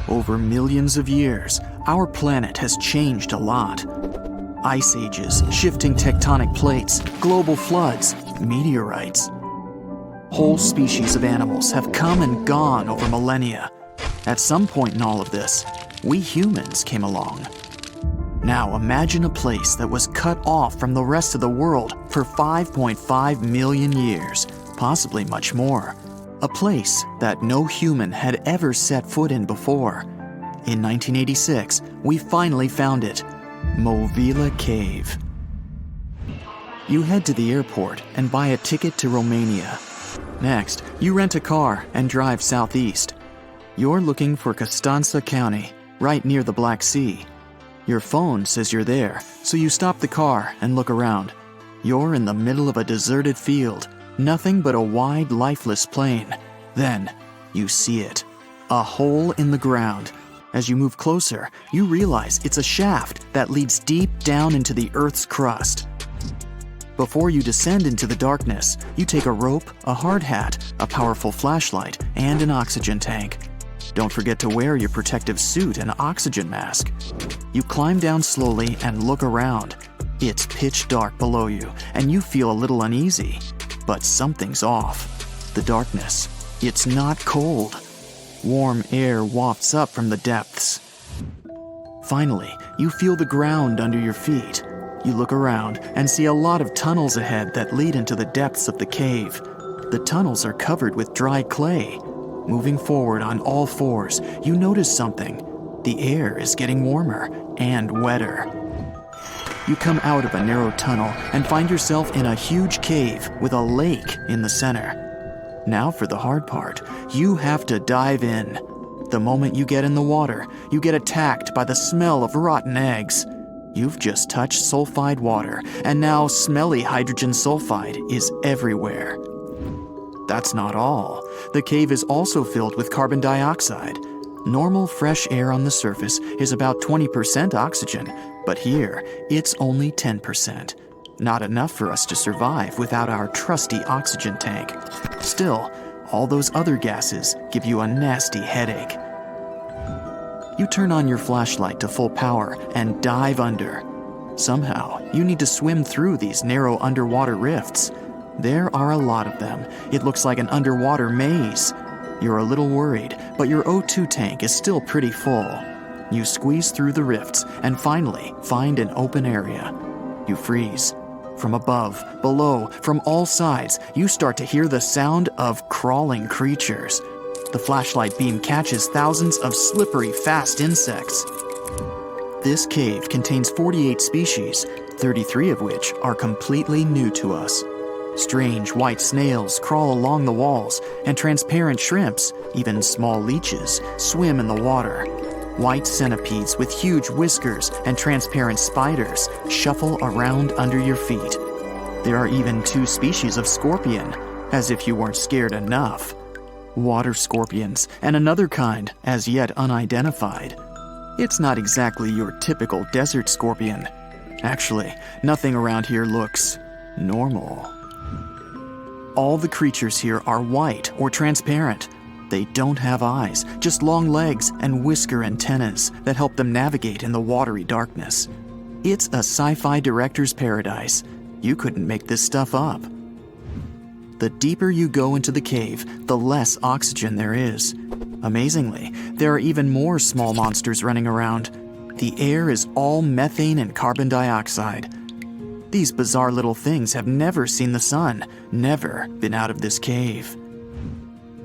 Over millions of years, our planet has changed a lot. Ice ages, shifting tectonic plates, global floods, meteorites. Whole species of animals have come and gone over millennia. At some point in all of this, we humans came along. Now imagine a place that was cut off from the rest of the world for 5.5 million years, possibly much more. A place that no human had ever set foot in before. In 1986, we finally found it, Movile Cave. You head to the airport and buy a ticket to Romania. Next, you rent a car and drive southeast. You're looking for Constanța County, right near the Black Sea. Your phone says you're there, so you stop the car and look around. You're in the middle of a deserted field, nothing but a wide, lifeless plain. Then, you see it. A hole in the ground. As you move closer, you realize it's a shaft that leads deep down into the Earth's crust. Before you descend into the darkness, you take a rope, a hard hat, a powerful flashlight, and an oxygen tank. Don't forget to wear your protective suit and oxygen mask. You climb down slowly and look around. It's pitch dark below you, and you feel a little uneasy. But something's off. The darkness. It's not cold. Warm air wafts up from the depths. Finally, you feel the ground under your feet. You look around and see a lot of tunnels ahead that lead into the depths of the cave. The tunnels are covered with dry clay. Moving forward on all fours, you notice something. The air is getting warmer and wetter. You come out of a narrow tunnel and find yourself in a huge cave with a lake in the center. Now for the hard part, you have to dive in. The moment you get in the water, you get attacked by the smell of rotten eggs. You've just touched sulfide water, and now smelly hydrogen sulfide is everywhere. That's not all. The cave is also filled with carbon dioxide. Normal fresh air on the surface is about 20% oxygen, but here it's only 10%. Not enough for us to survive without our trusty oxygen tank. Still, all those other gases give you a nasty headache. You turn on your flashlight to full power and dive under. Somehow, you need to swim through these narrow underwater rifts. There are a lot of them. It looks like an underwater maze. You're a little worried, but your O2 tank is still pretty full. You squeeze through the rifts and finally find an open area. You freeze. From above, below, from all sides, you start to hear the sound of crawling creatures. The flashlight beam catches thousands of slippery, fast insects. This cave contains 48 species, 33 of which are completely new to us. Strange white snails crawl along the walls, and transparent shrimps, even small leeches, swim in the water. White centipedes with huge whiskers and transparent spiders shuffle around under your feet. There are even 2 species of scorpion, as if you weren't scared enough. Water scorpions, and another kind, as yet unidentified. It's not exactly your typical desert scorpion. Actually, nothing around here looks normal. All the creatures here are white or transparent. They don't have eyes, just long legs and whisker antennas that help them navigate in the watery darkness. It's a sci-fi director's paradise. You couldn't make this stuff up. The deeper you go into the cave, the less oxygen there is. Amazingly, there are even more small monsters running around. The air is all methane and carbon dioxide. These bizarre little things have never seen the sun, never been out of this cave.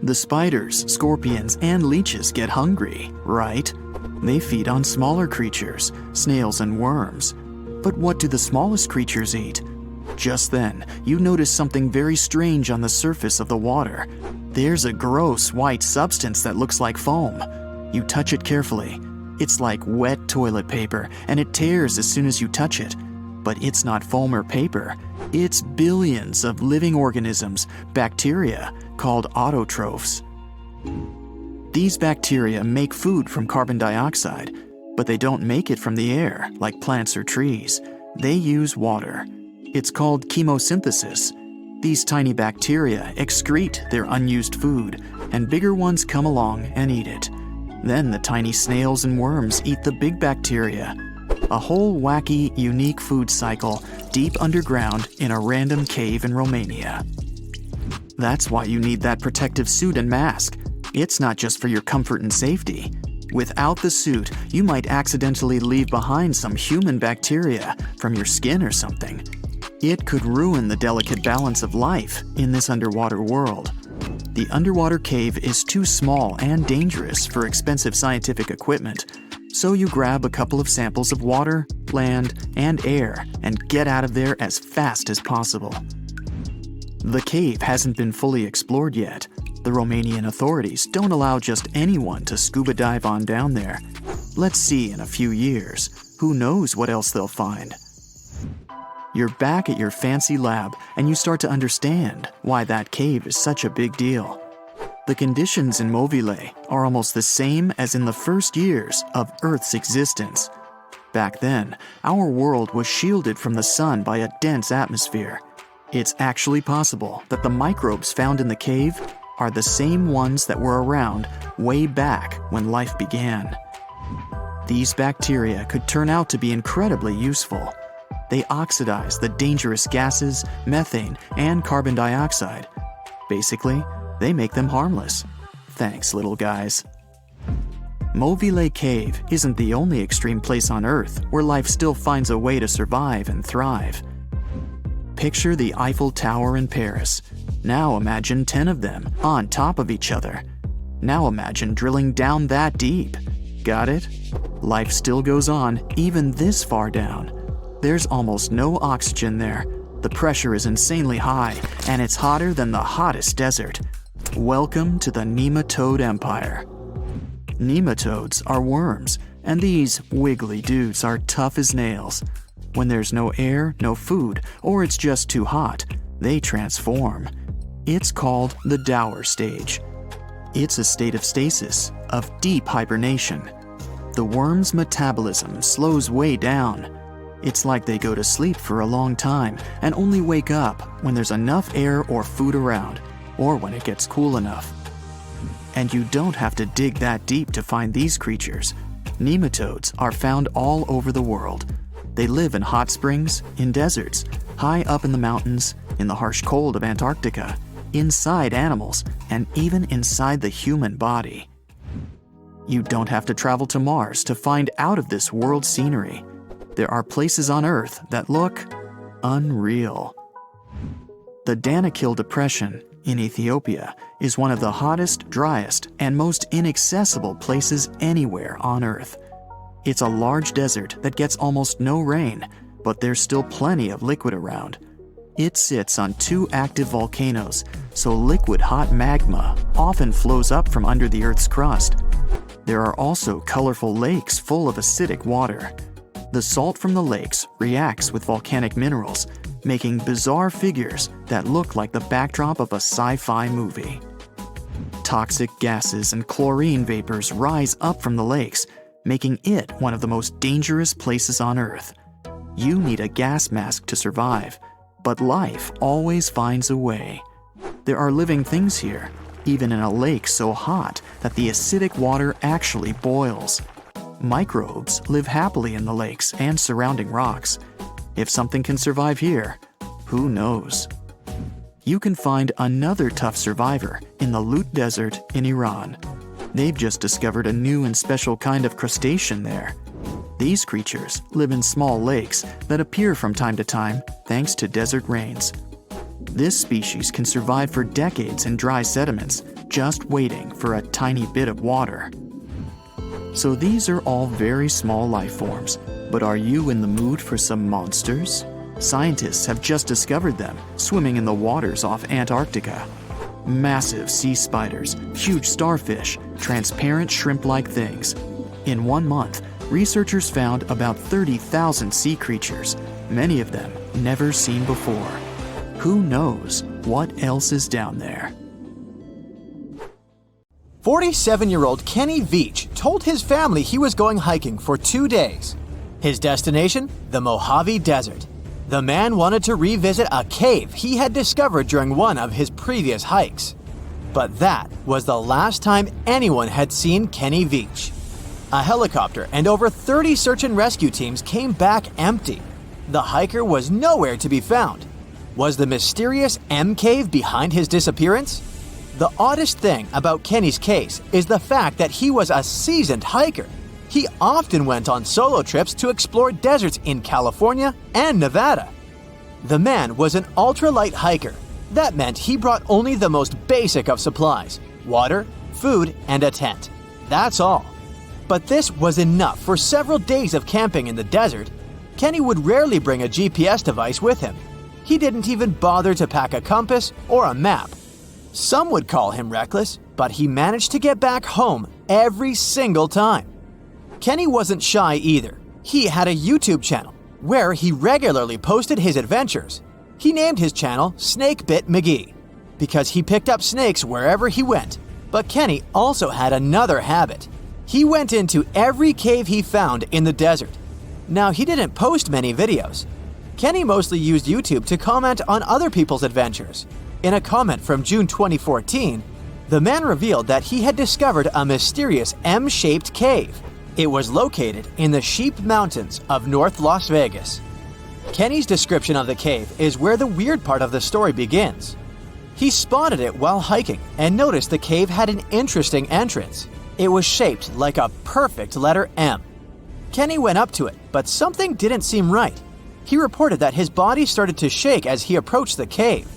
The spiders, scorpions, and leeches get hungry, right? They feed on smaller creatures, snails and worms. But what do the smallest creatures eat? Just then, you notice something very strange on the surface of the water. There's a gross white substance that looks like foam. You touch it carefully. It's like wet toilet paper, and it tears as soon as you touch it. But it's not foam or paper. It's billions of living organisms, bacteria, called autotrophs. These bacteria make food from carbon dioxide, but they don't make it from the air like plants or trees. They use water. It's called chemosynthesis. These tiny bacteria excrete their unused food, and bigger ones come along and eat it. Then the tiny snails and worms eat the big bacteria. A whole wacky, unique food cycle deep underground in a random cave in Romania. That's why you need that protective suit and mask. It's not just for your comfort and safety. Without the suit, you might accidentally leave behind some human bacteria from your skin or something. It could ruin the delicate balance of life in this underwater world. The underwater cave is too small and dangerous for expensive scientific equipment, so you grab a couple of samples of water, land, and air and get out of there as fast as possible. The cave hasn't been fully explored yet. The Romanian authorities don't allow just anyone to scuba dive on down there. Let's see in a few years. Who knows what else they'll find? You're back at your fancy lab, and you start to understand why that cave is such a big deal. The conditions in Movile are almost the same as in the first years of Earth's existence. Back then, our world was shielded from the sun by a dense atmosphere. It's actually possible that the microbes found in the cave are the same ones that were around way back when life began. These bacteria could turn out to be incredibly useful. They oxidize the dangerous gases, methane, and carbon dioxide. Basically, they make them harmless. Thanks, little guys. Movile Cave isn't the only extreme place on Earth where life still finds a way to survive and thrive. Picture the Eiffel Tower in Paris. Now imagine 10 of them on top of each other. Now imagine drilling down that deep. Got it? Life still goes on, even this far down. There's almost no oxygen there. The pressure is insanely high, and it's hotter than the hottest desert. Welcome to the nematode empire. Nematodes are worms, and these wiggly dudes are tough as nails. When there's no air, no food, or it's just too hot, they transform. It's called the dower stage. It's a state of stasis, of deep hibernation. The worm's metabolism slows way down. It's like they go to sleep for a long time and only wake up when there's enough air or food around, or when it gets cool enough. And you don't have to dig that deep to find these creatures. Nematodes are found all over the world. They live in hot springs, in deserts, high up in the mountains, in the harsh cold of Antarctica, inside animals, and even inside the human body. You don't have to travel to Mars to find out of this world scenery. There are places on Earth that look unreal. The Danakil Depression in Ethiopia is one of the hottest, driest, and most inaccessible places anywhere on Earth. It's a large desert that gets almost no rain, but there's still plenty of liquid around. It sits on 2 active volcanoes, so liquid hot magma often flows up from under the Earth's crust. There are also colorful lakes full of acidic water. The salt from the lakes reacts with volcanic minerals, making bizarre figures that look like the backdrop of a sci-fi movie. Toxic gases and chlorine vapors rise up from the lakes, making it one of the most dangerous places on Earth. You need a gas mask to survive, but life always finds a way. There are living things here, even in a lake so hot that the acidic water actually boils. Microbes live happily in the lakes and surrounding rocks. If something can survive here, who knows? You can find another tough survivor in the Lut Desert in Iran. They've just discovered a new and special kind of crustacean there. These creatures live in small lakes that appear from time to time thanks to desert rains. This species can survive for decades in dry sediments, just waiting for a tiny bit of water. So these are all very small life forms, but are you in the mood for some monsters? Scientists have just discovered them swimming in the waters off Antarctica. Massive sea spiders, huge starfish, transparent shrimp-like things. In 1 month, researchers found about 30,000 sea creatures, many of them never seen before. Who knows what else is down there? 47-year-old Kenny Veach told his family he was going hiking for 2 days. His destination? The Mojave Desert. The man wanted to revisit a cave he had discovered during one of his previous hikes. But that was the last time anyone had seen Kenny Veach. A helicopter and over 30 search and rescue teams came back empty. The hiker was nowhere to be found. Was the mysterious M Cave behind his disappearance? The oddest thing about Kenny's case is the fact that he was a seasoned hiker. He often went on solo trips to explore deserts in California and Nevada. The man was an ultralight hiker. That meant he brought only the most basic of supplies: water, food, and a tent. That's all. But this was enough for several days of camping in the desert. Kenny would rarely bring a GPS device with him. He didn't even bother to pack a compass or a map. Some would call him reckless, but he managed to get back home every single time. Kenny wasn't shy either. He had a YouTube channel where he regularly posted his adventures. He named his channel Snakebit McGee because he picked up snakes wherever he went. But Kenny also had another habit. He went into every cave he found in the desert. Now, he didn't post many videos. Kenny mostly used YouTube to comment on other people's adventures. In a comment from June 2014, the man revealed that he had discovered a mysterious M-shaped cave. It was located in the Sheep Mountains of North Las Vegas. Kenny's description of the cave is where the weird part of the story begins. He spotted it while hiking and noticed the cave had an interesting entrance. It was shaped like a perfect letter M. Kenny went up to it, but something didn't seem right. He reported that his body started to shake as he approached the cave.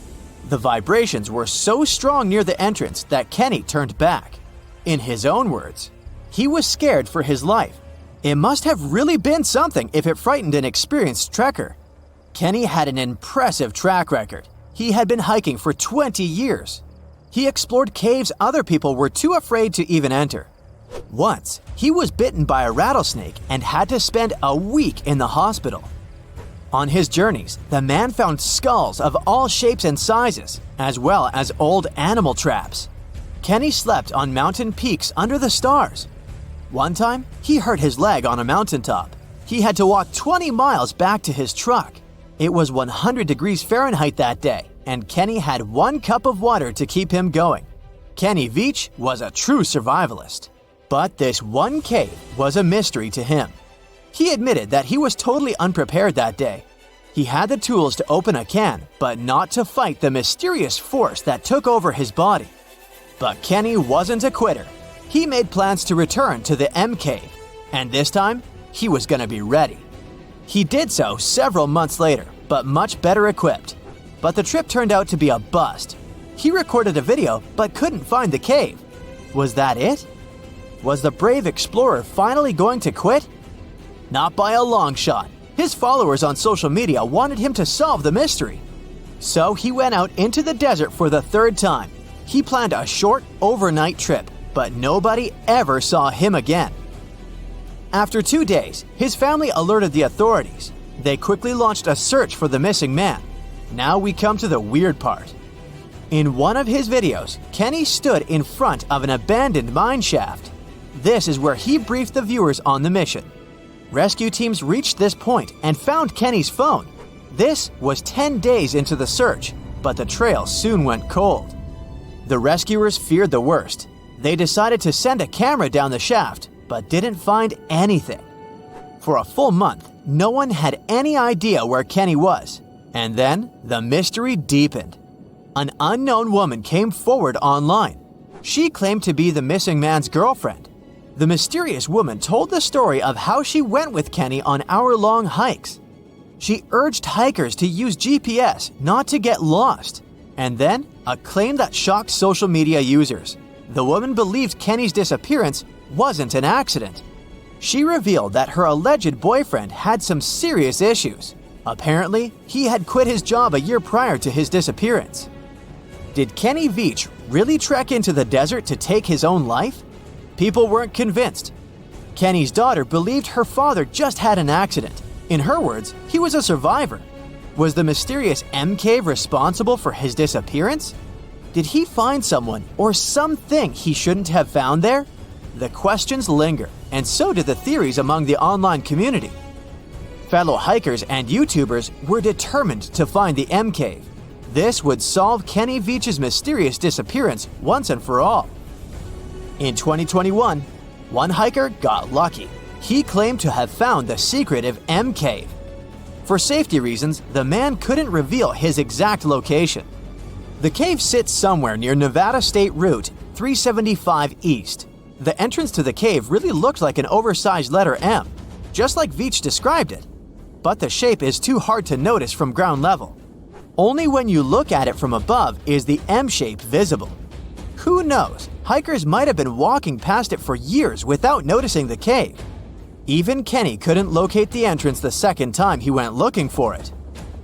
The vibrations were so strong near the entrance that Kenny turned back. In his own words, he was scared for his life. It must have really been something if it frightened an experienced trekker. Kenny had an impressive track record. He had been hiking for 20 years. He explored caves other people were too afraid to even enter. Once, he was bitten by a rattlesnake and had to spend a week in the hospital. On his journeys, the man found skulls of all shapes and sizes, as well as old animal traps. Kenny slept on mountain peaks under the stars. One time, he hurt his leg on a mountaintop. He had to walk 20 miles back to his truck. It was 100 degrees Fahrenheit that day, and Kenny had 1 cup of water to keep him going. Kenny Veach was a true survivalist. But this one cave was a mystery to him. He admitted that he was totally unprepared that day. He had the tools to open a can, but not to fight the mysterious force that took over his body. But Kenny wasn't a quitter. He made plans to return to the M Cave, and this time, he was going to be ready. He did so several months later, but much better equipped. But the trip turned out to be a bust. He recorded a video, but couldn't find the cave. Was that it? Was the brave explorer finally going to quit? Not by a long shot. His followers on social media wanted him to solve the mystery. So he went out into the desert for the 3rd time. He planned a short, overnight trip, but nobody ever saw him again. After 2 days, his family alerted the authorities. They quickly launched a search for the missing man. Now we come to the weird part. In one of his videos, Kenny stood in front of an abandoned mine shaft. This is where he briefed the viewers on the mission. Rescue teams reached this point and found Kenny's phone. This was 10 days into the search, but the trail soon went cold. The rescuers feared the worst. They decided to send a camera down the shaft, but didn't find anything. For a full month, no one had any idea where Kenny was. And then, the mystery deepened. An unknown woman came forward online. She claimed to be the missing man's girlfriend. The mysterious woman told the story of how she went with Kenny on hour-long hikes. She urged hikers to use GPS not to get lost. And then, a claim that shocked social media users. The woman believed Kenny's disappearance wasn't an accident. She revealed that her alleged boyfriend had some serious issues. Apparently, he had quit his job a year prior to his disappearance. Did Kenny Veach really trek into the desert to take his own life? People weren't convinced. Kenny's daughter believed her father just had an accident. In her words, he was a survivor. Was the mysterious M Cave responsible for his disappearance? Did he find someone or something he shouldn't have found there? The questions linger, and so did the theories among the online community. Fellow hikers and YouTubers were determined to find the M Cave. This would solve Kenny Veach's mysterious disappearance once and for all. In 2021, one hiker got lucky. He claimed to have found the secretive M Cave. For safety reasons, the man couldn't reveal his exact location. The cave sits somewhere near Nevada State Route 375 East. The entrance to the cave really looked like an oversized letter M, just like Veach described it. But the shape is too hard to notice from ground level. Only when you look at it from above is the M shape visible. Who knows, hikers might have been walking past it for years without noticing the cave. Even Kenny couldn't locate the entrance the second time he went looking for it.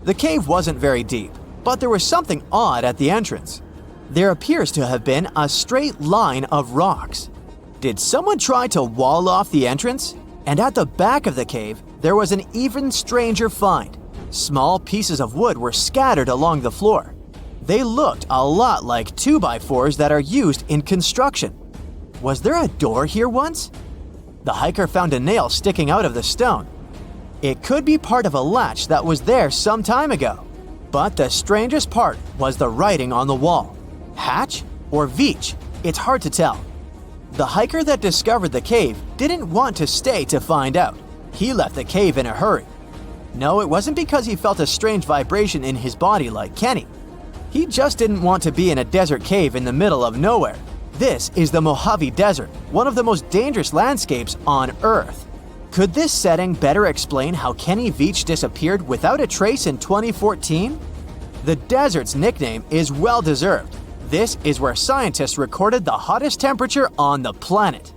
The cave wasn't very deep, but there was something odd at the entrance. There appears to have been a straight line of rocks. Did someone try to wall off the entrance? And at the back of the cave, there was an even stranger find. Small pieces of wood were scattered along the floor. They looked a lot like 2x4s that are used in construction. Was there a door here once? The hiker found a nail sticking out of the stone. It could be part of a latch that was there some time ago. But the strangest part was the writing on the wall. Hatch or Veach? It's hard to tell. The hiker that discovered the cave didn't want to stay to find out. He left the cave in a hurry. No, it wasn't because he felt a strange vibration in his body like Kenny. He just didn't want to be in a desert cave in the middle of nowhere. This is the Mojave Desert, one of the most dangerous landscapes on Earth. Could this setting better explain how Kenny Veach disappeared without a trace in 2014? The desert's nickname is well-deserved. This is where scientists recorded the hottest temperature on the planet.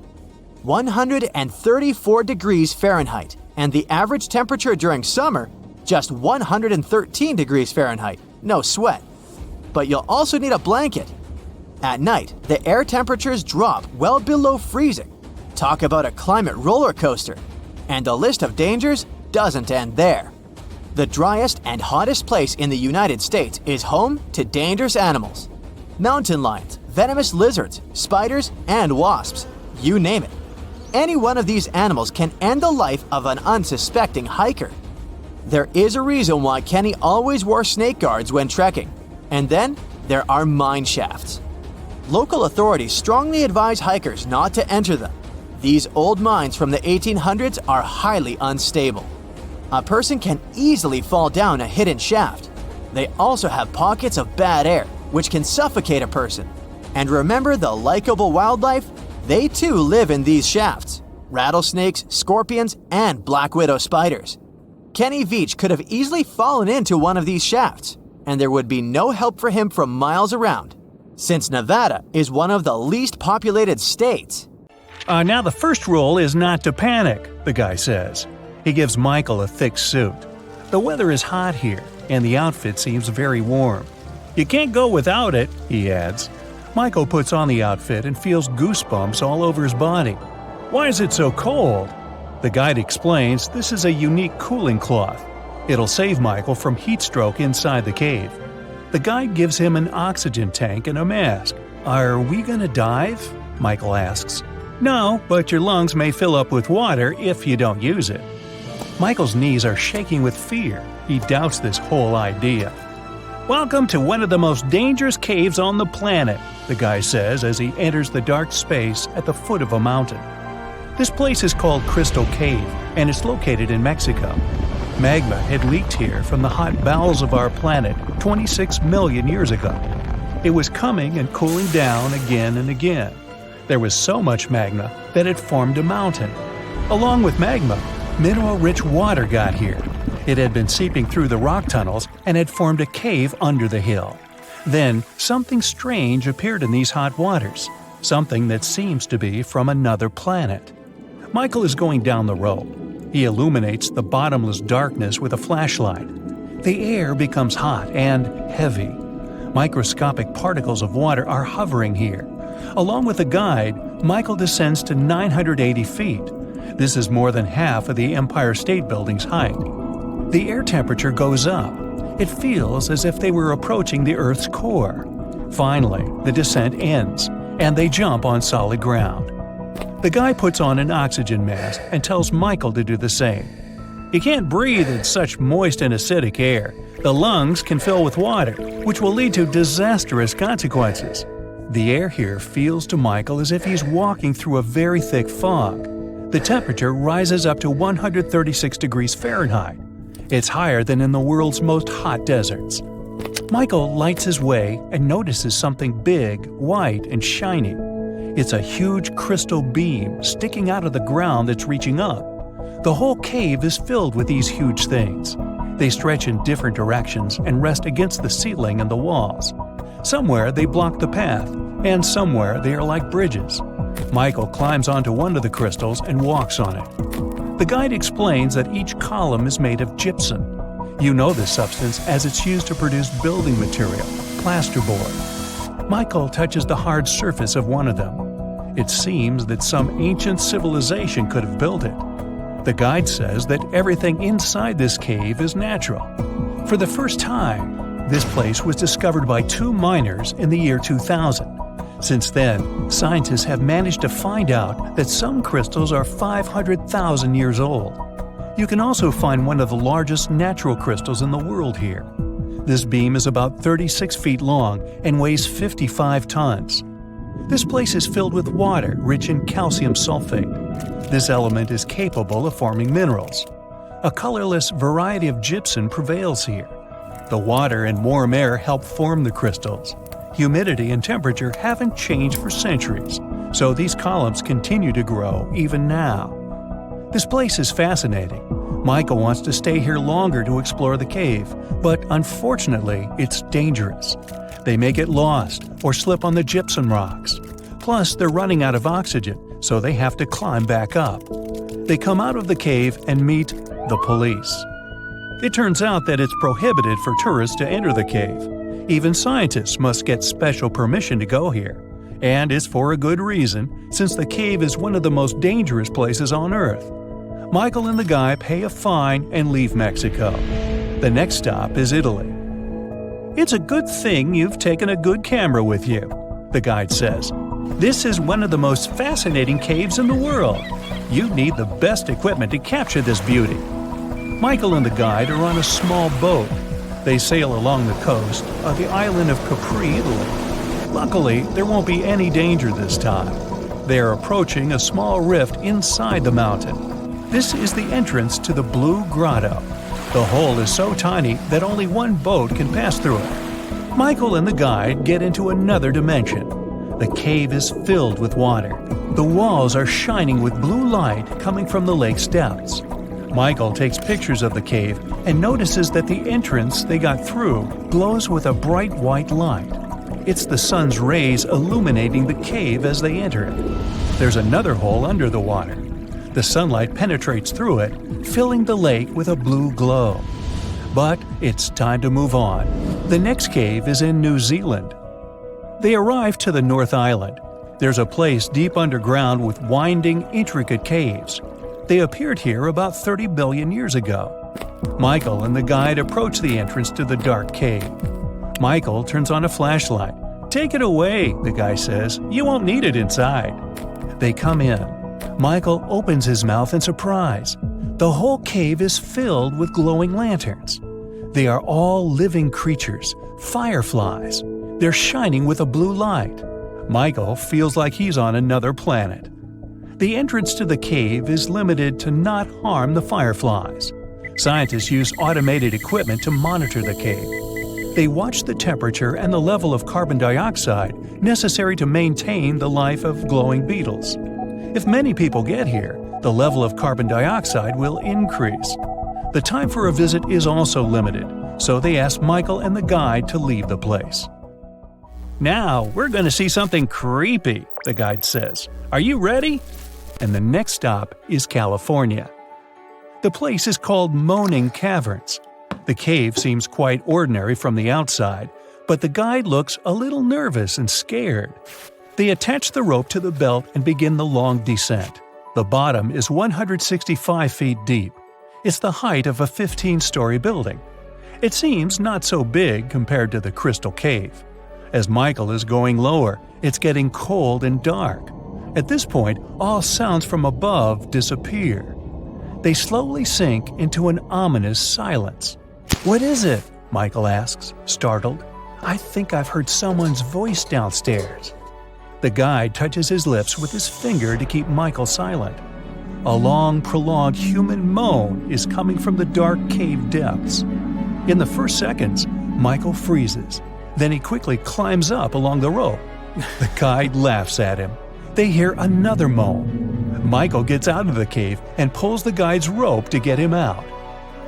134 degrees Fahrenheit, and the average temperature during summer, just 113 degrees Fahrenheit, no sweat. But you'll also need a blanket. At night, the air temperatures drop well below freezing. Talk about a climate roller coaster. And the list of dangers doesn't end there. The driest and hottest place in the United States is home to dangerous animals. Mountain lions, venomous lizards, spiders, and wasps. You name it. Any one of these animals can end the life of an unsuspecting hiker. There is a reason why Kenny always wore snake guards when trekking. And then there are mine shafts. Local authorities strongly advise hikers not to enter them. These old mines from the 1800s are highly unstable. A person can easily fall down a hidden shaft. They also have pockets of bad air, which can suffocate a person. And remember the likable wildlife? They too live in these shafts. Rattlesnakes, scorpions, and black widow spiders. Kenny Veach could have easily fallen into one of these shafts, and there would be no help for him from miles around, since Nevada is one of the least populated states. Now the first rule is not to panic, the guy says. He gives Michael a thick suit. The weather is hot here, and the outfit seems very warm. You can't go without it, he adds. Michael puts on the outfit and feels goosebumps all over his body. Why is it so cold? The guide explains this is a unique cooling cloth. It'll save Michael from heat stroke inside the cave. The guide gives him an oxygen tank and a mask. Are we gonna dive? Michael asks. No, but your lungs may fill up with water if you don't use it. Michael's knees are shaking with fear. He doubts this whole idea. Welcome to one of the most dangerous caves on the planet, the guy says as he enters the dark space at the foot of a mountain. This place is called Crystal Cave, and it's located in Mexico. Magma had leaked here from the hot bowels of our planet 26 million years ago. It was coming and cooling down again and again. There was so much magma that it formed a mountain. Along with magma, mineral-rich water got here. It had been seeping through the rock tunnels and had formed a cave under the hill. Then, something strange appeared in these hot waters, something that seems to be from another planet. Michael is going down the road. He illuminates the bottomless darkness with a flashlight. The air becomes hot and heavy. Microscopic particles of water are hovering here. Along with the guide, Michael descends to 980 feet. This is more than half of the Empire State Building's height. The air temperature goes up. It feels as if they were approaching the Earth's core. Finally, the descent ends, and they jump on solid ground. The guy puts on an oxygen mask and tells Michael to do the same. You can't breathe in such moist and acidic air. The lungs can fill with water, which will lead to disastrous consequences. The air here feels to Michael as if he's walking through a very thick fog. The temperature rises up to 136 degrees Fahrenheit. It's higher than in the world's most hot deserts. Michael lights his way and notices something big, white, and shiny. It's a huge crystal beam sticking out of the ground that's reaching up. The whole cave is filled with these huge things. They stretch in different directions and rest against the ceiling and the walls. Somewhere they block the path, and somewhere they are like bridges. Michael climbs onto one of the crystals and walks on it. The guide explains that each column is made of gypsum. You know this substance as it's used to produce building material, plasterboard. Michael touches the hard surface of one of them. It seems that some ancient civilization could have built it. The guide says that everything inside this cave is natural. For the first time, this place was discovered by 2 miners in the year 2000. Since then, scientists have managed to find out that some crystals are 500,000 years old. You can also find one of the largest natural crystals in the world here. This beam is about 36 feet long and weighs 55 tons. This place is filled with water rich in calcium sulfate. This element is capable of forming minerals. A colorless variety of gypsum prevails here. The water and warm air help form the crystals. Humidity and temperature haven't changed for centuries, so these columns continue to grow even now. This place is fascinating. Michael wants to stay here longer to explore the cave, but unfortunately, it's dangerous. They may get lost or slip on the gypsum rocks. Plus, they're running out of oxygen, so they have to climb back up. They come out of the cave and meet the police. It turns out that it's prohibited for tourists to enter the cave. Even scientists must get special permission to go here. And it's for a good reason, since the cave is one of the most dangerous places on Earth. Michael and the guy pay a fine and leave Mexico. The next stop is Italy. "It's a good thing you've taken a good camera with you," the guide says. "This is one of the most fascinating caves in the world. You need the best equipment to capture this beauty." Michael and the guide are on a small boat. They sail along the coast of the island of Capri, Italy. Luckily, there won't be any danger this time. They are approaching a small rift inside the mountain. This is the entrance to the Blue Grotto. The hole is so tiny that only one boat can pass through it. Michael and the guide get into another dimension. The cave is filled with water. The walls are shining with blue light coming from the lake's depths. Michael takes pictures of the cave and notices that the entrance they got through glows with a bright white light. It's the sun's rays illuminating the cave as they enter it. There's another hole under the water. The sunlight penetrates through it, filling the lake with a blue glow. But it's time to move on. The next cave is in New Zealand. They arrive to the North Island. There's a place deep underground with winding, intricate caves. They appeared here about 30 billion years ago. Michael and the guide approach the entrance to the dark cave. Michael turns on a flashlight. "Take it away," the guy says. "You won't need it inside." They come in. Michael opens his mouth in surprise. The whole cave is filled with glowing lanterns. They are all living creatures, fireflies. They're shining with a blue light. Michael feels like he's on another planet. The entrance to the cave is limited to not harm the fireflies. Scientists use automated equipment to monitor the cave. They watch the temperature and the level of carbon dioxide necessary to maintain the life of glowing beetles. If many people get here, the level of carbon dioxide will increase. The time for a visit is also limited, so they ask Michael and the guide to leave the place. "Now, we're going to see something creepy," the guide says. "Are you ready?" And the next stop is California. The place is called Moaning Caverns. The cave seems quite ordinary from the outside, but the guide looks a little nervous and scared. They attach the rope to the belt and begin the long descent. The bottom is 165 feet deep. It's the height of a 15-story building. It seems not so big compared to the Crystal Cave. As Michael is going lower, it's getting cold and dark. At this point, all sounds from above disappear. They slowly sink into an ominous silence. "What is it?" Michael asks, startled. "I think I've heard someone's voice downstairs." The guide touches his lips with his finger to keep Michael silent. A long, prolonged human moan is coming from the dark cave depths. In the first seconds, Michael freezes. Then he quickly climbs up along the rope. The guide laughs at him. They hear another moan. Michael gets out of the cave and pulls the guide's rope to get him out.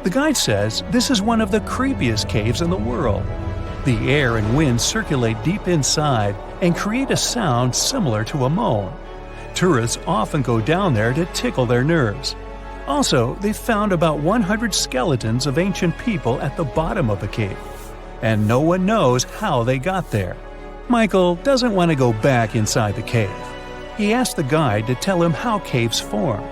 The guide says this is one of the creepiest caves in the world. The air and wind circulate deep inside and create a sound similar to a moan. Tourists often go down there to tickle their nerves. Also, they found about 100 skeletons of ancient people at the bottom of the cave. And no one knows how they got there. Michael doesn't want to go back inside the cave. He asks the guide to tell him how caves form.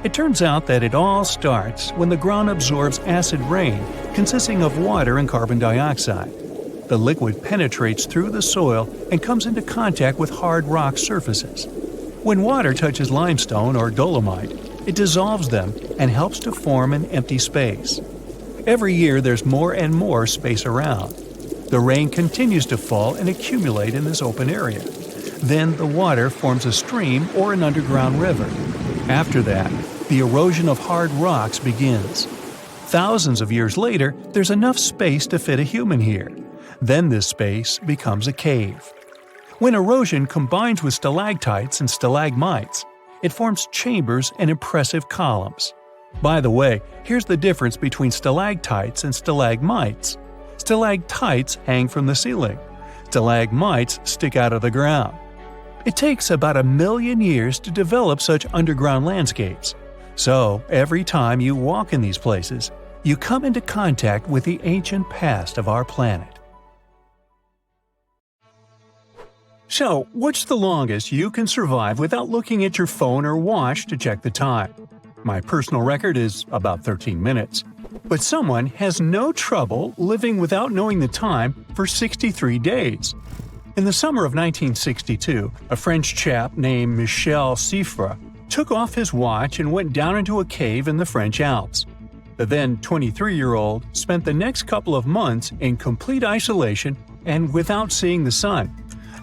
It turns out that it all starts when the ground absorbs acid rain consisting of water and carbon dioxide. The liquid penetrates through the soil and comes into contact with hard rock surfaces. When water touches limestone or dolomite, it dissolves them and helps to form an empty space. Every year there's more and more space around. The rain continues to fall and accumulate in this open area. Then the water forms a stream or an underground river. After that, the erosion of hard rocks begins. Thousands of years later, there's enough space to fit a human here. Then this space becomes a cave. When erosion combines with stalactites and stalagmites, it forms chambers and impressive columns. By the way, here's the difference between stalactites and stalagmites. Stalactites hang from the ceiling. Stalagmites stick out of the ground. It takes about 1 million years to develop such underground landscapes. So, every time you walk in these places, you come into contact with the ancient past of our planet. So, what's the longest you can survive without looking at your phone or watch to check the time? My personal record is about 13 minutes. But someone has no trouble living without knowing the time for 63 days. In the summer of 1962, a French chap named Michel Siffre took off his watch and went down into a cave in the French Alps. The then 23-year-old spent the next couple of months in complete isolation and without seeing the sun.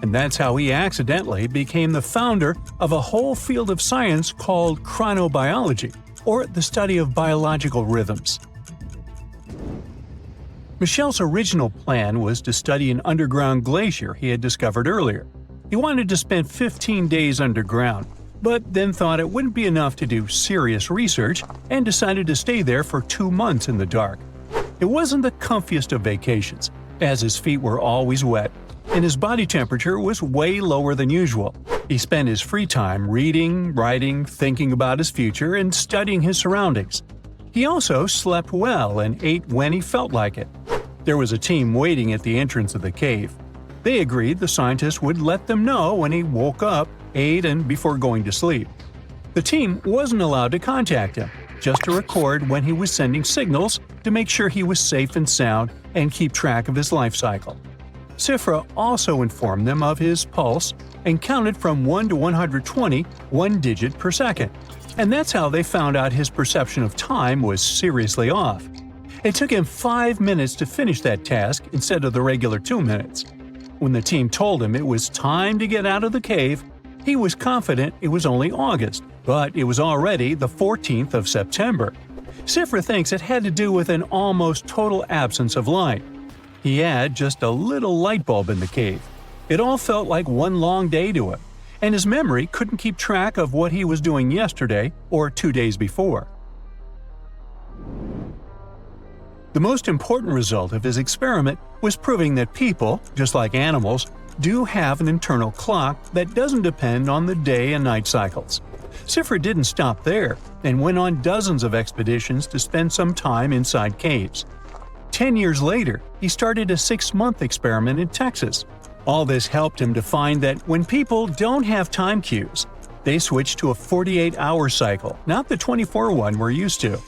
And that's how he accidentally became the founder of a whole field of science called chronobiology, or the study of biological rhythms. Michel's original plan was to study an underground glacier he had discovered earlier. He wanted to spend 15 days underground, but then thought it wouldn't be enough to do serious research and decided to stay there for 2 months in the dark. It wasn't the comfiest of vacations, as his feet were always wet, and his body temperature was way lower than usual. He spent his free time reading, writing, thinking about his future, and studying his surroundings. He also slept well and ate when he felt like it. There was a team waiting at the entrance of the cave. They agreed the scientist would let them know when he woke up, ate, and before going to sleep. The team wasn't allowed to contact him, just to record when he was sending signals to make sure he was safe and sound and keep track of his life cycle. Siffre also informed them of his pulse and counted from 1 to 120, 1 digit per second. And that's how they found out his perception of time was seriously off. It took him 5 minutes to finish that task instead of the regular 2 minutes. When the team told him it was time to get out of the cave, he was confident it was only August, but it was already the 14th of September. Siffre thinks it had to do with an almost total absence of light. He had just a little light bulb in the cave. It all felt like one long day to him, and his memory couldn't keep track of what he was doing yesterday or 2 days before. The most important result of his experiment was proving that people, just like animals, do have an internal clock that doesn't depend on the day and night cycles. Siffre didn't stop there and went on dozens of expeditions to spend some time inside caves. 10 years later, he started a 6-month experiment in Texas. All this helped him to find that when people don't have time cues, they switch to a 48-hour cycle, not the 24 one we're used to.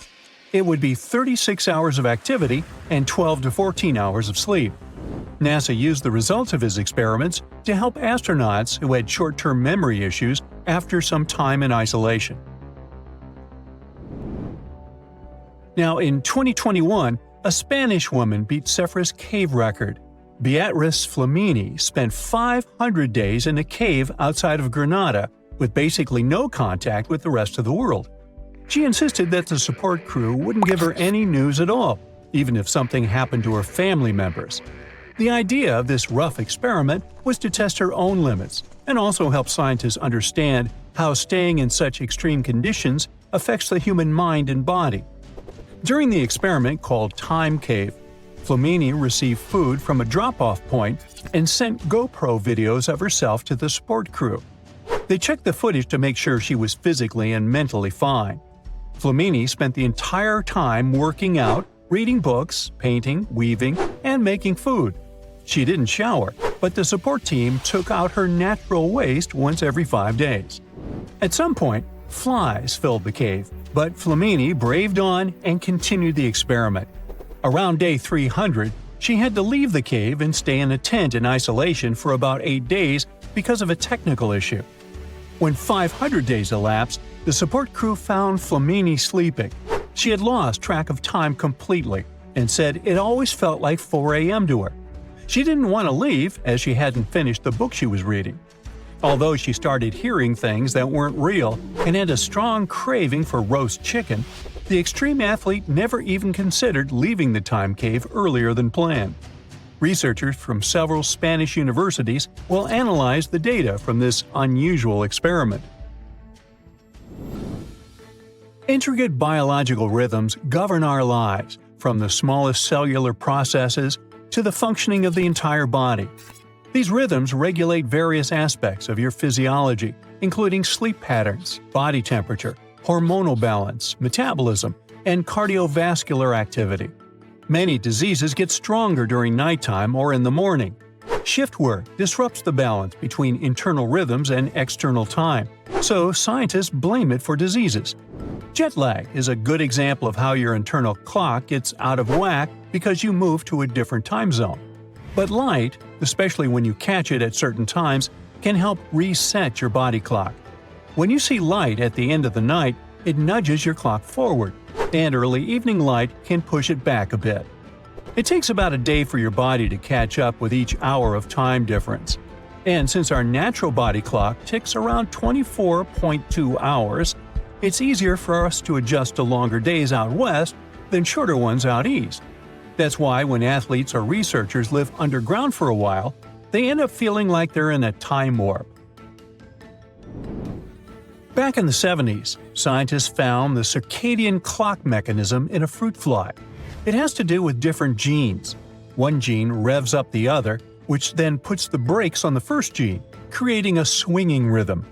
It would be 36 hours of activity and 12 to 14 hours of sleep. NASA used the results of his experiments to help astronauts who had short-term memory issues after some time in isolation. Now, in 2021, a Spanish woman beat Cephras cave record. Beatriz Flamini spent 500 days in a cave outside of Granada with basically no contact with the rest of the world. She insisted that the support crew wouldn't give her any news at all, even if something happened to her family members. The idea of this rough experiment was to test her own limits and also help scientists understand how staying in such extreme conditions affects the human mind and body. During the experiment called Time Cave, Flamini received food from a drop-off point and sent GoPro videos of herself to the support crew. They checked the footage to make sure she was physically and mentally fine. Flamini spent the entire time working out, reading books, painting, weaving, and making food. She didn't shower, but the support team took out her natural waste once every 5 days. At some point, flies filled the cave, but Flamini braved on and continued the experiment. Around day 300, she had to leave the cave and stay in a tent in isolation for about 8 days because of a technical issue. When 500 days elapsed, the support crew found Flamini sleeping. She had lost track of time completely and said it always felt like 4 a.m. to her. She didn't want to leave as she hadn't finished the book she was reading. Although she started hearing things that weren't real and had a strong craving for roast chicken, the extreme athlete never even considered leaving the time cave earlier than planned. Researchers from several Spanish universities will analyze the data from this unusual experiment. Intricate biological rhythms govern our lives, from the smallest cellular processes to the functioning of the entire body. These rhythms regulate various aspects of your physiology, including sleep patterns, body temperature, hormonal balance, metabolism, and cardiovascular activity. Many diseases get stronger during nighttime or in the morning. Shift work disrupts the balance between internal rhythms and external time, so scientists blame it for diseases. Jet lag is a good example of how your internal clock gets out of whack because you move to a different time zone. But light, especially when you catch it at certain times, can help reset your body clock. When you see light at the end of the night, it nudges your clock forward, and early evening light can push it back a bit. It takes about a day for your body to catch up with each hour of time difference. And since our natural body clock ticks around 24.2 hours, it's easier for us to adjust to longer days out west than shorter ones out east. That's why when athletes or researchers live underground for a while, they end up feeling like they're in a time warp. Back in the 70s, scientists found the circadian clock mechanism in a fruit fly. It has to do with different genes. One gene revs up the other, which then puts the brakes on the first gene, creating a swinging rhythm.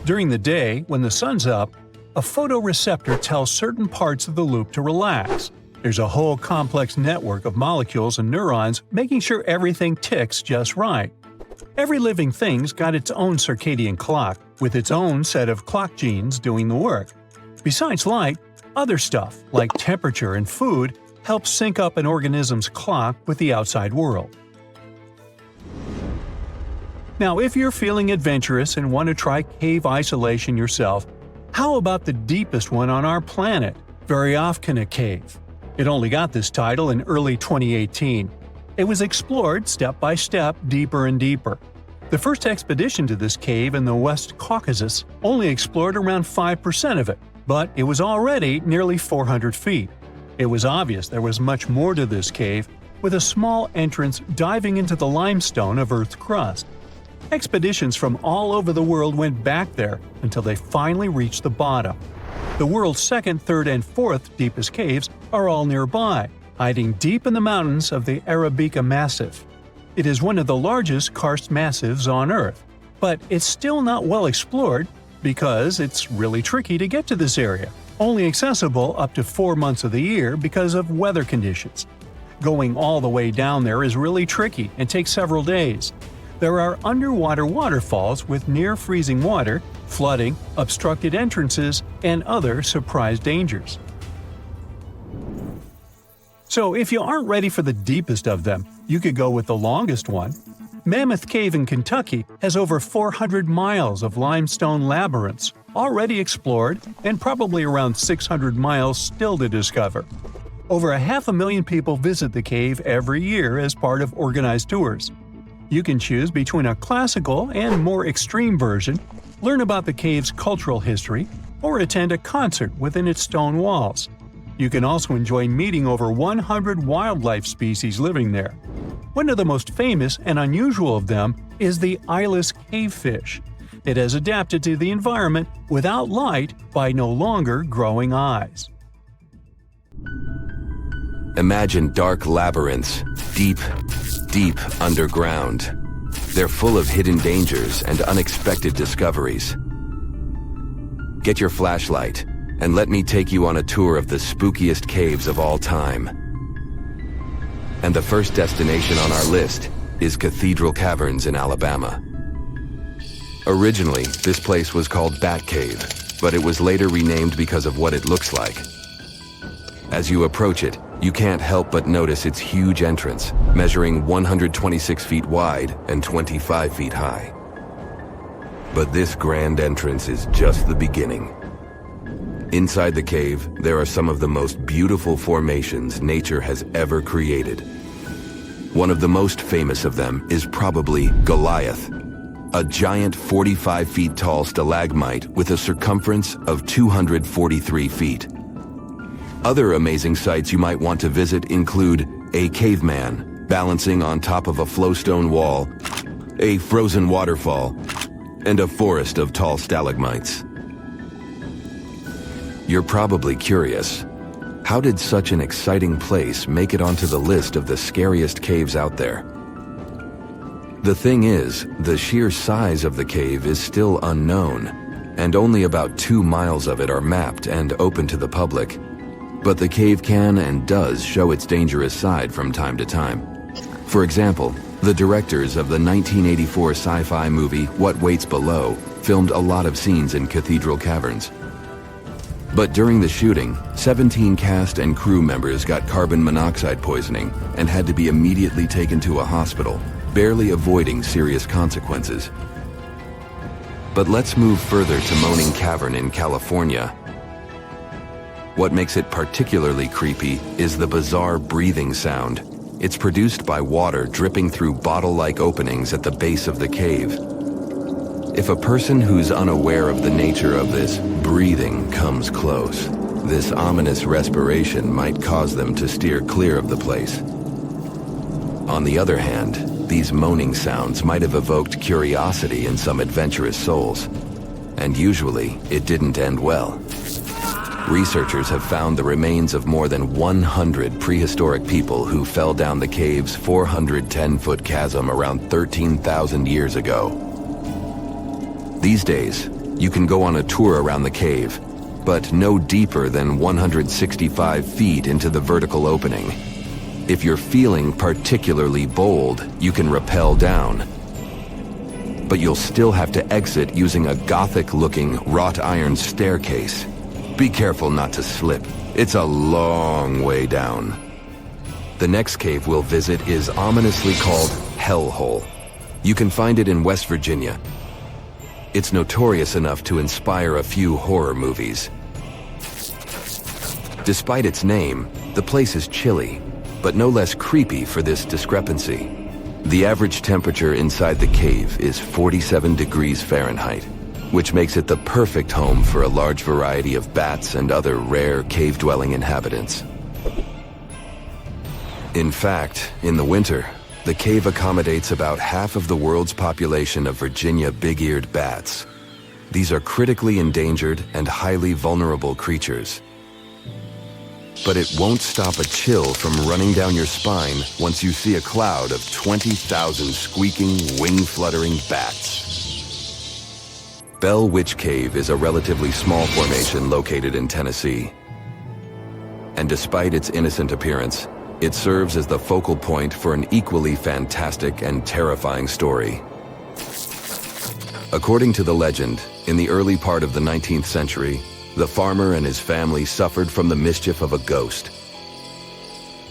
During the day, when the sun's up, a photoreceptor tells certain parts of the loop to relax. There's a whole complex network of molecules and neurons making sure everything ticks just right. Every living thing's got its own circadian clock, with its own set of clock genes doing the work. Besides light, other stuff, like temperature and food, helps sync up an organism's clock with the outside world. Now, if you're feeling adventurous and want to try cave isolation yourself, how about the deepest one on our planet, Veryovkina Cave? It only got this title in early 2018. It was explored step by step, deeper and deeper. The first expedition to this cave in the West Caucasus only explored around 5% of it, but it was already nearly 400 feet. It was obvious there was much more to this cave, with a small entrance diving into the limestone of Earth's crust. Expeditions from all over the world went back there until they finally reached the bottom. The world's second, third, and fourth deepest caves are all nearby, hiding deep in the mountains of the Arabica Massif. It is one of the largest karst massives on Earth, but it's still not well explored because it's really tricky to get to this area, only accessible up to 4 months of the year because of weather conditions. Going all the way down there is really tricky and takes several days. There are underwater waterfalls with near-freezing water, flooding, obstructed entrances, and other surprise dangers. So if you aren't ready for the deepest of them, you could go with the longest one. Mammoth Cave in Kentucky has over 400 miles of limestone labyrinths already explored and probably around 600 miles still to discover. Over 500,000 people visit the cave every year as part of organized tours. You can choose between a classical and more extreme version, learn about the cave's cultural history, or attend a concert within its stone walls. You can also enjoy meeting over 100 wildlife species living there. One of the most famous and unusual of them is the eyeless cavefish. It has adapted to the environment without light by no longer growing eyes. Imagine dark labyrinths, deep, deep underground. They're full of hidden dangers and unexpected discoveries. Get your flashlight, and let me take you on a tour of the spookiest caves of all time. And the first destination on our list is Cathedral Caverns in Alabama. Originally, this place was called Bat Cave, but it was later renamed because of what it looks like. As you approach it, you can't help but notice its huge entrance, measuring 126 feet wide and 25 feet high. But this grand entrance is just the beginning. Inside the cave, there are some of the most beautiful formations nature has ever created. One of the most famous of them is probably Goliath, a giant 45 feet tall stalagmite with a circumference of 243 feet. Other amazing sights you might want to visit include a caveman balancing on top of a flowstone wall, a frozen waterfall, and a forest of tall stalagmites. You're probably curious, how did such an exciting place make it onto the list of the scariest caves out there? The thing is, the sheer size of the cave is still unknown, and only about 2 miles of it are mapped and open to the public. But the cave can and does show its dangerous side from time to time. For example, the directors of the 1984 sci-fi movie What Waits Below filmed a lot of scenes in Cathedral Caverns. But during the shooting, 17 cast and crew members got carbon monoxide poisoning and had to be immediately taken to a hospital, barely avoiding serious consequences. But let's move further to Moaning Cavern in California. What makes it particularly creepy is the bizarre breathing sound. It's produced by water dripping through bottle-like openings at the base of the cave. If a person who's unaware of the nature of this breathing comes close, this ominous respiration might cause them to steer clear of the place. On the other hand, these moaning sounds might have evoked curiosity in some adventurous souls, and usually it didn't end well. Researchers have found the remains of more than 100 prehistoric people who fell down the cave's 410-foot chasm around 13,000 years ago. These days, you can go on a tour around the cave, but no deeper than 165 feet into the vertical opening. If you're feeling particularly bold, you can rappel down. But you'll still have to exit using a Gothic-looking wrought iron staircase. Be careful not to slip. It's a long way down. The next cave we'll visit is ominously called Hellhole. You can find it in West Virginia. It's notorious enough to inspire a few horror movies. Despite its name, the place is chilly, but no less creepy for this discrepancy. The average temperature inside the cave is 47 degrees Fahrenheit, which makes it the perfect home for a large variety of bats and other rare cave-dwelling inhabitants. In fact, in the winter, the cave accommodates about half of the world's population of Virginia big-eared bats. These are critically endangered and highly vulnerable creatures. But it won't stop a chill from running down your spine once you see a cloud of 20,000 squeaking, wing-fluttering bats. Bell Witch Cave is a relatively small formation located in Tennessee. And despite its innocent appearance, it serves as the focal point for an equally fantastic and terrifying story. According to the legend, in the early part of the 19th century, the farmer and his family suffered from the mischief of a ghost.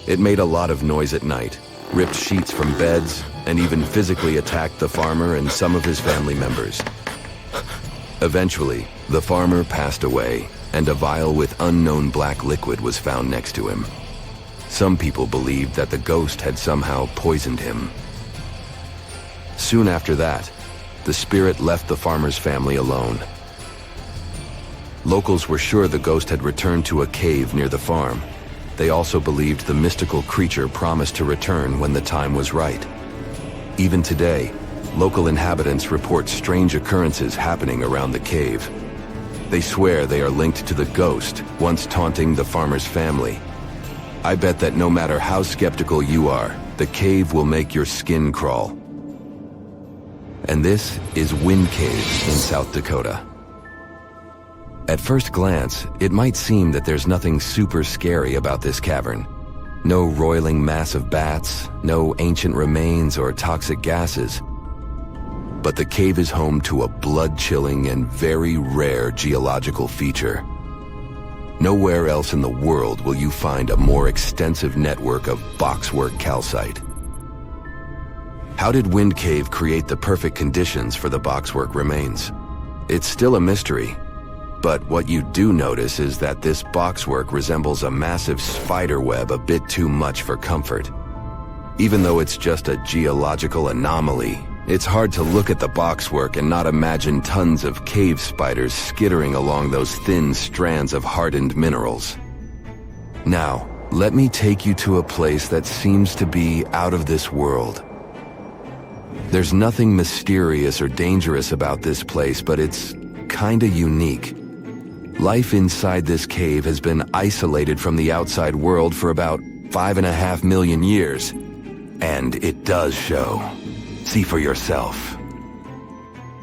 It made a lot of noise at night, ripped sheets from beds, and even physically attacked the farmer and some of his family members. Eventually, the farmer passed away, and a vial with unknown black liquid was found next to him. Some people believed that the ghost had somehow poisoned him. Soon after that, the spirit left the farmer's family alone. Locals were sure the ghost had returned to a cave near the farm. They also believed the mystical creature promised to return when the time was right. Even today, local inhabitants report strange occurrences happening around the cave. They swear they are linked to the ghost once taunting the farmer's family. I bet that no matter how skeptical you are, the cave will make your skin crawl. And this is Wind Cave in South Dakota. At first glance, it might seem that there's nothing super scary about this cavern. No roiling mass of bats, no ancient remains or toxic gases. But the cave is home to a blood-chilling and very rare geological feature. Nowhere else in the world will you find a more extensive network of boxwork calcite. How did Wind Cave create the perfect conditions for the boxwork remains? It's still a mystery. But what you do notice is that this boxwork resembles a massive spider web a bit too much for comfort. Even though it's just a geological anomaly, it's hard to look at the boxwork and not imagine tons of cave spiders skittering along those thin strands of hardened minerals. Now, let me take you to a place that seems to be out of this world. There's nothing mysterious or dangerous about this place, but it's kinda unique. Life inside this cave has been isolated from the outside world for about 5.5 million years. And it does show. See for yourself.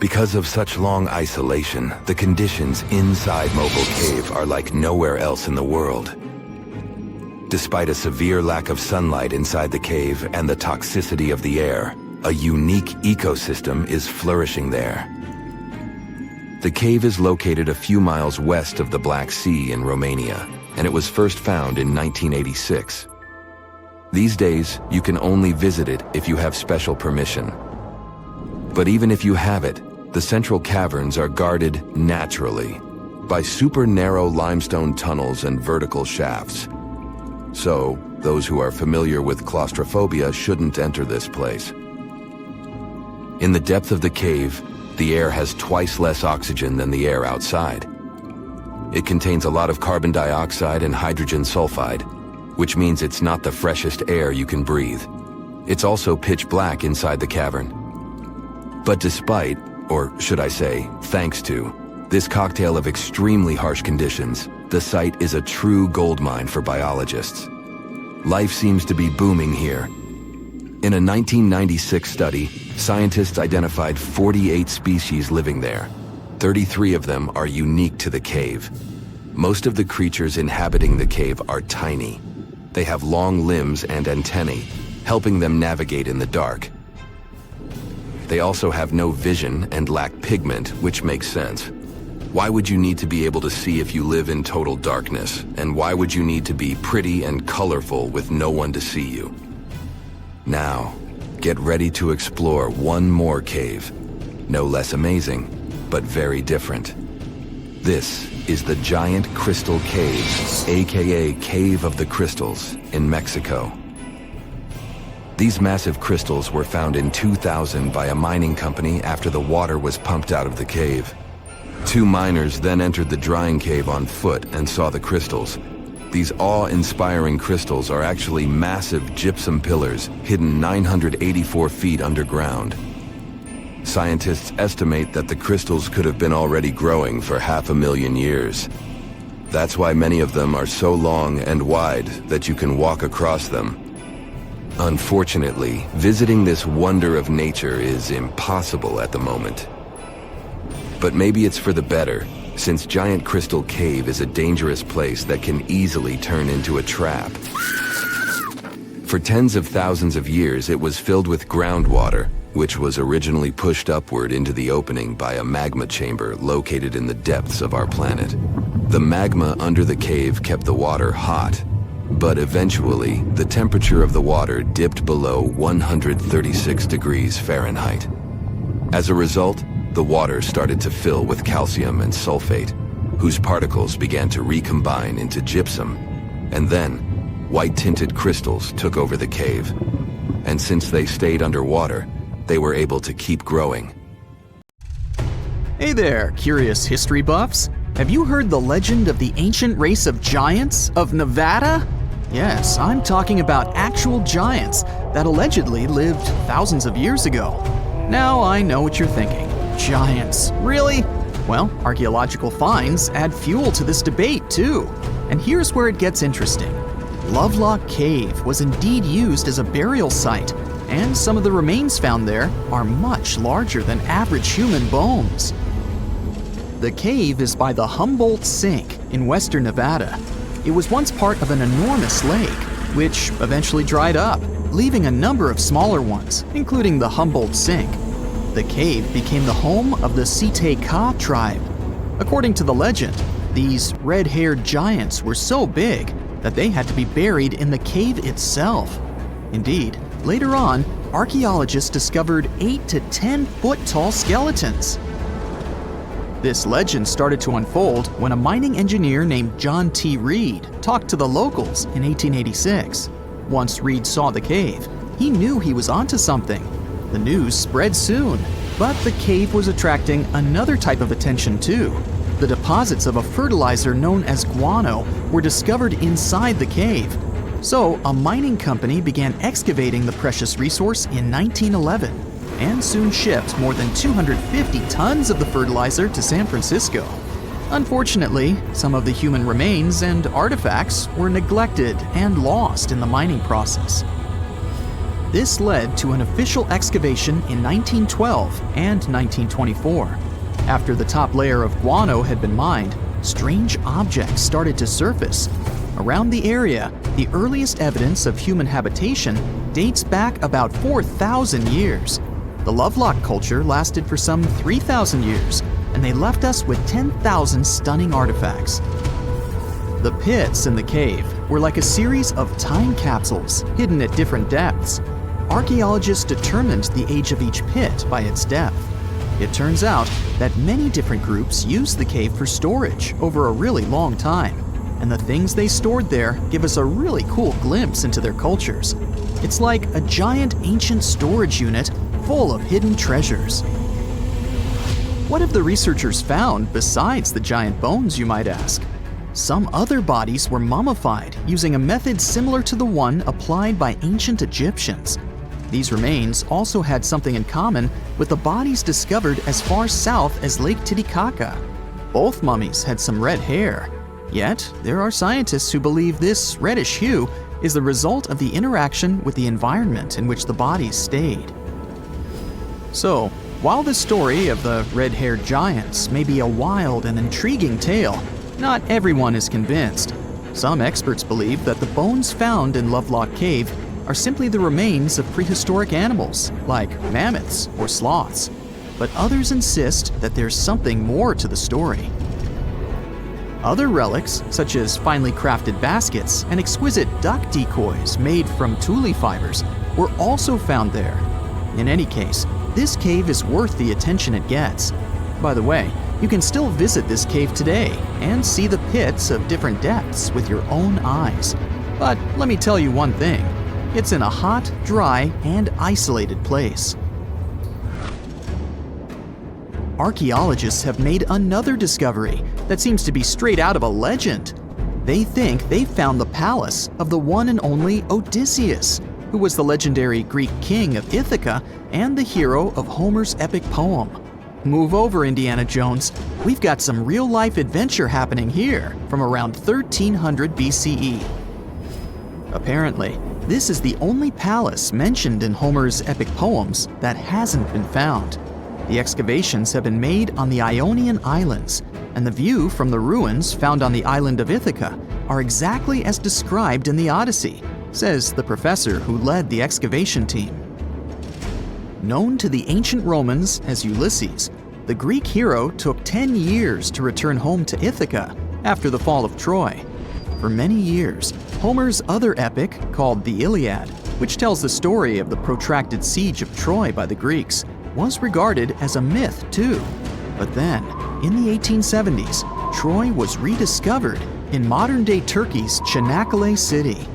Because of such long isolation, the conditions inside Movile Cave are like nowhere else in the world. Despite a severe lack of sunlight inside the cave and the toxicity of the air, a unique ecosystem is flourishing there. The cave is located a few miles west of the Black Sea in Romania, and it was first found in 1986. These days, you can only visit it if you have special permission. But even if you have it, the central caverns are guarded naturally by super narrow limestone tunnels and vertical shafts. So, those who are familiar with claustrophobia shouldn't enter this place. In the depth of the cave, the air has twice less oxygen than the air outside. It contains a lot of carbon dioxide and hydrogen sulfide, which means it's not the freshest air you can breathe. It's also pitch black inside the cavern. But despite, or should I say, thanks to, this cocktail of extremely harsh conditions, the site is a true goldmine for biologists. Life seems to be booming here. In a 1996 study, scientists identified 48 species living there. 33 of them are unique to the cave. Most of the creatures inhabiting the cave are tiny. They have long limbs and antennae, helping them navigate in the dark. They also have no vision and lack pigment, which makes sense. Why would you need to be able to see if you live in total darkness? And why would you need to be pretty and colorful with no one to see you? Now, get ready to explore one more cave. No less amazing, but very different. This is the Giant Crystal Cave, aka Cave of the Crystals, in Mexico. These massive crystals were found in 2000 by a mining company after the water was pumped out of the cave. 2 miners then entered the drying cave on foot and saw the crystals. These awe-inspiring crystals are actually massive gypsum pillars hidden 984 feet underground. Scientists estimate that the crystals could have been already growing for 500,000 years. That's why many of them are so long and wide that you can walk across them. Unfortunately, visiting this wonder of nature is impossible at the moment. But maybe it's for the better, since Giant Crystal Cave is a dangerous place that can easily turn into a trap. For tens of thousands of years, it was filled with groundwater, which was originally pushed upward into the opening by a magma chamber located in the depths of our planet. The magma under the cave kept the water hot, but eventually, the temperature of the water dipped below 136 degrees Fahrenheit. As a result, the water started to fill with calcium and sulfate, whose particles began to recombine into gypsum. And then, white-tinted crystals took over the cave. And since they stayed underwater, they were able to keep growing. Hey there, curious history buffs. Have you heard the legend of the ancient race of giants of Nevada? Yes, I'm talking about actual giants that allegedly lived thousands of years ago. Now I know what you're thinking. Giants, really? Well, archaeological finds add fuel to this debate too. And here's where it gets interesting. Lovelock Cave was indeed used as a burial site, and some of the remains found there are much larger than average human bones. The cave is by the Humboldt Sink in western Nevada. It was once part of an enormous lake, which eventually dried up, leaving a number of smaller ones, including the Humboldt Sink. The cave became the home of the Site-Ka tribe. According to the legend, these red-haired giants were so big that they had to be buried in the cave itself. Indeed, later on, archaeologists discovered 8 to 10 foot tall skeletons. This legend started to unfold when a mining engineer named John T. Reed talked to the locals in 1886. Once Reed saw the cave, he knew he was onto something. The news spread soon, but the cave was attracting another type of attention too. The deposits of a fertilizer known as guano were discovered inside the cave. So a mining company began excavating the precious resource in 1911 and soon shipped more than 250 tons of the fertilizer to San Francisco. Unfortunately, some of the human remains and artifacts were neglected and lost in the mining process. This led to an official excavation in 1912 and 1924. After the top layer of guano had been mined, strange objects started to surface. Around the area, the earliest evidence of human habitation dates back about 4,000 years. The Lovelock culture lasted for some 3,000 years, and they left us with 10,000 stunning artifacts. The pits in the cave were like a series of time capsules hidden at different depths. Archaeologists determined the age of each pit by its depth. It turns out that many different groups used the cave for storage over a really long time, and the things they stored there give us a really cool glimpse into their cultures. It's like a giant ancient storage unit full of hidden treasures. What have the researchers found besides the giant bones, you might ask? Some other bodies were mummified using a method similar to the one applied by ancient Egyptians. These remains also had something in common with the bodies discovered as far south as Lake Titicaca. Both mummies had some red hair. Yet, there are scientists who believe this reddish hue is the result of the interaction with the environment in which the bodies stayed. So, while the story of the red-haired giants may be a wild and intriguing tale, not everyone is convinced. Some experts believe that the bones found in Lovelock Cave are simply the remains of prehistoric animals, like mammoths or sloths. But others insist that there's something more to the story. Other relics, such as finely crafted baskets and exquisite duck decoys made from tule fibers, were also found there. In any case, this cave is worth the attention it gets. By the way, you can still visit this cave today and see the pits of different depths with your own eyes. But let me tell you one thing. It's in a hot, dry, and isolated place. Archaeologists have made another discovery that seems to be straight out of a legend. They think they found the palace of the one and only Odysseus, who was the legendary Greek king of Ithaca and the hero of Homer's epic poem. Move over, Indiana Jones. We've got some real-life adventure happening here from around 1300 BCE. Apparently, this is the only palace mentioned in Homer's epic poems that hasn't been found. The excavations have been made on the Ionian Islands, and the view from the ruins found on the island of Ithaca are exactly as described in the Odyssey, says the professor who led the excavation team. Known to the ancient Romans as Ulysses, the Greek hero took 10 years to return home to Ithaca after the fall of Troy. For many years, Homer's other epic, called the Iliad, which tells the story of the protracted siege of Troy by the Greeks, was regarded as a myth too. But then, in the 1870s, Troy was rediscovered in modern-day Turkey's Çanakkale city.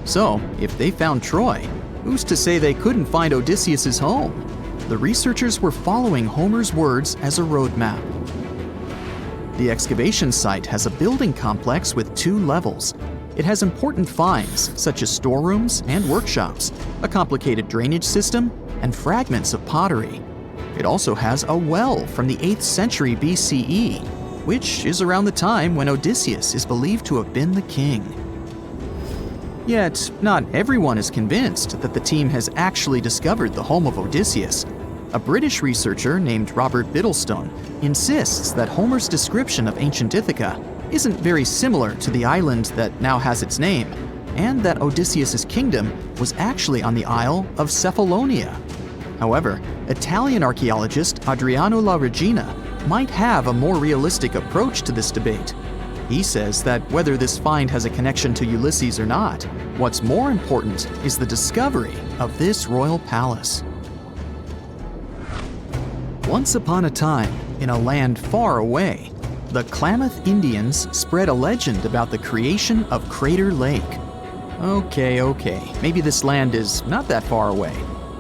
So, if they found Troy, who's to say they couldn't find Odysseus' home? The researchers were following Homer's words as a roadmap. The excavation site has a building complex with 2 levels. It has important finds, such as storerooms and workshops, a complicated drainage system, and fragments of pottery. It also has a well from the 8th century BCE, which is around the time when Odysseus is believed to have been the king. Yet, not everyone is convinced that the team has actually discovered the home of Odysseus. A British researcher named Robert Biddlestone insists that Homer's description of ancient Ithaca isn't very similar to the island that now has its name, and that Odysseus' kingdom was actually on the Isle of Cephalonia. However, Italian archaeologist Adriano La Regina might have a more realistic approach to this debate. He says that whether this find has a connection to Ulysses or not, what's more important is the discovery of this royal palace. Once upon a time, in a land far away, the Klamath Indians spread a legend about the creation of Crater Lake. Okay, maybe this land is not that far away,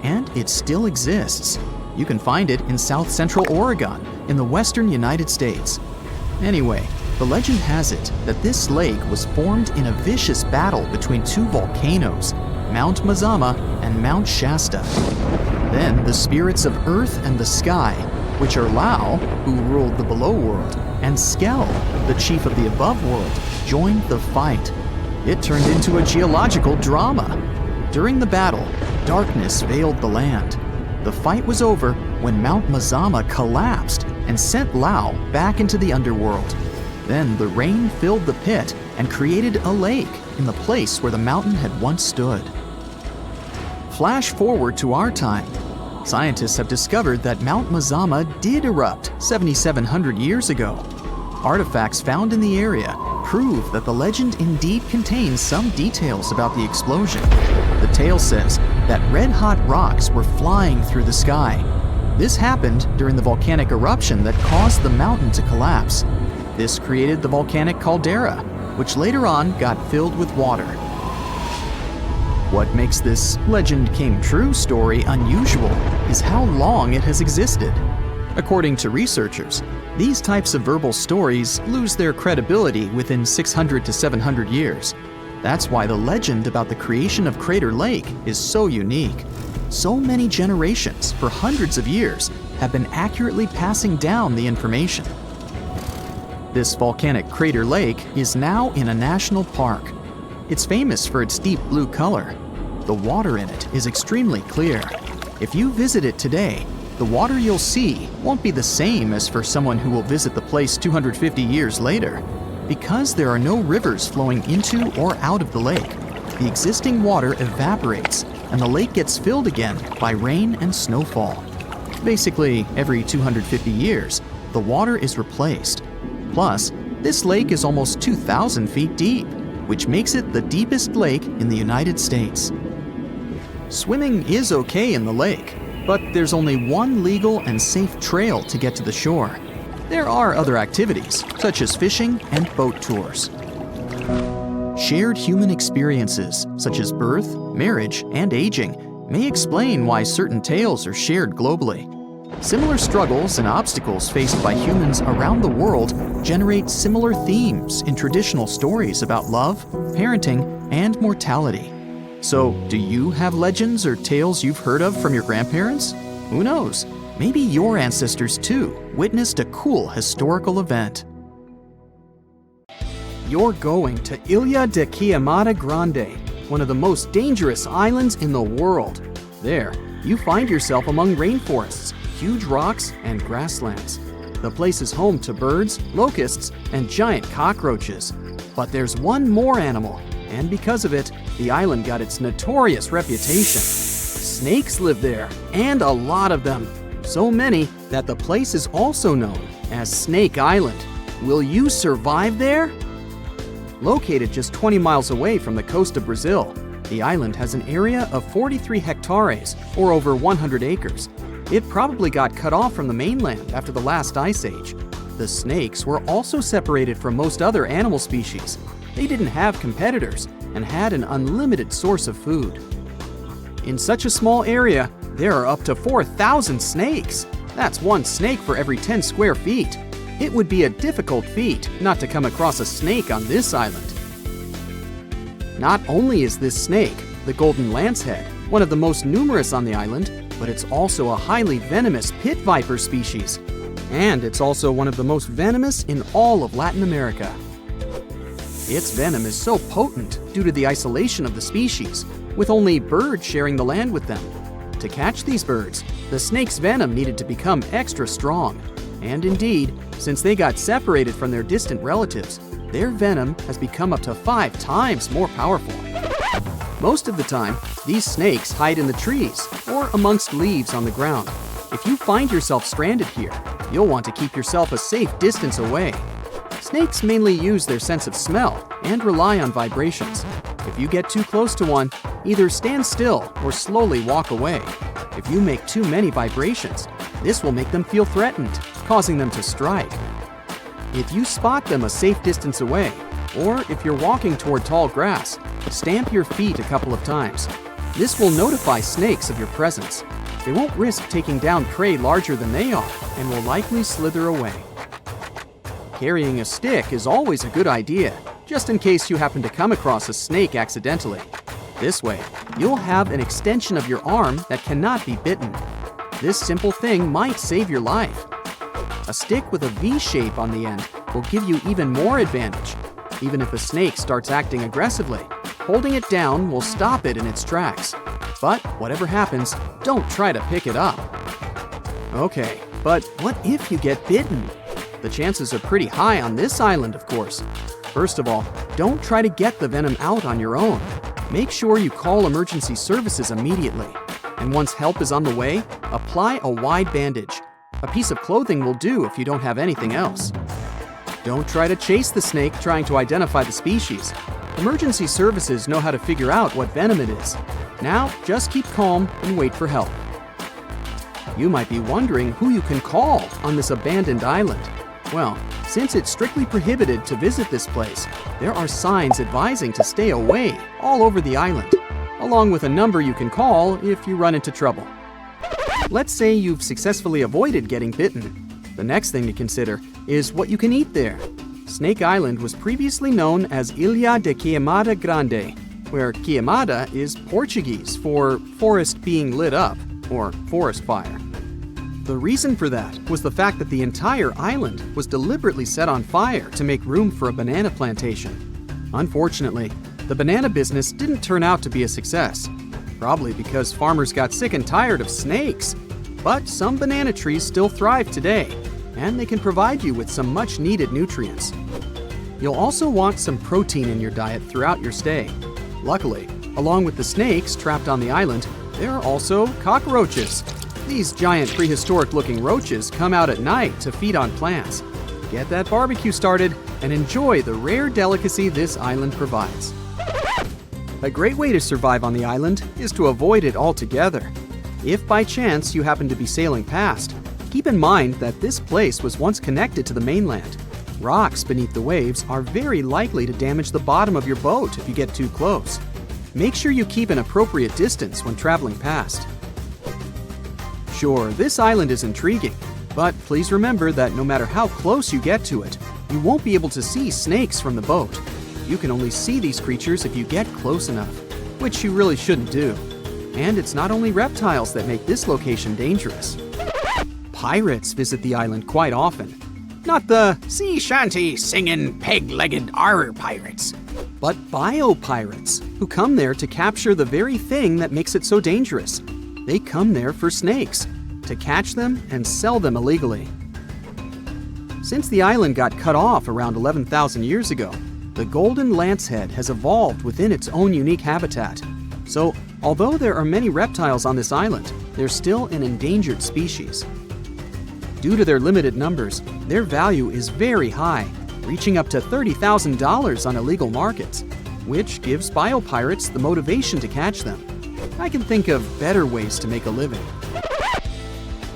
and it still exists. You can find it in south central Oregon, in the western United States. Anyway, the legend has it that this lake was formed in a vicious battle between 2 volcanoes, Mount Mazama and Mount Shasta. Then the spirits of earth and the sky, which are Lau, who ruled the below world, and Skell, the chief of the above world, joined the fight. It turned into a geological drama. During the battle, darkness veiled the land. The fight was over when Mount Mazama collapsed and sent Lau back into the underworld. Then the rain filled the pit and created a lake in the place where the mountain had once stood. Flash forward to our time. Scientists have discovered that Mount Mazama did erupt 7,700 years ago. Artifacts found in the area prove that the legend indeed contains some details about the explosion. The tale says that red-hot rocks were flying through the sky. This happened during the volcanic eruption that caused the mountain to collapse. This created the volcanic caldera, which later on got filled with water. What makes this legend came true story unusual is how long it has existed. According to researchers, these types of verbal stories lose their credibility within 600 to 700 years. That's why the legend about the creation of Crater Lake is so unique. So many generations, for hundreds of years, have been accurately passing down the information. This volcanic crater lake is now in a national park. It's famous for its deep blue color. The water in it is extremely clear. If you visit it today, the water you'll see won't be the same as for someone who will visit the place 250 years later. Because there are no rivers flowing into or out of the lake, the existing water evaporates and the lake gets filled again by rain and snowfall. Basically, every 250 years, the water is replaced. Plus, this lake is almost 2,000 feet deep, which makes it the deepest lake in the United States. Swimming is okay in the lake, but there's only one legal and safe trail to get to the shore. There are other activities, such as fishing and boat tours. Shared human experiences, such as birth, marriage, and aging, may explain why certain tales are shared globally. Similar struggles and obstacles faced by humans around the world generate similar themes in traditional stories about love, parenting, and mortality. So, do you have legends or tales you've heard of from your grandparents? Who knows? Maybe your ancestors too witnessed a cool historical event. You're going to Ilha de Queimada Grande, one of the most dangerous islands in the world. There, you find yourself among rainforests, huge rocks, and grasslands. The place is home to birds, locusts, and giant cockroaches. But there's one more animal, and because of it, the island got its notorious reputation. Snakes live there, and a lot of them. So many that the place is also known as Snake Island. Will you survive there? Located just 20 miles away from the coast of Brazil, the island has an area of 43 hectares, or over 100 acres. It probably got cut off from the mainland after the last ice age. The snakes were also separated from most other animal species. they didn't have competitors and had an unlimited source of food. In such a small area, there are up to 4,000 snakes. That's one snake for every 10 square feet. It would be a difficult feat not to come across a snake on this island. Not only is this snake, the golden lancehead, one of the most numerous on the island, but it's also a highly venomous pit viper species. And it's also one of the most venomous in all of Latin America. Its venom is so potent due to the isolation of the species, with only birds sharing the land with them. To catch these birds, the snake's venom needed to become extra strong. And indeed, since they got separated from their distant relatives, their venom has become up to 5 times more powerful. Most of the time, these snakes hide in the trees or amongst leaves on the ground. If you find yourself stranded here, you'll want to keep yourself a safe distance away. Snakes mainly use their sense of smell and rely on vibrations. If you get too close to one, either stand still or slowly walk away. If you make too many vibrations, this will make them feel threatened, causing them to strike. If you spot them a safe distance away, or if you're walking toward tall grass, stamp your feet a couple of times. This will notify snakes of your presence. They won't risk taking down prey larger than they are and will likely slither away. Carrying a stick is always a good idea, just in case you happen to come across a snake accidentally. This way, you'll have an extension of your arm that cannot be bitten. This simple thing might save your life. A stick with a V shape on the end will give you even more advantage. Even if a snake starts acting aggressively, holding it down will stop it in its tracks. But whatever happens, don't try to pick it up. Okay, but what if you get bitten? The chances are pretty high on this island, of course. First of all, don't try to get the venom out on your own. Make sure you call emergency services immediately. And once help is on the way, apply a wide bandage. A piece of clothing will do if you don't have anything else. Don't try to chase the snake trying to identify the species. Emergency services know how to figure out what venom it is. Now, just keep calm and wait for help. You might be wondering who you can call on this abandoned island. Well, since it's strictly prohibited to visit this place, there are signs advising to stay away all over the island, along with a number you can call if you run into trouble. Let's say you've successfully avoided getting bitten. The next thing to consider is what you can eat there. Snake Island was previously known as Ilha de Queimada Grande, where queimada is Portuguese for forest being lit up, or forest fire. The reason for that was the fact that the entire island was deliberately set on fire to make room for a banana plantation. Unfortunately, the banana business didn't turn out to be a success, probably because farmers got sick and tired of snakes. But some banana trees still thrive today, and they can provide you with some much-needed nutrients. You'll also want some protein in your diet throughout your stay. Luckily, along with the snakes trapped on the island, there are also cockroaches. These giant prehistoric-looking roaches come out at night to feed on plants. Get that barbecue started and enjoy the rare delicacy this island provides. A great way to survive on the island is to avoid it altogether. If by chance you happen to be sailing past, keep in mind that this place was once connected to the mainland. Rocks beneath the waves are very likely to damage the bottom of your boat if you get too close. Make sure you keep an appropriate distance when traveling past. Sure, this island is intriguing, but please remember that no matter how close you get to it, you won't be able to see snakes from the boat. You can only see these creatures if you get close enough, which you really shouldn't do. And it's not only reptiles that make this location dangerous. Pirates visit the island quite often. Not the sea shanty singing peg-legged arr pirates, but bio-pirates who come there to capture the very thing that makes it so dangerous. They come there for snakes, to catch them and sell them illegally. Since the island got cut off around 11,000 years ago, the golden lancehead has evolved within its own unique habitat. So, although there are many reptiles on this island, they're still an endangered species. Due to their limited numbers, their value is very high, reaching up to $30,000 on illegal markets, which gives biopirates the motivation to catch them. I can think of better ways to make a living.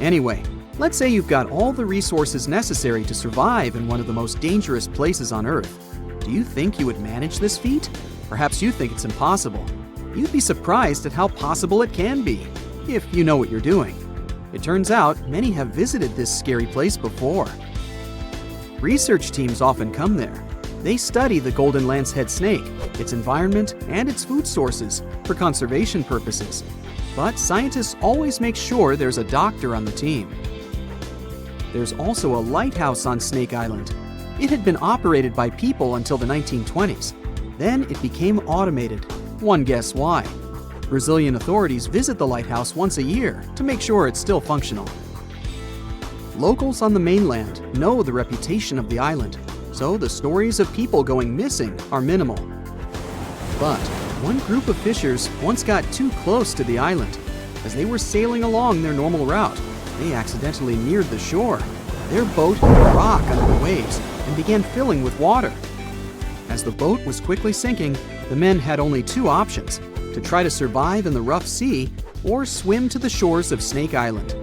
Anyway, let's say you've got all the resources necessary to survive in one of the most dangerous places on Earth. Do you think you would manage this feat? Perhaps you think it's impossible. You'd be surprised at how possible it can be, if you know what you're doing. It turns out many have visited this scary place before. Research teams often come there. They study the golden lancehead snake, its environment, and its food sources for conservation purposes. But scientists always make sure there's a doctor on the team. There's also a lighthouse on Snake Island. It had been operated by people until the 1920s. Then it became automated. One guess why. Brazilian authorities visit the lighthouse once a year to make sure it's still functional. Locals on the mainland know the reputation of the island, so the stories of people going missing are minimal. But one group of fishers once got too close to the island. As they were sailing along their normal route, they accidentally neared the shore. Their boat hit a rock under the waves and began filling with water. As the boat was quickly sinking, the men had only two options: to try to survive in the rough sea or swim to the shores of Snake Island.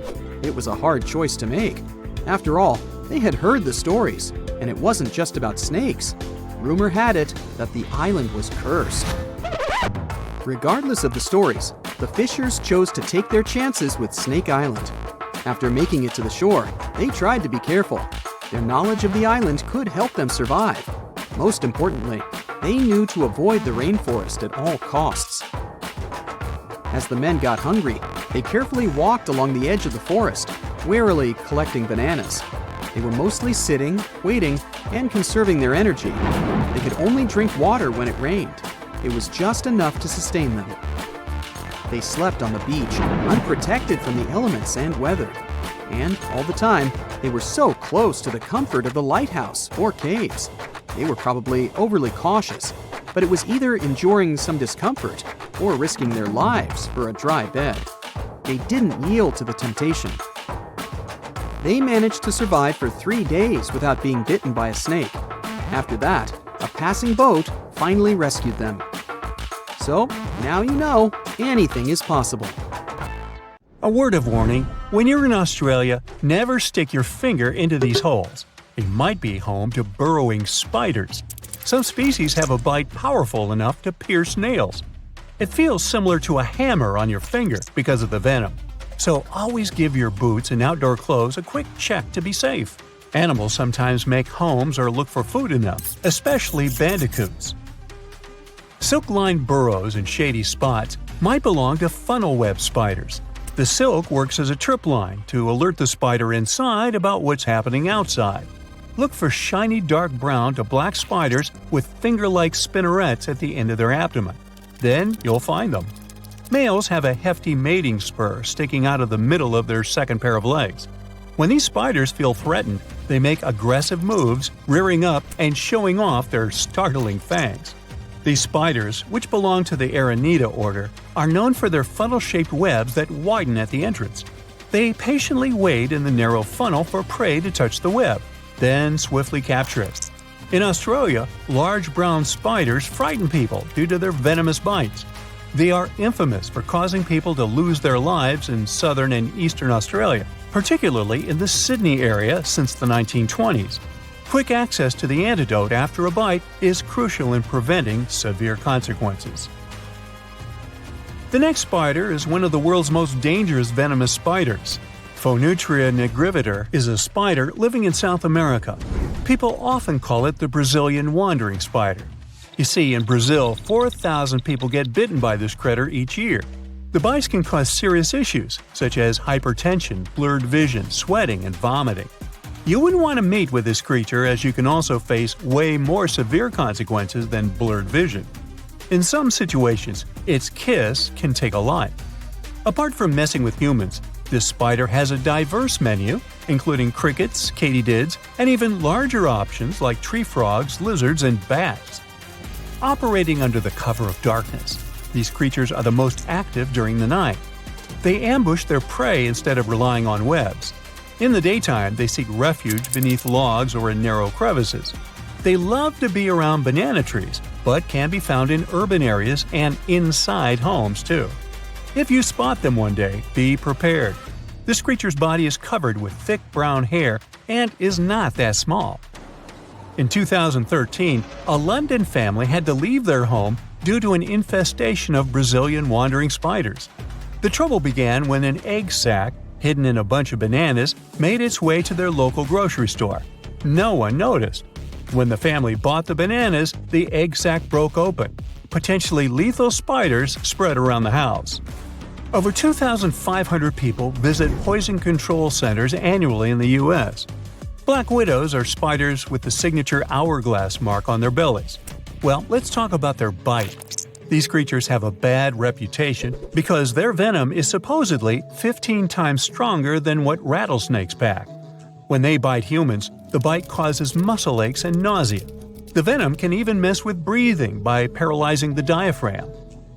It was a hard choice to make. After all, they had heard the stories, and it wasn't just about snakes. Rumor had it that the island was cursed. Regardless of the stories, the fishers chose to take their chances with Snake Island. After making it to the shore, they tried to be careful. Their knowledge of the island could help them survive. Most importantly, they knew to avoid the rainforest at all costs. As the men got hungry, they carefully walked along the edge of the forest, warily collecting bananas. They were mostly sitting, waiting, and conserving their energy. They could only drink water when it rained. It was just enough to sustain them. They slept on the beach, unprotected from the elements and weather. And all the time, they were so close to the comfort of the lighthouse or caves. They were probably overly cautious, but it was either enduring some discomfort or risking their lives for a dry bed. They didn't yield to the temptation. They managed to survive for 3 days without being bitten by a snake. After that, a passing boat finally rescued them. So, now you know, anything is possible. A word of warning: when you're in Australia, never stick your finger into these holes. They might be home to burrowing spiders. Some species have a bite powerful enough to pierce nails. It feels similar to a hammer on your finger because of the venom. So always give your boots and outdoor clothes a quick check to be safe. Animals sometimes make homes or look for food in them, especially bandicoots. Silk-lined burrows in shady spots might belong to funnel web spiders. The silk works as a trip line to alert the spider inside about what's happening outside. Look for shiny dark brown to black spiders with finger-like spinnerets at the end of their abdomen. Then you'll find them. Males have a hefty mating spur sticking out of the middle of their second pair of legs. When these spiders feel threatened, they make aggressive moves, rearing up and showing off their startling fangs. These spiders, which belong to the Aranida order, are known for their funnel-shaped webs that widen at the entrance. They patiently wait in the narrow funnel for prey to touch the web, then swiftly capture it. In Australia, large brown spiders frighten people due to their venomous bites. They are infamous for causing people to lose their lives in southern and eastern Australia, particularly in the Sydney area since the 1920s. Quick access to the antidote after a bite is crucial in preventing severe consequences. The next spider is one of the world's most dangerous venomous spiders. Phonutria nigriviter is a spider living in South America. People often call it the Brazilian wandering spider. You see, in Brazil, 4,000 people get bitten by this critter each year. The bites can cause serious issues, such as hypertension, blurred vision, sweating, and vomiting. You wouldn't want to meet with this creature, as you can also face way more severe consequences than blurred vision. In some situations, its kiss can take a life. Apart from messing with humans, this spider has a diverse menu, including crickets, katydids, and even larger options like tree frogs, lizards, and bats. Operating under the cover of darkness, these creatures are the most active during the night. They ambush their prey instead of relying on webs. In the daytime, they seek refuge beneath logs or in narrow crevices. They love to be around banana trees, but can be found in urban areas and inside homes too. If you spot them one day, be prepared. This creature's body is covered with thick brown hair and is not that small. In 2013, a London family had to leave their home due to an infestation of Brazilian wandering spiders. The trouble began when an egg sac, hidden in a bunch of bananas, made its way to their local grocery store. No one noticed. When the family bought the bananas, the egg sac broke open. Potentially lethal spiders spread around the house. Over 2,500 people visit poison control centers annually in the U.S. Black widows are spiders with the signature hourglass mark on their bellies. Well, let's talk about their bite. These creatures have a bad reputation because their venom is supposedly 15 times stronger than what rattlesnakes pack. When they bite humans, the bite causes muscle aches and nausea. The venom can even mess with breathing by paralyzing the diaphragm.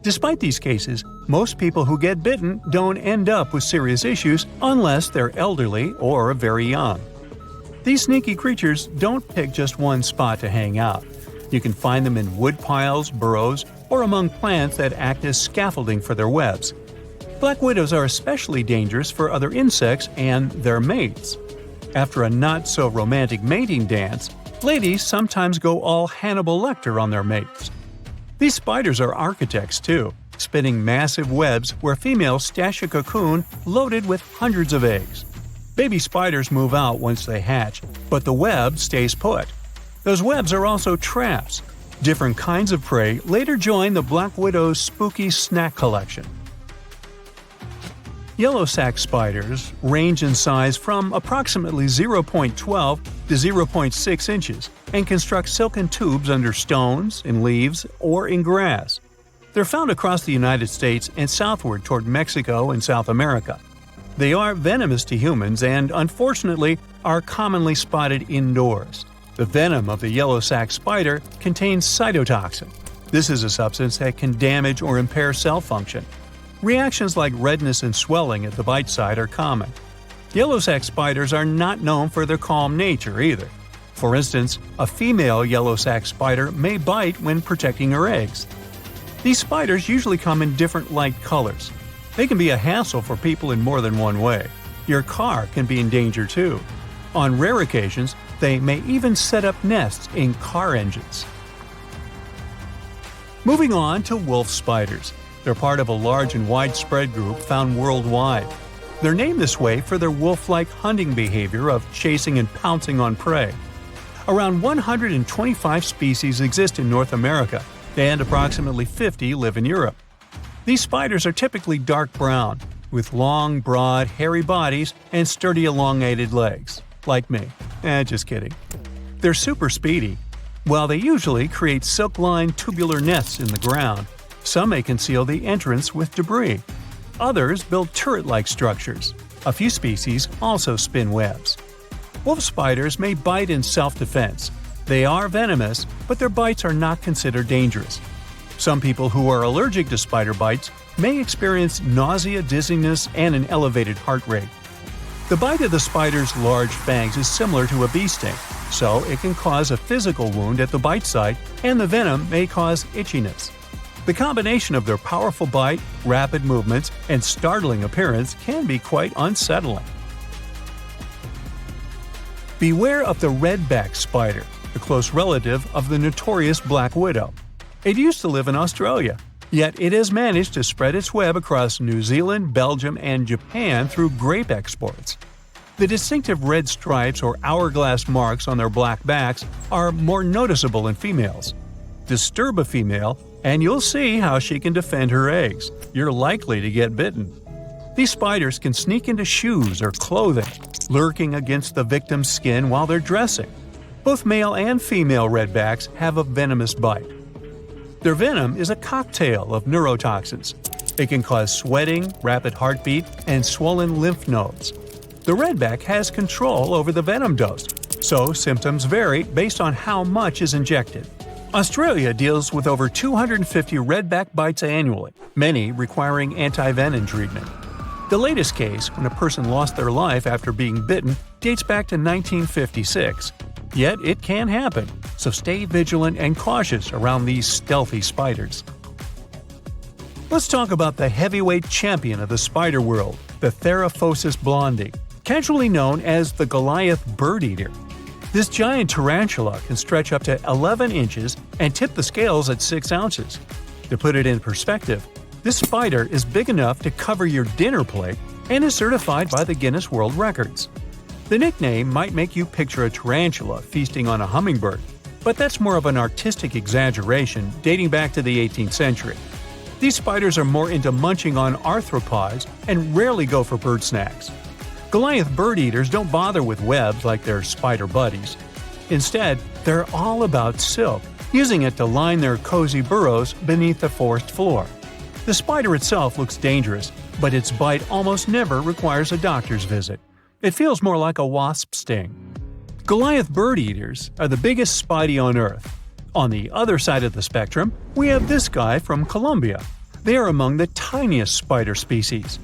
Despite these cases, most people who get bitten don't end up with serious issues unless they're elderly or very young. These sneaky creatures don't pick just one spot to hang out. You can find them in wood piles, burrows, or among plants that act as scaffolding for their webs. Black widows are especially dangerous for other insects and their mates. After a not-so-romantic mating dance, ladies sometimes go all Hannibal Lecter on their mates. These spiders are architects too, spinning massive webs where females stash a cocoon loaded with hundreds of eggs. Baby spiders move out once they hatch, but the web stays put. Those webs are also traps. Different kinds of prey later join the black widow's spooky snack collection. Yellow sac spiders range in size from approximately 0.12 to 0.6 inches and construct silken tubes under stones, in leaves, or in grass. They're found across the United States and southward toward Mexico and South America. They are venomous to humans and, unfortunately, are commonly spotted indoors. The venom of the yellow sac spider contains cytotoxin. This is a substance that can damage or impair cell function. Reactions like redness and swelling at the bite site are common. Yellow sac spiders are not known for their calm nature either. For instance, a female yellow sac spider may bite when protecting her eggs. These spiders usually come in different light colors. They can be a hassle for people in more than one way. Your car can be in danger too. On rare occasions, they may even set up nests in car engines. Moving on to wolf spiders. They're part of a large and widespread group found worldwide. They're named this way for their wolf-like hunting behavior of chasing and pouncing on prey. Around 125 species exist in North America, and approximately 50 live in Europe. These spiders are typically dark brown, with long, broad, hairy bodies and sturdy elongated legs. Like me. Just kidding. They're super speedy. While they usually create silk-lined tubular nests in the ground, some may conceal the entrance with debris. Others build turret-like structures. A few species also spin webs. Wolf spiders may bite in self-defense. They are venomous, but their bites are not considered dangerous. Some people who are allergic to spider bites may experience nausea, dizziness, and an elevated heart rate. The bite of the spider's large fangs is similar to a bee sting, so it can cause a physical wound at the bite site, and the venom may cause itchiness. The combination of their powerful bite, rapid movements, and startling appearance can be quite unsettling. Beware of the redback spider, the close relative of the notorious black widow. It used to live in Australia, yet it has managed to spread its web across New Zealand, Belgium, and Japan through grape exports. The distinctive red stripes or hourglass marks on their black backs are more noticeable in females. Disturb a female, and you'll see how she can defend her eggs. You're likely to get bitten. These spiders can sneak into shoes or clothing, lurking against the victim's skin while they're dressing. Both male and female redbacks have a venomous bite. Their venom is a cocktail of neurotoxins. It can cause sweating, rapid heartbeat, and swollen lymph nodes. The redback has control over the venom dose, so symptoms vary based on how much is injected. Australia deals with over 250 redback bites annually, many requiring anti-venom treatment. The latest case, when a person lost their life after being bitten, dates back to 1956. Yet it can happen, so stay vigilant and cautious around these stealthy spiders. Let's talk about the heavyweight champion of the spider world, the Theraphosis blondie, casually known as the Goliath bird eater. This giant tarantula can stretch up to 11 inches and tip the scales at 6 ounces. To put it in perspective, this spider is big enough to cover your dinner plate and is certified by the Guinness World Records. The nickname might make you picture a tarantula feasting on a hummingbird, but that's more of an artistic exaggeration dating back to the 18th century. These spiders are more into munching on arthropods and rarely go for bird snacks. Goliath bird eaters don't bother with webs like their spider buddies. Instead, they're all about silk, using it to line their cozy burrows beneath the forest floor. The spider itself looks dangerous, but its bite almost never requires a doctor's visit. It feels more like a wasp sting. Goliath bird eaters are the biggest spidey on Earth. On the other side of the spectrum, we have this guy from Colombia. They are among the tiniest spider species.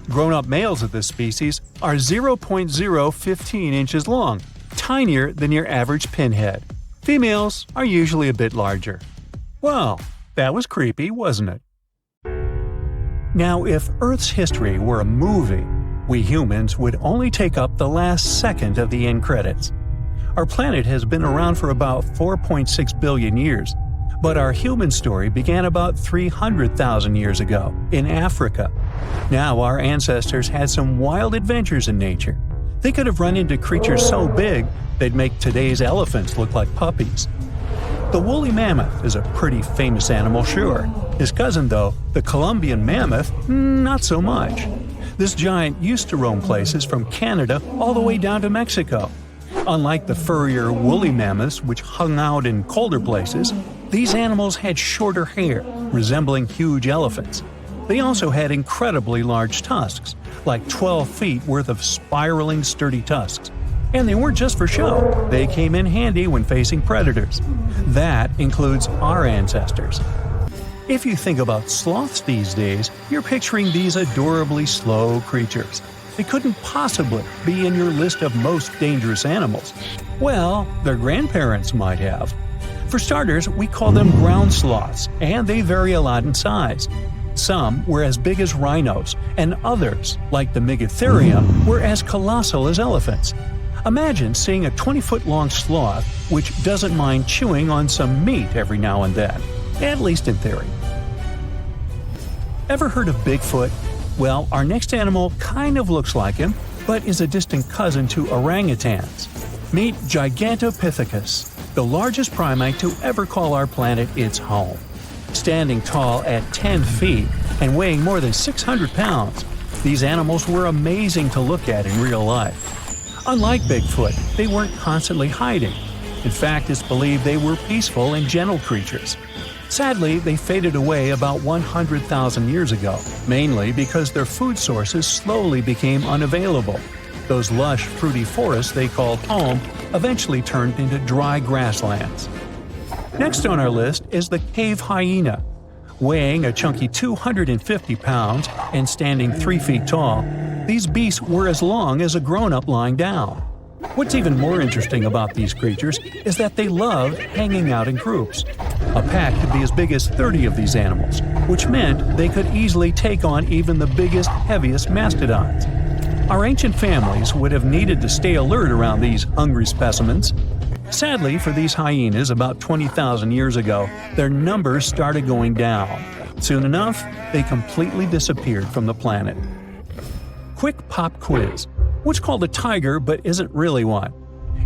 Grown-up males of this species are 0.015 inches long, tinier than your average pinhead. Females are usually a bit larger. Well, that was creepy, wasn't it? Now, if Earth's history were a movie, we humans would only take up the last second of the end credits. Our planet has been around for about 4.6 billion years, but our human story began about 300,000 years ago, in Africa. Now our ancestors had some wild adventures in nature. They could have run into creatures so big they'd make today's elephants look like puppies. The woolly mammoth is a pretty famous animal, sure. His cousin, though, the Colombian mammoth, not so much. This giant used to roam places from Canada all the way down to Mexico. Unlike the furrier woolly mammoths which hung out in colder places, these animals had shorter hair, resembling huge elephants. They also had incredibly large tusks, like 12 feet worth of spiraling sturdy tusks. And they weren't just for show, they came in handy when facing predators. That includes our ancestors. If you think about sloths these days, you're picturing these adorably slow creatures. They couldn't possibly be in your list of most dangerous animals. Well, their grandparents might have. For starters, we call them ground sloths, and they vary a lot in size. Some were as big as rhinos, and others, like the Megatherium, were as colossal as elephants. Imagine seeing a 20-foot-long sloth which doesn't mind chewing on some meat every now and then, at least in theory. Ever heard of Bigfoot? Well, our next animal kind of looks like him, but is a distant cousin to orangutans. Meet Gigantopithecus, the largest primate to ever call our planet its home. Standing tall at 10 feet and weighing more than 600 pounds, these animals were amazing to look at in real life. Unlike Bigfoot, they weren't constantly hiding. In fact, it's believed they were peaceful and gentle creatures. Sadly, they faded away about 100,000 years ago, mainly because their food sources slowly became unavailable. Those lush, fruity forests they called home eventually turned into dry grasslands. Next on our list is the cave hyena. Weighing a chunky 250 pounds and standing 3 feet tall, these beasts were as long as a grown-up lying down. What's even more interesting about these creatures is that they love hanging out in groups. A pack could be as big as 30 of these animals, which meant they could easily take on even the biggest, heaviest mastodons. Our ancient families would have needed to stay alert around these hungry specimens. Sadly for these hyenas about 20,000 years ago, their numbers started going down. Soon enough, they completely disappeared from the planet. Quick pop quiz. What's called a tiger but isn't really one?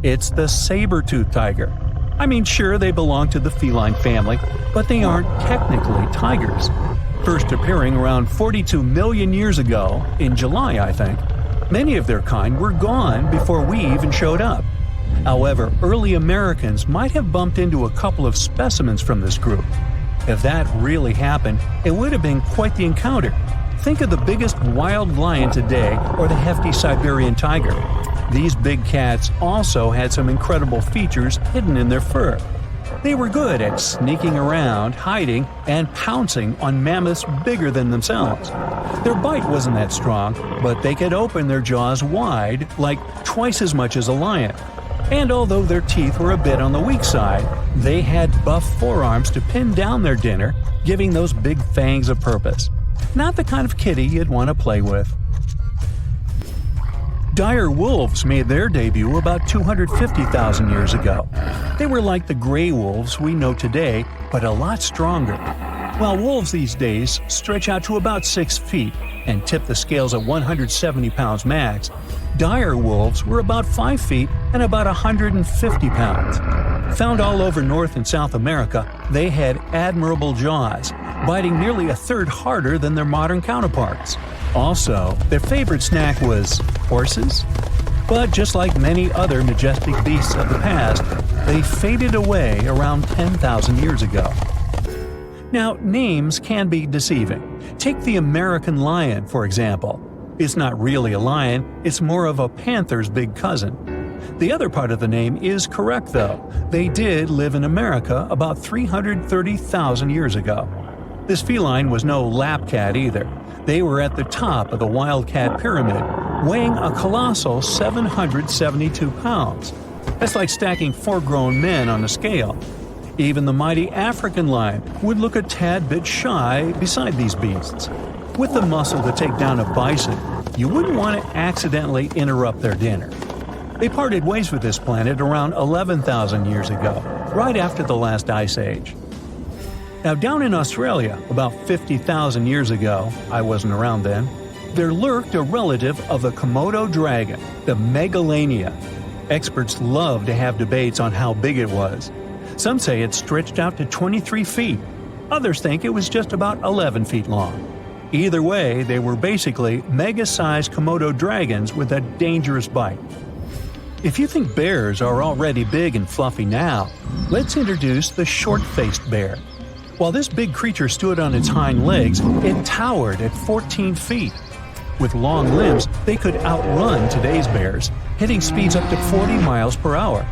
It's the saber-toothed tiger. I mean, sure, they belong to the feline family, but they aren't technically tigers. First appearing around 42 million years ago, in July, I think, many of their kind were gone before we even showed up. However, early Americans might have bumped into a couple of specimens from this group. If that really happened, it would have been quite the encounter. Think of the biggest wild lion today or the hefty Siberian tiger. These big cats also had some incredible features hidden in their fur. They were good at sneaking around, hiding, and pouncing on mammoths bigger than themselves. Their bite wasn't that strong, but they could open their jaws wide, like twice as much as a lion. And although their teeth were a bit on the weak side, they had buff forearms to pin down their dinner, giving those big fangs a purpose. Not the kind of kitty you'd want to play with. Dire wolves made their debut about 250,000 years ago. They were like the gray wolves we know today, but a lot stronger. While wolves these days stretch out to about 6 feet and tip the scales at 170 pounds max, dire wolves were about 5 feet and about 150 pounds. Found all over North and South America, they had admirable jaws, biting nearly a third harder than their modern counterparts. Also, their favorite snack was horses. But just like many other majestic beasts of the past, they faded away around 10,000 years ago. Now, names can be deceiving. Take the American lion, for example. It's not really a lion, it's more of a panther's big cousin. The other part of the name is correct, though. They did live in America about 330,000 years ago. This feline was no lap cat either. They were at the top of the wildcat pyramid, weighing a colossal 772 pounds. That's like stacking 4 grown men on a scale. Even the mighty African lion would look a tad bit shy beside these beasts. With the muscle to take down a bison, you wouldn't want to accidentally interrupt their dinner. They parted ways with this planet around 11,000 years ago, right after the last ice age. Now, down in Australia, about 50,000 years ago, I wasn't around then, there lurked a relative of the Komodo dragon, the Megalania. Experts love to have debates on how big it was. Some say it stretched out to 23 feet. Others think it was just about 11 feet long. Either way, they were basically mega-sized Komodo dragons with a dangerous bite. If you think bears are already big and fluffy now, let's introduce the short-faced bear. While this big creature stood on its hind legs, it towered at 14 feet. With long limbs, they could outrun today's bears, hitting speeds up to 40 miles per hour.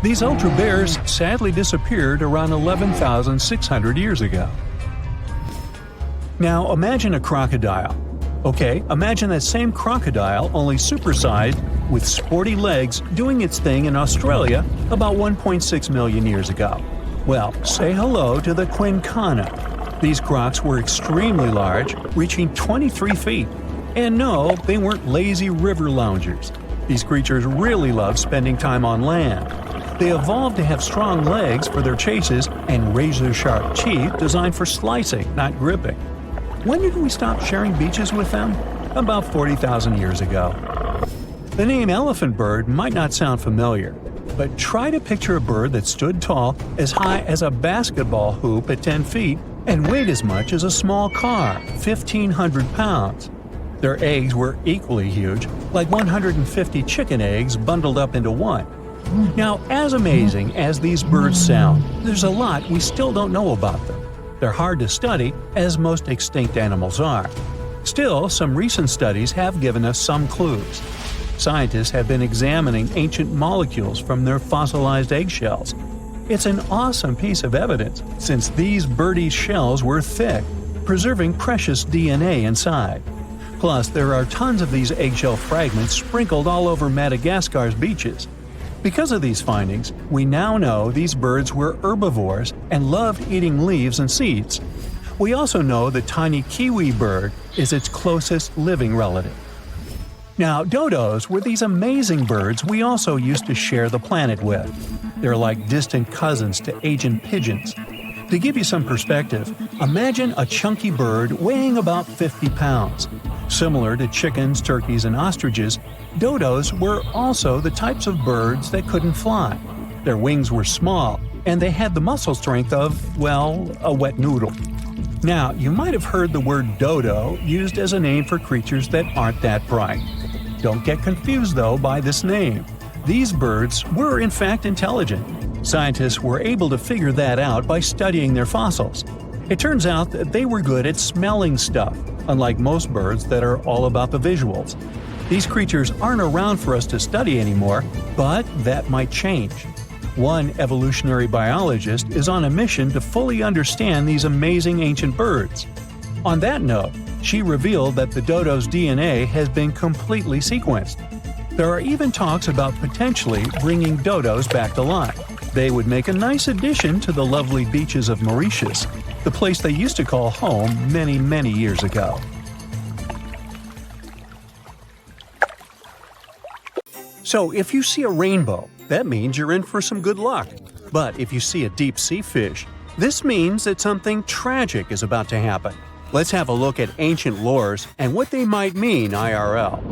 These ultra bears sadly disappeared around 11,600 years ago. Now imagine a crocodile. Okay, imagine that same crocodile, only supersized, with sporty legs, doing its thing in Australia about 1.6 million years ago. Well, say hello to the quincana. These crocs were extremely large, reaching 23 feet. And no, they weren't lazy river loungers. These creatures really love spending time on land. They evolved to have strong legs for their chases and razor-sharp teeth designed for slicing, not gripping. When did we stop sharing beaches with them? About 40,000 years ago. The name elephant bird might not sound familiar, but try to picture a bird that stood tall, as high as a basketball hoop at 10 feet, and weighed as much as a small car, 1,500 pounds. Their eggs were equally huge, like 150 chicken eggs bundled up into one. Now, as amazing as these birds sound, there's a lot we still don't know about them. They're hard to study, as most extinct animals are. Still, some recent studies have given us some clues. Scientists have been examining ancient molecules from their fossilized eggshells. It's an awesome piece of evidence, since these birdie shells were thick, preserving precious DNA inside. Plus, there are tons of these eggshell fragments sprinkled all over Madagascar's beaches. Because of these findings, we now know these birds were herbivores and loved eating leaves and seeds. We also know the tiny kiwi bird is its closest living relative. Now, dodos were these amazing birds we also used to share the planet with. They're like distant cousins to ancient pigeons. To give you some perspective, imagine a chunky bird weighing about 50 pounds. Similar to chickens, turkeys, and ostriches, dodos were also the types of birds that couldn't fly. Their wings were small, and they had the muscle strength of, well, a wet noodle. Now, you might have heard the word dodo used as a name for creatures that aren't that bright. Don't get confused, though, by this name. These birds were in fact intelligent. Scientists were able to figure that out by studying their fossils. It turns out that they were good at smelling stuff, unlike most birds that are all about the visuals. These creatures aren't around for us to study anymore, but that might change. One evolutionary biologist is on a mission to fully understand these amazing ancient birds. On that note, she revealed that the dodo's DNA has been completely sequenced. There are even talks about potentially bringing dodos back to life. They would make a nice addition to the lovely beaches of Mauritius, the place they used to call home many, many years ago. So if you see a rainbow, that means you're in for some good luck. But if you see a deep sea fish, this means that something tragic is about to happen. Let's have a look at ancient lores and what they might mean IRL.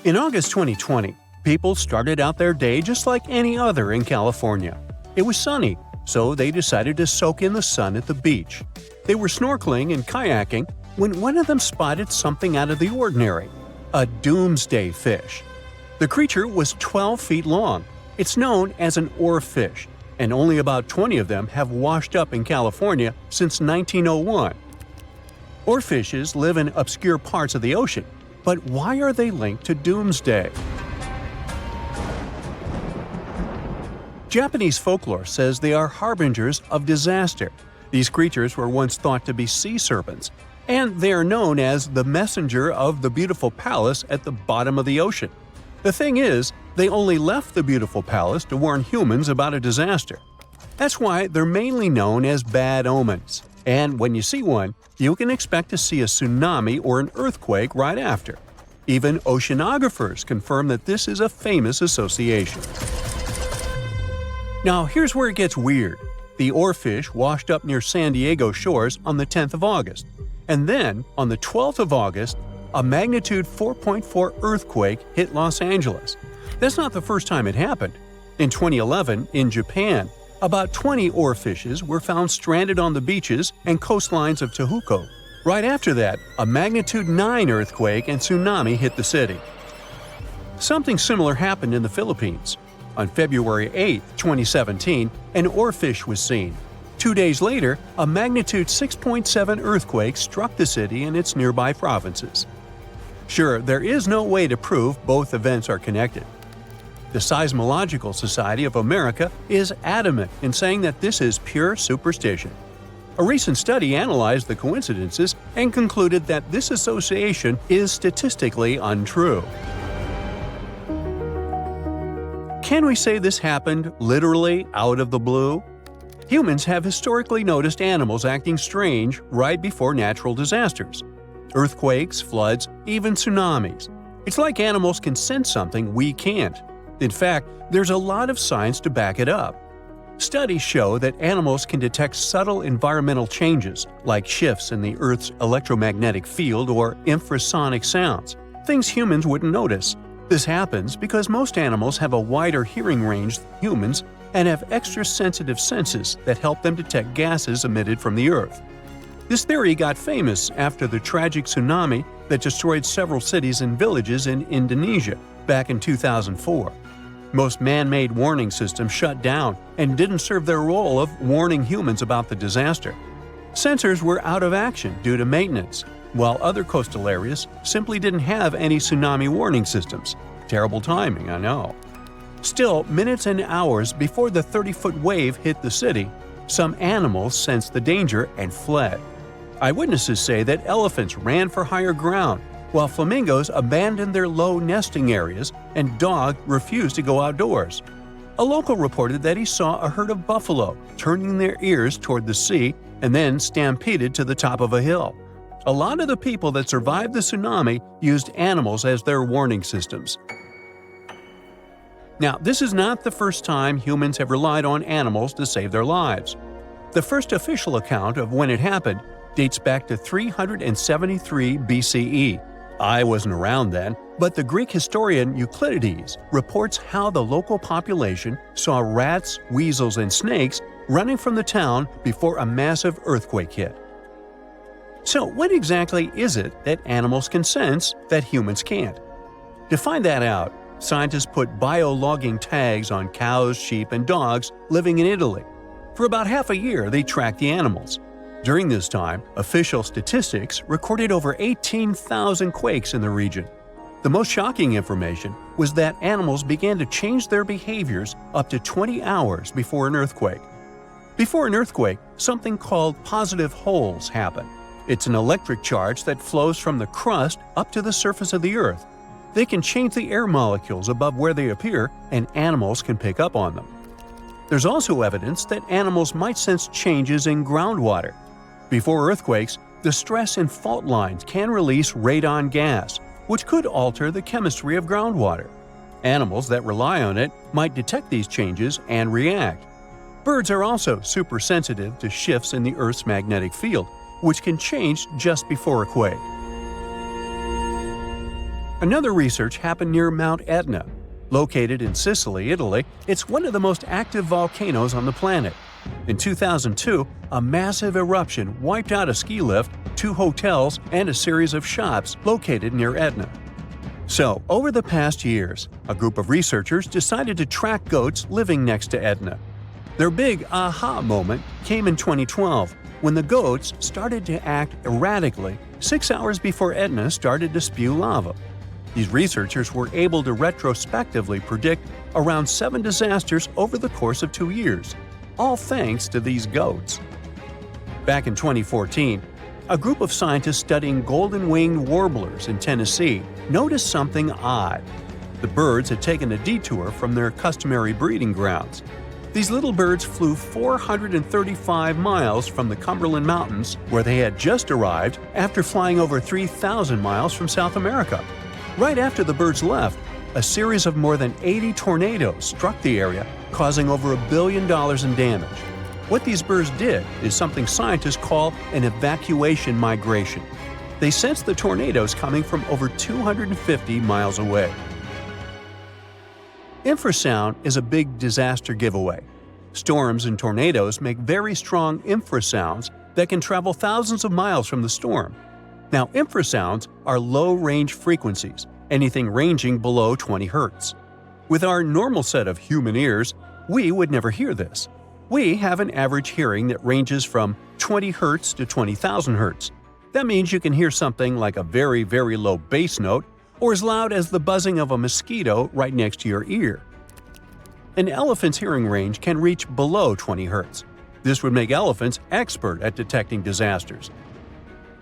In August 2020, people started out their day just like any other in California. It was sunny, so they decided to soak in the sun at the beach. They were snorkeling and kayaking when one of them spotted something out of the ordinary – a doomsday fish. The creature was 12 feet long. It's known as an oarfish, and only about 20 of them have washed up in California since 1901. Oarfishes live in obscure parts of the ocean, but why are they linked to doomsday? Japanese folklore says they are harbingers of disaster. These creatures were once thought to be sea serpents, and they are known as the messenger of the beautiful palace at the bottom of the ocean. The thing is, they only left the beautiful palace to warn humans about a disaster. That's why they're mainly known as bad omens. And when you see one, you can expect to see a tsunami or an earthquake right after. Even oceanographers confirm that this is a famous association. Now here's where it gets weird. The oarfish washed up near San Diego shores on the 10th of August. And then, on the 12th of August, a magnitude 4.4 earthquake hit Los Angeles. That's not the first time it happened. In 2011, in Japan, about 20 oarfishes were found stranded on the beaches and coastlines of Tehuco. Right after that, a magnitude 9 earthquake and tsunami hit the city. Something similar happened in the Philippines. On February 8, 2017, an oarfish was seen. 2 days later, a magnitude 6.7 earthquake struck the city and its nearby provinces. Sure, there is no way to prove both events are connected. The Seismological Society of America is adamant in saying that this is pure superstition. A recent study analyzed the coincidences and concluded that this association is statistically untrue. Can we say this happened literally out of the blue? Humans have historically noticed animals acting strange right before natural disasters. Earthquakes, floods, even tsunamis. It's like animals can sense something we can't. In fact, there's a lot of science to back it up. Studies show that animals can detect subtle environmental changes, like shifts in the Earth's electromagnetic field or infrasonic sounds, things humans wouldn't notice. This happens because most animals have a wider hearing range than humans and have extra sensitive senses that help them detect gases emitted from the Earth. This theory got famous after the tragic tsunami that destroyed several cities and villages in Indonesia back in 2004. Most man-made warning systems shut down and didn't serve their role of warning humans about the disaster. Sensors were out of action due to maintenance, while other coastal areas simply didn't have any tsunami warning systems. Terrible timing, I know. Still, minutes and hours before the 30-foot wave hit the city, some animals sensed the danger and fled. Eyewitnesses say that elephants ran for higher ground, while flamingos abandoned their low nesting areas and dogs refused to go outdoors. A local reported that he saw a herd of buffalo turning their ears toward the sea and then stampeded to the top of a hill. A lot of the people that survived the tsunami used animals as their warning systems. Now, this is not the first time humans have relied on animals to save their lives. The first official account of when it happened dates back to 373 BCE. I wasn't around then, but the Greek historian Euclides reports how the local population saw rats, weasels, and snakes running from the town before a massive earthquake hit. So what exactly is it that animals can sense that humans can't? To find that out, scientists put biologging tags on cows, sheep, and dogs living in Italy. For about half a year, they tracked the animals. During this time, official statistics recorded over 18,000 quakes in the region. The most shocking information was that animals began to change their behaviors up to 20 hours before an earthquake. Before an earthquake, something called positive holes happen. It's an electric charge that flows from the crust up to the surface of the Earth. They can change the air molecules above where they appear, and animals can pick up on them. There's also evidence that animals might sense changes in groundwater. Before earthquakes, the stress in fault lines can release radon gas, which could alter the chemistry of groundwater. Animals that rely on it might detect these changes and react. Birds are also super sensitive to shifts in the Earth's magnetic field, which can change just before a quake. Another research happened near Mount Etna. Located in Sicily, Italy, it's one of the most active volcanoes on the planet. In 2002, a massive eruption wiped out a ski lift, 2 hotels, and a series of shops located near Etna. So, over the past years, a group of researchers decided to track goats living next to Etna. Their big aha moment came in 2012, when the goats started to act erratically 6 hours before Etna started to spew lava. These researchers were able to retrospectively predict around 7 disasters over the course of 2 years, all thanks to these goats. Back in 2014, a group of scientists studying golden-winged warblers in Tennessee noticed something odd. The birds had taken a detour from their customary breeding grounds. These little birds flew 435 miles from the Cumberland Mountains, where they had just arrived after flying over 3,000 miles from South America. Right after the birds left, a series of more than 80 tornadoes struck the area, causing over $1 billion in damage. What these birds did is something scientists call an evacuation migration. They sensed the tornadoes coming from over 250 miles away. Infrasound is a big disaster giveaway. Storms and tornadoes make very strong infrasounds that can travel thousands of miles from the storm. Now, infrasounds are low-range frequencies, anything ranging below 20 Hz. With our normal set of human ears, we would never hear this. We have an average hearing that ranges from 20 Hz to 20,000 Hz. That means you can hear something like a very, very low bass note or as loud as the buzzing of a mosquito right next to your ear. An elephant's hearing range can reach below 20 Hz. This would make elephants expert at detecting disasters.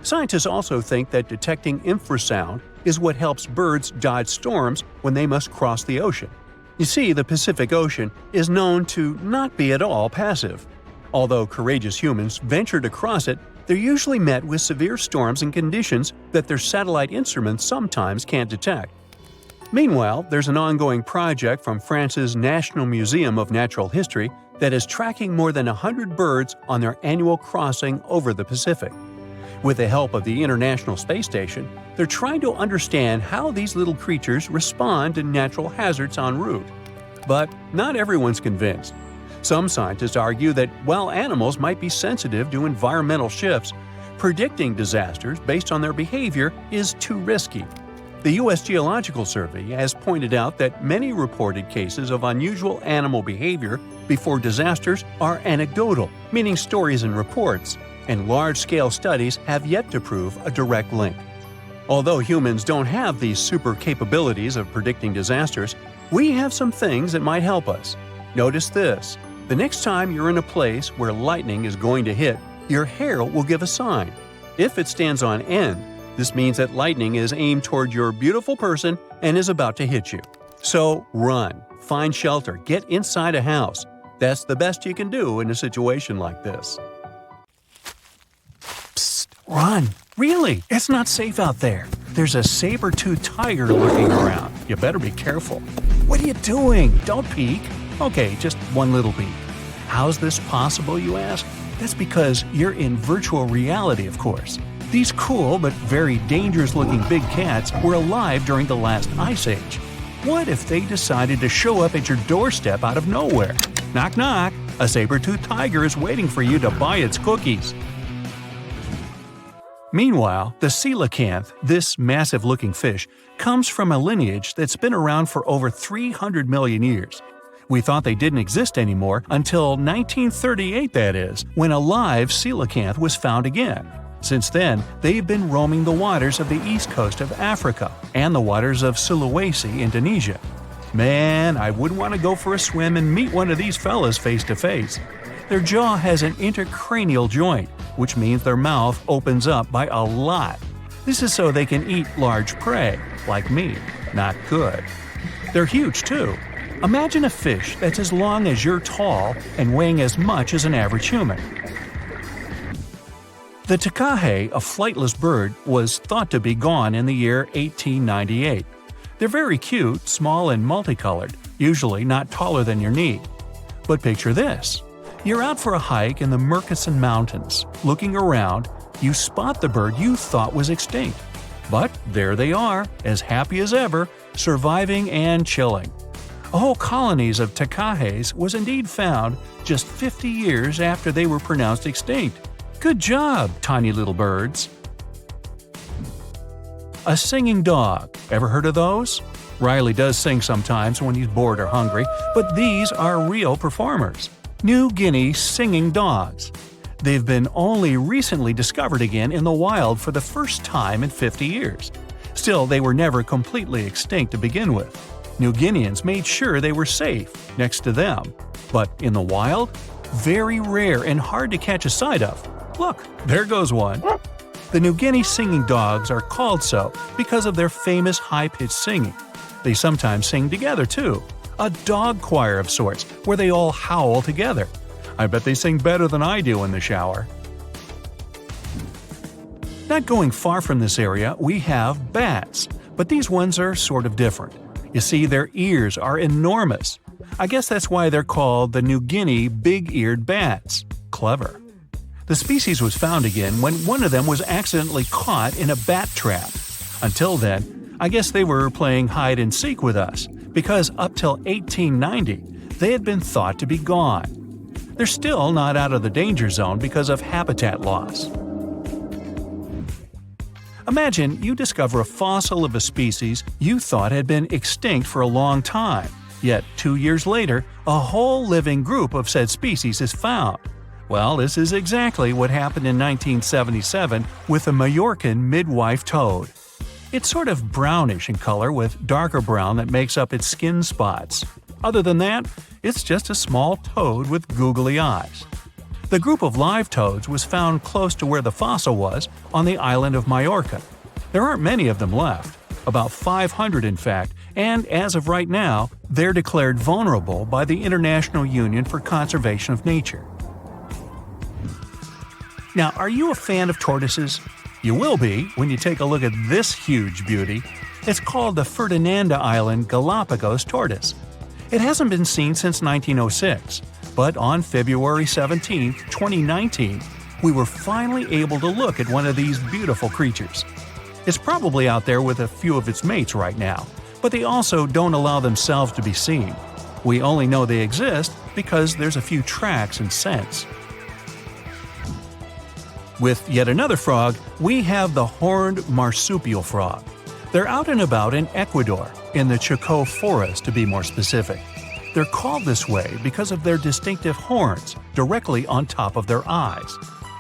Scientists also think that detecting infrasound is what helps birds dodge storms when they must cross the ocean. You see, the Pacific Ocean is known to not be at all passive. Although courageous humans venture to cross it, they're usually met with severe storms and conditions that their satellite instruments sometimes can't detect. Meanwhile, there's an ongoing project from France's National Museum of Natural History that is tracking more than 100 birds on their annual crossing over the Pacific. With the help of the International Space Station, they're trying to understand how these little creatures respond to natural hazards en route. But not everyone's convinced. Some scientists argue that while animals might be sensitive to environmental shifts, predicting disasters based on their behavior is too risky. The U.S. Geological Survey has pointed out that many reported cases of unusual animal behavior before disasters are anecdotal, meaning stories and reports, and large-scale studies have yet to prove a direct link. Although humans don't have these super capabilities of predicting disasters, we have some things that might help us. Notice this. The next time you're in a place where lightning is going to hit, your hair will give a sign. If it stands on end, this means that lightning is aimed toward your beautiful person and is about to hit you. So run, find shelter, get inside a house. That's the best you can do in a situation like this. Psst, run! Really? It's not safe out there. There's a saber-toothed tiger lurking around. You better be careful. What are you doing? Don't peek. Okay, just one little peek. How's this possible, you ask? That's because you're in virtual reality, of course. These cool but very dangerous-looking big cats were alive during the last ice age. What if they decided to show up at your doorstep out of nowhere? Knock knock, a saber-toothed tiger is waiting for you to buy its cookies. Meanwhile, the coelacanth, this massive-looking fish, comes from a lineage that's been around for over 300 million years. We thought they didn't exist anymore until 1938, that is, when a live coelacanth was found again. Since then, they've been roaming the waters of the east coast of Africa and the waters of Sulawesi, Indonesia. Man, I wouldn't want to go for a swim and meet one of these fellas face to face. Their jaw has an intercranial joint, which means their mouth opens up by a lot. This is so they can eat large prey, like me. Not good. They're huge, too. Imagine a fish that's as long as you're tall and weighing as much as an average human. The takahe, a flightless bird, was thought to be gone in the year 1898. They're very cute, small and multicolored, usually not taller than your knee. But picture this. You're out for a hike in the Murchison Mountains. Looking around, you spot the bird you thought was extinct. But there they are, as happy as ever, surviving and chilling. A whole colonies of takahes was indeed found just 50 years after they were pronounced extinct. Good job, tiny little birds. A singing dog. Ever heard of those? Riley does sing sometimes when he's bored or hungry, but these are real performers. New Guinea singing dogs. They've been only recently discovered again in the wild for the first time in 50 years. Still, they were never completely extinct to begin with. New Guineans made sure they were safe next to them. But in the wild? Very rare and hard to catch a sight of. Look, there goes one. The New Guinea singing dogs are called so because of their famous high-pitched singing. They sometimes sing together too. A dog choir of sorts, where they all howl together. I bet they sing better than I do in the shower. Not going far from this area, we have bats, but these ones are sort of different. You see, their ears are enormous. I guess that's why they're called the New Guinea big-eared bats. Clever. The species was found again when one of them was accidentally caught in a bat trap. Until then, I guess they were playing hide-and-seek with us, because up till 1890, they had been thought to be gone. They're still not out of the danger zone because of habitat loss. Imagine you discover a fossil of a species you thought had been extinct for a long time, yet 2 years later, a whole living group of said species is found. Well, this is exactly what happened in 1977 with the Majorcan midwife toad. It's sort of brownish in color with darker brown that makes up its skin spots. Other than that, it's just a small toad with googly eyes. The group of live toads was found close to where the fossil was, on the island of Majorca. There aren't many of them left, about 500 in fact, and as of right now, they're declared vulnerable by the International Union for Conservation of Nature. Now, are you a fan of tortoises? You will be when you take a look at this huge beauty. It's called the Ferdinanda Island Galapagos tortoise. It hasn't been seen since 1906, but on February 17, 2019, we were finally able to look at one of these beautiful creatures. It's probably out there with a few of its mates right now, but they also don't allow themselves to be seen. We only know they exist because there's a few tracks and scents. With yet another frog, we have the horned marsupial frog. They're out and about in Ecuador, in the Chocó forest to be more specific. They're called this way because of their distinctive horns directly on top of their eyes.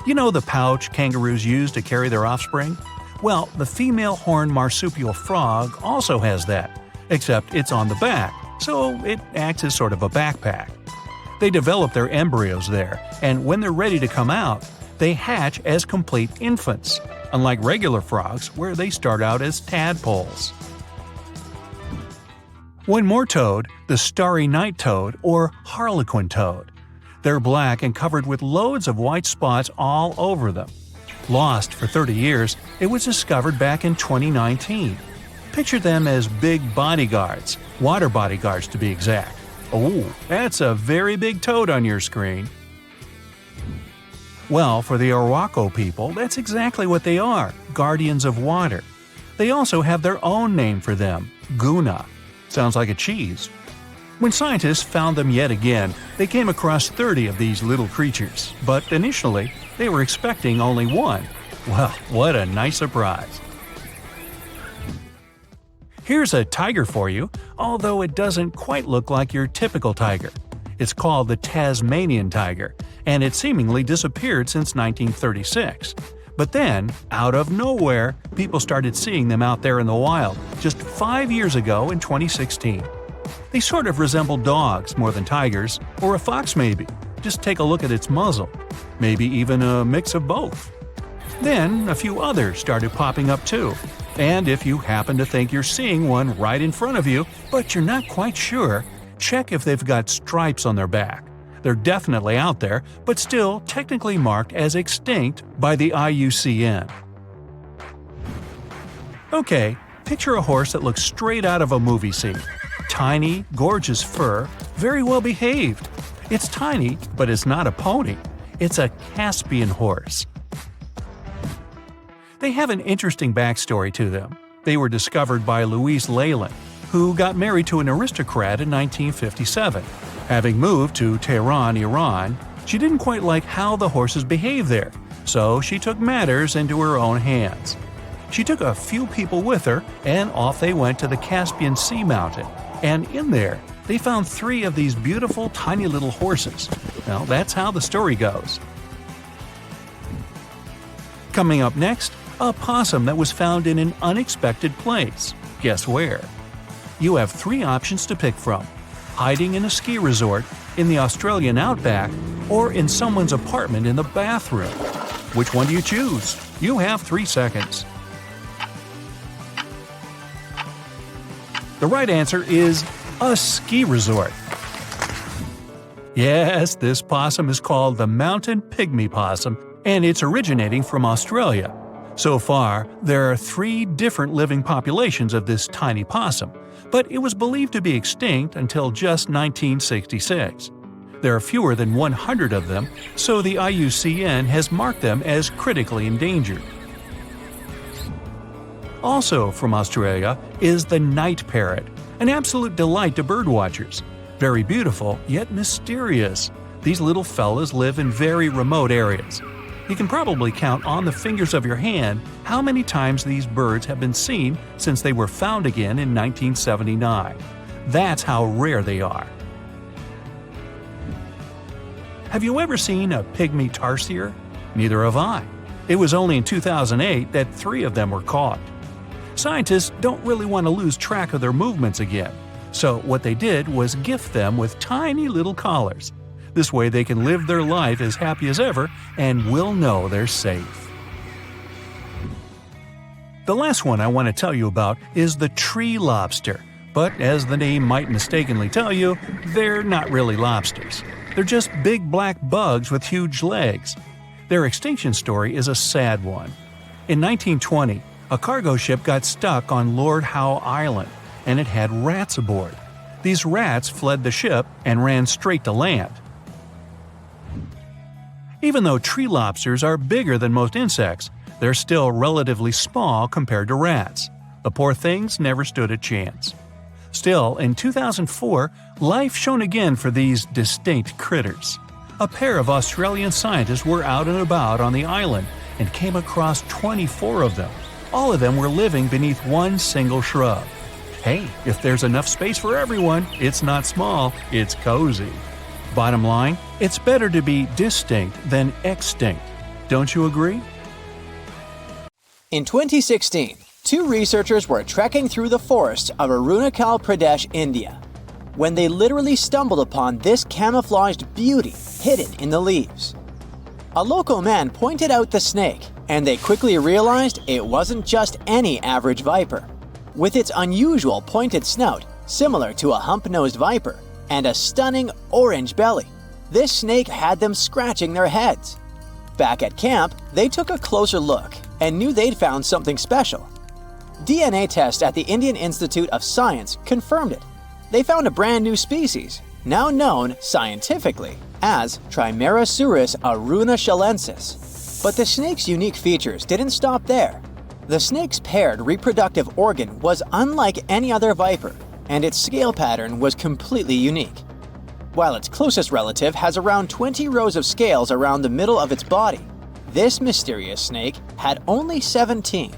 You know the pouch kangaroos use to carry their offspring? Well, the female horned marsupial frog also has that, except it's on the back, so it acts as sort of a backpack. They develop their embryos there, and when they're ready to come out, they hatch as complete infants, unlike regular frogs where they start out as tadpoles. One more toad, the starry night toad or harlequin toad. They're black and covered with loads of white spots all over them. Lost for 30 years, it was discovered back in 2019. Picture them as big bodyguards, water bodyguards to be exact. Oh, that's a very big toad on your screen. Well, for the Arhuaco people, that's exactly what they are, guardians of water. They also have their own name for them, Guna. Sounds like a cheese. When scientists found them yet again, they came across 30 of these little creatures, but initially, they were expecting only one. Well, what a nice surprise. Here's a tiger for you, although it doesn't quite look like your typical tiger. It's called the Tasmanian tiger, and it seemingly disappeared since 1936. But then, out of nowhere, people started seeing them out there in the wild just 5 years ago in 2016. They sort of resemble dogs more than tigers, or a fox maybe. Just take a look at its muzzle. Maybe even a mix of both. Then, a few others started popping up too. And if you happen to think you're seeing one right in front of you, but you're not quite sure, check if they've got stripes on their back. They're definitely out there, but still technically marked as extinct by the IUCN. Okay, picture a horse that looks straight out of a movie scene. Tiny, gorgeous fur, very well behaved. It's tiny, but it's not a pony. It's a Caspian horse. They have an interesting backstory to them. They were discovered by Louise Leyland, who got married to an aristocrat in 1957. Having moved to Tehran, Iran, she didn't quite like how the horses behaved there, so she took matters into her own hands. She took a few people with her, and off they went to the Caspian Sea mountain. And in there, they found 3 of these beautiful tiny little horses. Well, that's how the story goes. Coming up next, a possum that was found in an unexpected place. Guess where? You have 3 options to pick from: hiding in a ski resort, in the Australian outback, or in someone's apartment in the bathroom. Which one do you choose? You have 3 seconds. The right answer is a ski resort. Yes, this possum is called the mountain pygmy possum, and it's originating from Australia. So far, there are 3 different living populations of this tiny possum, but it was believed to be extinct until just 1966. There are fewer than 100 of them, so the IUCN has marked them as critically endangered. Also from Australia is the night parrot, an absolute delight to birdwatchers. Very beautiful, yet mysterious. These little fellas live in very remote areas. You can probably count on the fingers of your hand how many times these birds have been seen since they were found again in 1979. That's how rare they are. Have you ever seen a pygmy tarsier? Neither have I. It was only in 2008 that 3 of them were caught. Scientists don't really want to lose track of their movements again, so what they did was gift them with tiny little collars. This way they can live their life as happy as ever and will know they're safe. The last one I want to tell you about is the tree lobster, but as the name might mistakenly tell you, they're not really lobsters. They're just big black bugs with huge legs. Their extinction story is a sad one. In 1920, a cargo ship got stuck on Lord Howe Island, and it had rats aboard. These rats fled the ship and ran straight to land. Even though tree lobsters are bigger than most insects, they're still relatively small compared to rats. The poor things never stood a chance. Still, in 2004, life shone again for these distinct critters. A pair of Australian scientists were out and about on the island and came across 24 of them. All of them were living beneath one single shrub. Hey, if there's enough space for everyone, it's not small, it's cozy. Bottom line, it's better to be distinct than extinct. Don't you agree? In 2016, 2 researchers were trekking through the forests of Arunachal Pradesh, India, when they literally stumbled upon this camouflaged beauty hidden in the leaves. A local man pointed out the snake, and they quickly realized it wasn't just any average viper. With its unusual pointed snout, similar to a hump-nosed viper, and a stunning orange belly, this snake had them scratching their heads. Back at camp, they took a closer look and knew they'd found something special. DNA tests at the Indian Institute of Science confirmed it. They found a brand new species, now known scientifically as Trimeresurus arunachalensis. But the snake's unique features didn't stop there. The snake's paired reproductive organ was unlike any other viper, and its scale pattern was completely unique. While its closest relative has around 20 rows of scales around the middle of its body, this mysterious snake had only 17.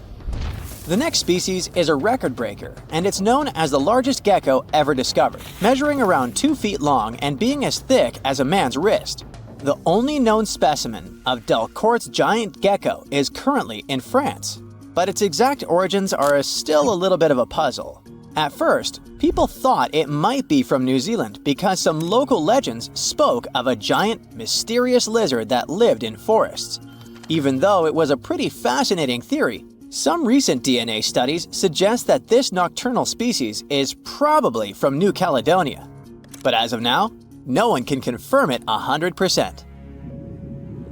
The next species is a record breaker, and it's known as the largest gecko ever discovered, measuring around 2 feet long and being as thick as a man's wrist. The only known specimen of Delcourt's giant gecko is currently in France, but its exact origins are still a little bit of a puzzle. At first, people thought it might be from New Zealand because some local legends spoke of a giant, mysterious lizard that lived in forests. Even though it was a pretty fascinating theory, some recent DNA studies suggest that this nocturnal species is probably from New Caledonia. But as of now, no one can confirm it 100%.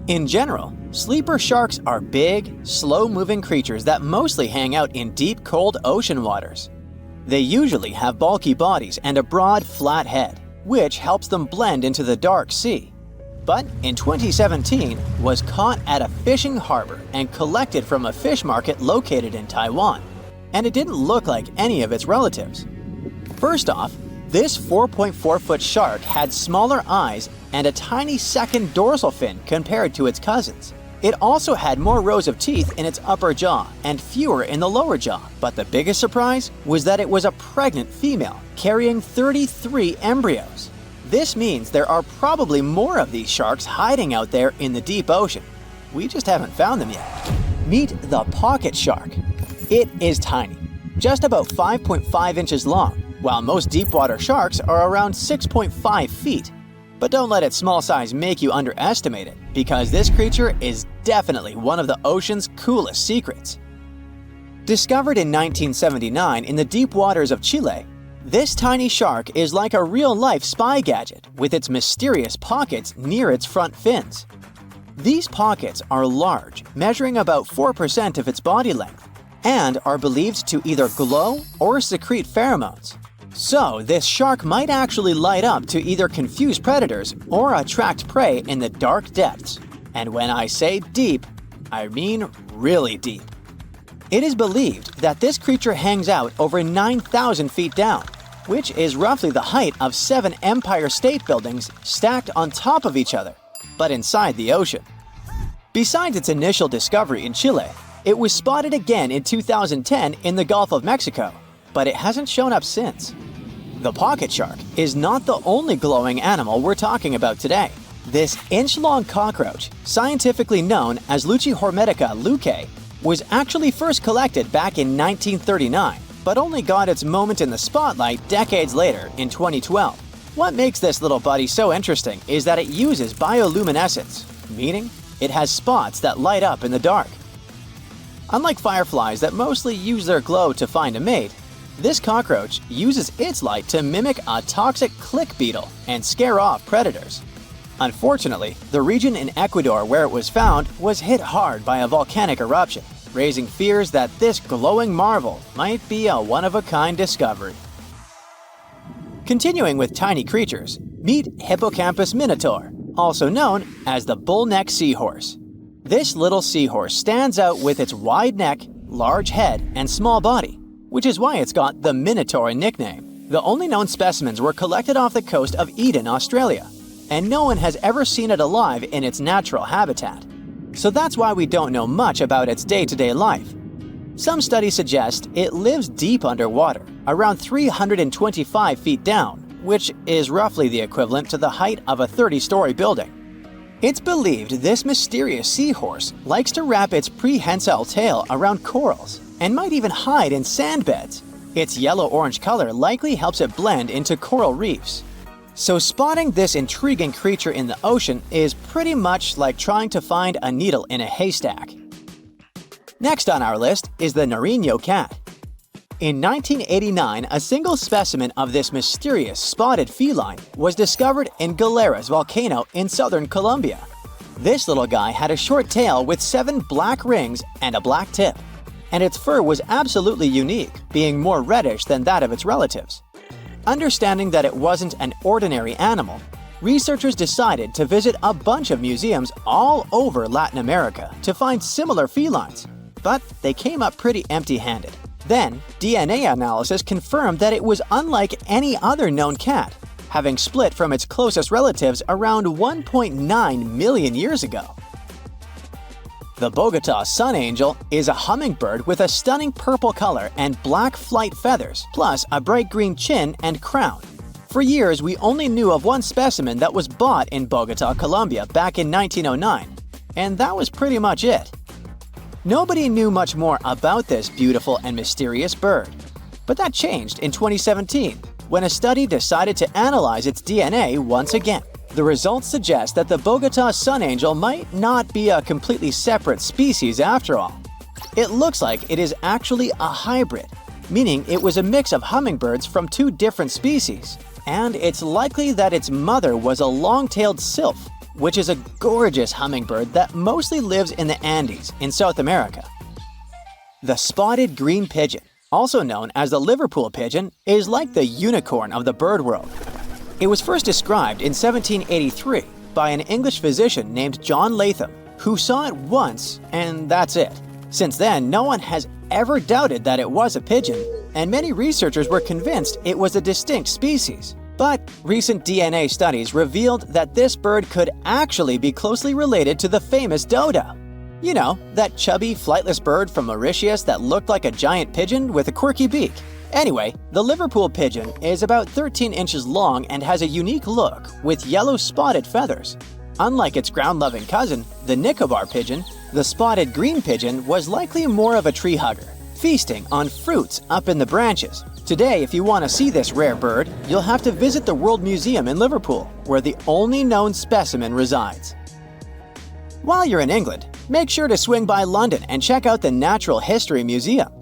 In general, sleeper sharks are big, slow-moving creatures that mostly hang out in deep, cold ocean waters. They usually have bulky bodies and a broad, flat head, which helps them blend into the dark sea. But in 2017, was caught at a fishing harbor and collected from a fish market located in Taiwan, and it didn't look like any of its relatives. First off, this 4.4-foot shark had smaller eyes and a tiny second dorsal fin compared to its cousins. It also had more rows of teeth in its upper jaw and fewer in the lower jaw, but the biggest surprise was that it was a pregnant female carrying 33 embryos. This means there are probably more of these sharks hiding out there in the deep ocean. We just haven't found them yet. Meet the pocket shark. It is tiny, just about 5.5 inches long, while most deepwater sharks are around 6.5 feet. But don't let its small size make you underestimate it, because this creature is definitely one of the ocean's coolest secrets. Discovered in 1979 in the deep waters of Chile, this tiny shark is like a real-life spy gadget with its mysterious pockets near its front fins. These pockets are large, measuring about 4% of its body length, and are believed to either glow or secrete pheromones. So this shark might actually light up to either confuse predators or attract prey in the dark depths. And when I say deep, I mean really deep. It is believed that this creature hangs out over 9,000 feet down, which is roughly the height of 7 Empire State Buildings stacked on top of each other, but inside the ocean. Besides its initial discovery in Chile, it was spotted again in 2010 in the Gulf of Mexico, but it hasn't shown up since. The pocket shark is not the only glowing animal we're talking about today. This inch-long cockroach, scientifically known as Luchihormetica lucae, was actually first collected back in 1939, but only got its moment in the spotlight decades later in 2012. What makes this little buddy so interesting is that it uses bioluminescence, meaning it has spots that light up in the dark. Unlike fireflies that mostly use their glow to find a mate, this cockroach uses its light to mimic a toxic click beetle and scare off predators. Unfortunately, the region in Ecuador where it was found was hit hard by a volcanic eruption, raising fears that this glowing marvel might be a one-of-a-kind discovery. Continuing with tiny creatures, meet Hippocampus minotaur, also known as the bull-neck seahorse. This little seahorse stands out with its wide neck, large head, and small body, which is why it's got the Minotaur nickname. The only known specimens were collected off the coast of Eden, Australia, and no one has ever seen it alive in its natural habitat. So that's why we don't know much about its day-to-day life. Some studies suggest it lives deep underwater, around 325 feet down, which is roughly the equivalent to the height of a 30-story building. It's believed this mysterious seahorse likes to wrap its prehensile tail around corals and might even hide in sand beds. Its yellow-orange color likely helps it blend into coral reefs. So spotting this intriguing creature in the ocean is pretty much like trying to find a needle in a haystack. Next on our list is the Nariño cat. In 1989, a single specimen of this mysterious spotted feline was discovered in Galeras volcano in southern Colombia. This little guy had a short tail with 7 black rings and a black tip, and its fur was absolutely unique, being more reddish than that of its relatives. Understanding that it wasn't an ordinary animal, researchers decided to visit a bunch of museums all over Latin America to find similar felines, but they came up pretty empty-handed. Then, DNA analysis confirmed that it was unlike any other known cat, having split from its closest relatives around 1.9 million years ago. The Bogota sun angel is a hummingbird with a stunning purple color and black flight feathers, plus a bright green chin and crown. For years, we only knew of one specimen that was bought in Bogota, Colombia back in 1909, and that was pretty much it. Nobody knew much more about this beautiful and mysterious bird. But that changed in 2017, when a study decided to analyze its DNA once again. The results suggest that the Bogota sun angel might not be a completely separate species after all. It looks like it is actually a hybrid, meaning it was a mix of hummingbirds from 2 different species. and it's likely that its mother was a long-tailed sylph, which is a gorgeous hummingbird that mostly lives in the Andes in South America. The spotted green pigeon, also known as the Liverpool pigeon, is like the unicorn of the bird world. It was first described in 1783 by an English physician named John Latham, who saw it once, and that's it. Since then, no one has ever doubted that it was a pigeon, and many researchers were convinced it was a distinct species. But recent DNA studies revealed that this bird could actually be closely related to the famous dodo. You know, that chubby, flightless bird from Mauritius that looked like a giant pigeon with a quirky beak. Anyway, the Liverpool pigeon is about 13 inches long and has a unique look with yellow spotted feathers. Unlike its ground-loving cousin, the Nicobar pigeon, the spotted green pigeon was likely more of a tree hugger, feasting on fruits up in the branches. Today, if you want to see this rare bird, you'll have to visit the World Museum in Liverpool, where the only known specimen resides. While you're in England, make sure to swing by London and check out the Natural History Museum.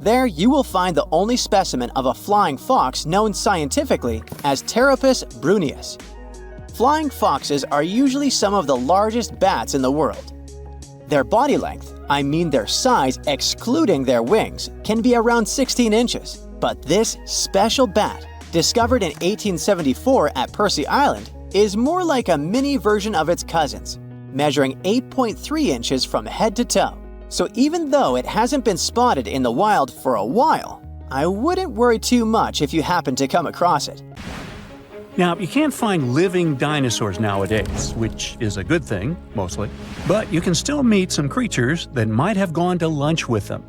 There, you will find the only specimen of a flying fox known scientifically as Pteropus bruneus. Flying foxes are usually some of the largest bats in the world. Their body length, I mean their size excluding their wings, can be around 16 inches. But this special bat, discovered in 1874 at Percy Island, is more like a mini version of its cousins, measuring 8.3 inches from head to toe. So even though it hasn't been spotted in the wild for a while, I wouldn't worry too much if you happen to come across it. Now, you can't find living dinosaurs nowadays, which is a good thing, mostly, but you can still meet some creatures that might have gone to lunch with them.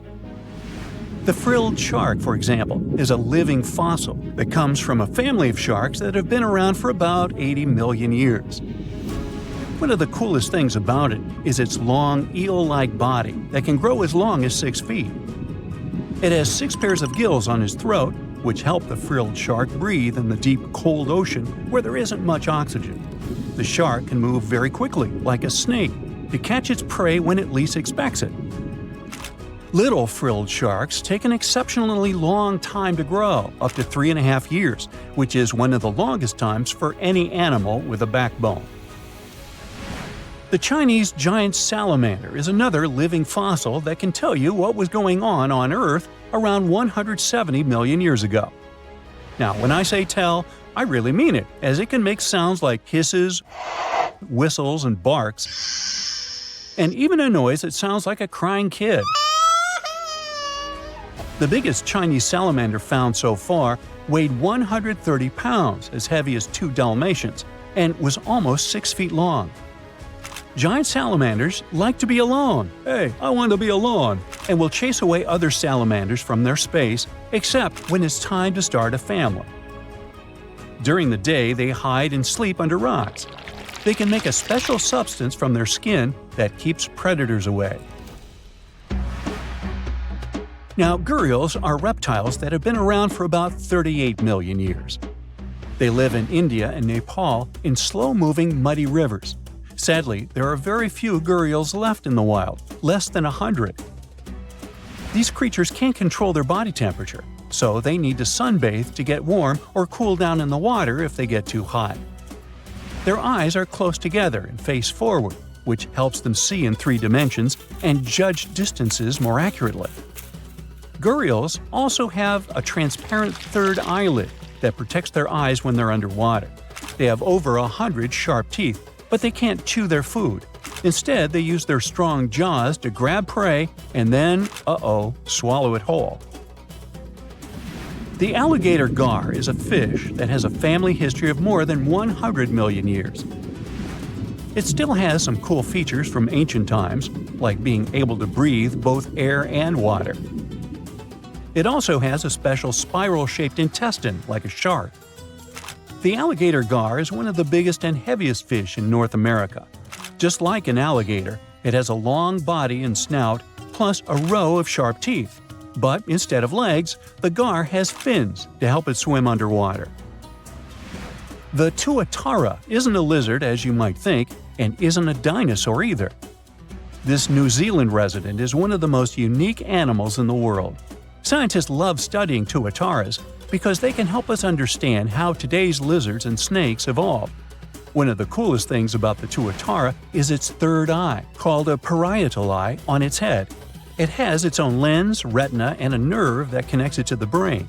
The frilled shark, for example, is a living fossil that comes from a family of sharks that have been around for about 80 million years. One of the coolest things about it is its long, eel-like body that can grow as long as 6 feet. It has 6 pairs of gills on its throat, which help the frilled shark breathe in the deep, cold ocean where there isn't much oxygen. The shark can move very quickly, like a snake, to catch its prey when it least expects it. Little frilled sharks take an exceptionally long time to grow, up to 3.5 years, which is one of the longest times for any animal with a backbone. The Chinese giant salamander is another living fossil that can tell you what was going on Earth around 170 million years ago. Now, when I say tell, I really mean it, as it can make sounds like hisses, whistles, and barks, and even a noise that sounds like a crying kid. The biggest Chinese salamander found so far weighed 130 pounds, as heavy as 2 Dalmatians, and was almost 6 feet long. Giant salamanders like to be alone. Hey, I want to be alone. And will chase away other salamanders from their space, except when it's time to start a family. During the day, they hide and sleep under rocks. They can make a special substance from their skin that keeps predators away. Now, gharials are reptiles that have been around for about 38 million years. They live in India and Nepal in slow-moving, muddy rivers. Sadly, there are very few gharials left in the wild, less than 100. These creatures can't control their body temperature, so they need to sunbathe to get warm or cool down in the water if they get too hot. Their eyes are close together and face forward, which helps them see in 3 dimensions and judge distances more accurately. Gharials also have a transparent third eyelid that protects their eyes when they're underwater. They have over 100 sharp teeth, but they can't chew their food. Instead, they use their strong jaws to grab prey and then, swallow it whole. The alligator gar is a fish that has a family history of more than 100 million years. It still has some cool features from ancient times, like being able to breathe both air and water. It also has a special spiral-shaped intestine, like a shark. The alligator gar is one of the biggest and heaviest fish in North America. Just like an alligator, it has a long body and snout, plus a row of sharp teeth. But instead of legs, the gar has fins to help it swim underwater. The tuatara isn't a lizard as you might think, and isn't a dinosaur either. This New Zealand resident is one of the most unique animals in the world. Scientists love studying tuataras because they can help us understand how today's lizards and snakes evolved. One of the coolest things about the tuatara is its third eye, called a parietal eye, on its head. It has its own lens, retina, and a nerve that connects it to the brain.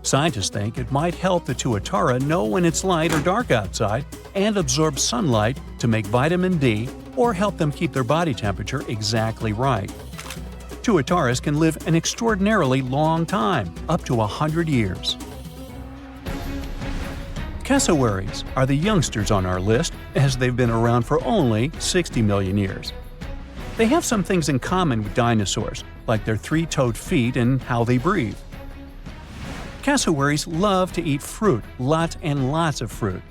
Scientists think it might help the tuatara know when it's light or dark outside and absorb sunlight to make vitamin D or help them keep their body temperature exactly right. Tuataras can live an extraordinarily long time, up to 100 years. Cassowaries are the youngsters on our list, as they've been around for only 60 million years. They have some things in common with dinosaurs, like their three-toed feet and how they breathe. Cassowaries love to eat fruit, lots and lots of fruit.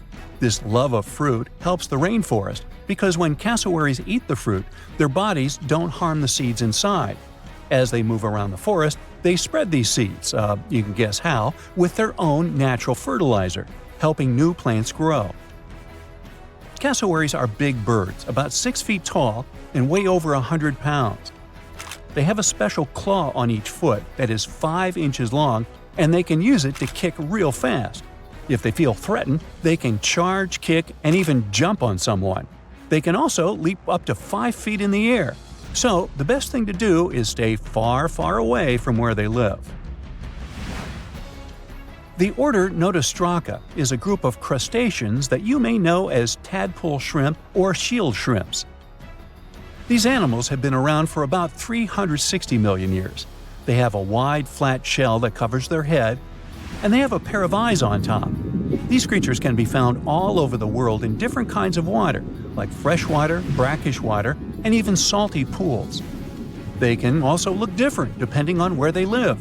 This love of fruit helps the rainforest because when cassowaries eat the fruit, their bodies don't harm the seeds inside. As they move around the forest, they spread these seeds, you can guess how, with their own natural fertilizer, helping new plants grow. Cassowaries are big birds, about 6 feet tall and weigh over 100 pounds. They have a special claw on each foot that is 5 inches long, and they can use it to kick real fast. If they feel threatened, they can charge, kick, and even jump on someone. They can also leap up to 5 feet in the air. So, the best thing to do is stay far, far away from where they live. The order Notostraca is a group of crustaceans that you may know as tadpole shrimp or shield shrimps. These animals have been around for about 360 million years. They have a wide, flat shell that covers their head, and they have a pair of eyes on top. These creatures can be found all over the world in different kinds of water, like freshwater, brackish water, and even salty pools. They can also look different depending on where they live.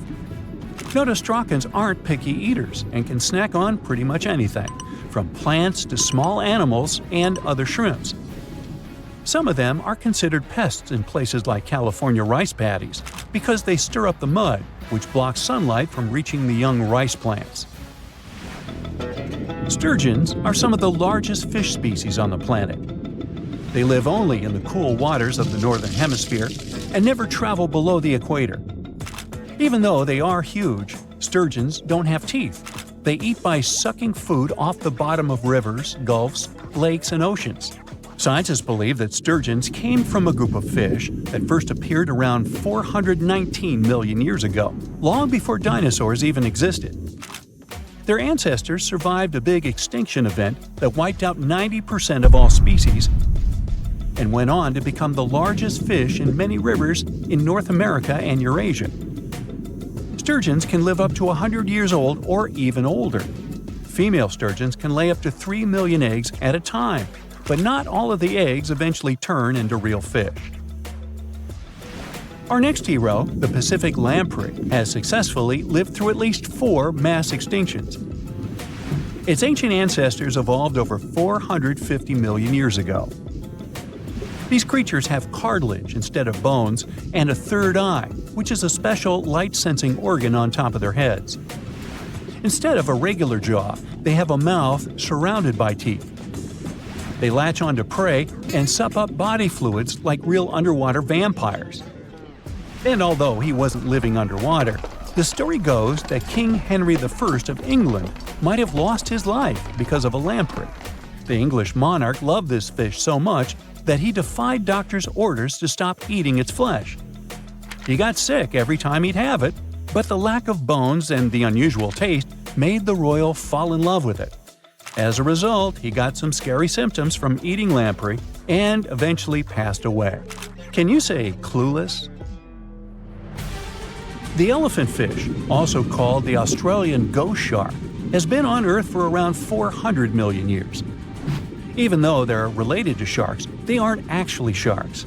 Notostracans aren't picky eaters and can snack on pretty much anything, from plants to small animals and other shrimps. Some of them are considered pests in places like California rice paddies because they stir up the mud, which blocks sunlight from reaching the young rice plants. Sturgeons are some of the largest fish species on the planet. They live only in the cool waters of the northern hemisphere and never travel below the equator. Even though they are huge, sturgeons don't have teeth. They eat by sucking food off the bottom of rivers, gulfs, lakes, and oceans. Scientists believe that sturgeons came from a group of fish that first appeared around 419 million years ago, long before dinosaurs even existed. Their ancestors survived a big extinction event that wiped out 90% of all species and went on to become the largest fish in many rivers in North America and Eurasia. Sturgeons can live up to 100 years old or even older. Female sturgeons can lay up to 3 million eggs at a time, but not all of the eggs eventually turn into real fish. Our next hero, the Pacific lamprey, has successfully lived through at least 4 mass extinctions. Its ancient ancestors evolved over 450 million years ago. These creatures have cartilage instead of bones and a third eye, which is a special light-sensing organ on top of their heads. Instead of a regular jaw, they have a mouth surrounded by teeth. They latch onto prey and sup up body fluids like real underwater vampires. And although he wasn't living underwater, the story goes that King Henry I of England might have lost his life because of a lamprey. The English monarch loved this fish so much that he defied doctors' orders to stop eating its flesh. He got sick every time he'd have it, but the lack of bones and the unusual taste made the royal fall in love with it. As a result, he got some scary symptoms from eating lamprey and eventually passed away. Can you say clueless? The elephant fish, also called the Australian ghost shark, has been on Earth for around 400 million years. Even though they're related to sharks, they aren't actually sharks.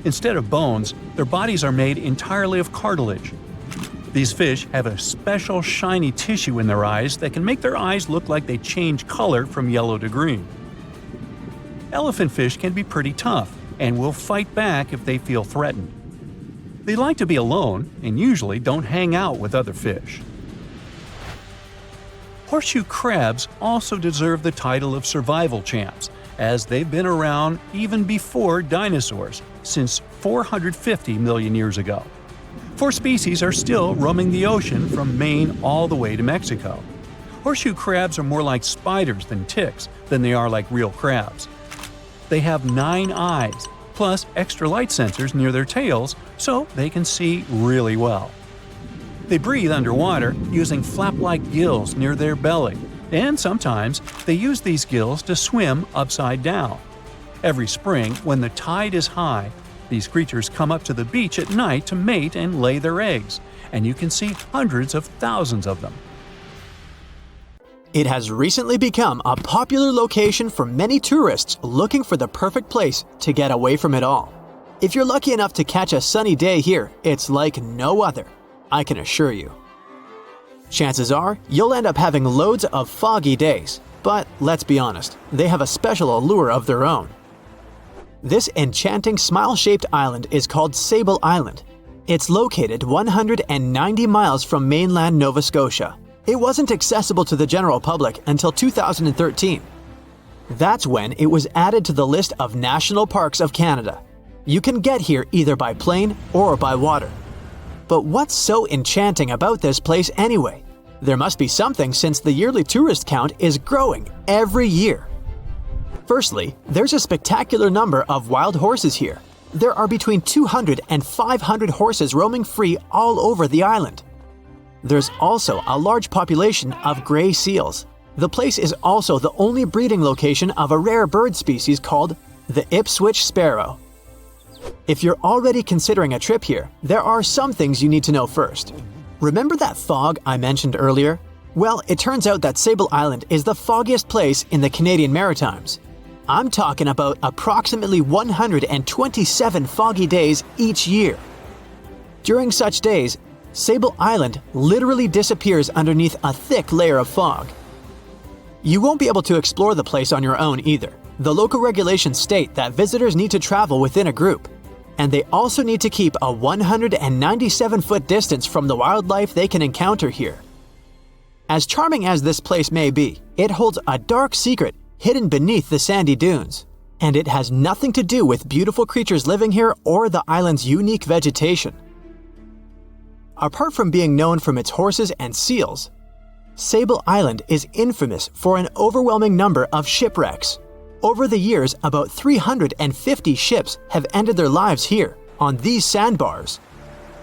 Instead of bones, their bodies are made entirely of cartilage. These fish have a special shiny tissue in their eyes that can make their eyes look like they change color from yellow to green. Elephant fish can be pretty tough and will fight back if they feel threatened. They like to be alone and usually don't hang out with other fish. Horseshoe crabs also deserve the title of survival champs, as they've been around even before dinosaurs, since 450 million years ago. 4 species are still roaming the ocean from Maine all the way to Mexico. Horseshoe crabs are more like spiders than ticks than they are like real crabs. They have 9 eyes, plus extra light sensors near their tails so they can see really well. They breathe underwater using flap-like gills near their belly, and sometimes they use these gills to swim upside down. Every spring, when the tide is high, these creatures come up to the beach at night to mate and lay their eggs, and you can see hundreds of thousands of them. It has recently become a popular location for many tourists looking for the perfect place to get away from it all. If you're lucky enough to catch a sunny day here, it's like no other, I can assure you. Chances are, you'll end up having loads of foggy days, but let's be honest, they have a special allure of their own. This enchanting smile-shaped island is called Sable Island. It's located 190 miles from mainland Nova Scotia. It wasn't accessible to the general public until 2013. That's when it was added to the list of National Parks of Canada. You can get here either by plane or by water. But what's so enchanting about this place anyway? There must be something since the yearly tourist count is growing every year. Firstly, there's a spectacular number of wild horses here. There are between 200 and 500 horses roaming free all over the island. There's also a large population of gray seals. The place is also the only breeding location of a rare bird species called the Ipswich sparrow. If you're already considering a trip here, there are some things you need to know first. Remember that fog I mentioned earlier? Well, it turns out that Sable Island is the foggiest place in the Canadian Maritimes. I'm talking about approximately 127 foggy days each year. During such days, Sable Island literally disappears underneath a thick layer of fog. You won't be able to explore the place on your own either. The local regulations state that visitors need to travel within a group, and they also need to keep a 197-foot distance from the wildlife they can encounter here. As charming as this place may be, it holds a dark secret hidden beneath the sandy dunes, and it has nothing to do with beautiful creatures living here or the island's unique vegetation. Apart from being known from its horses and seals, Sable Island is infamous for an overwhelming number of shipwrecks. Over the years, about 350 ships have ended their lives here, on these sandbars.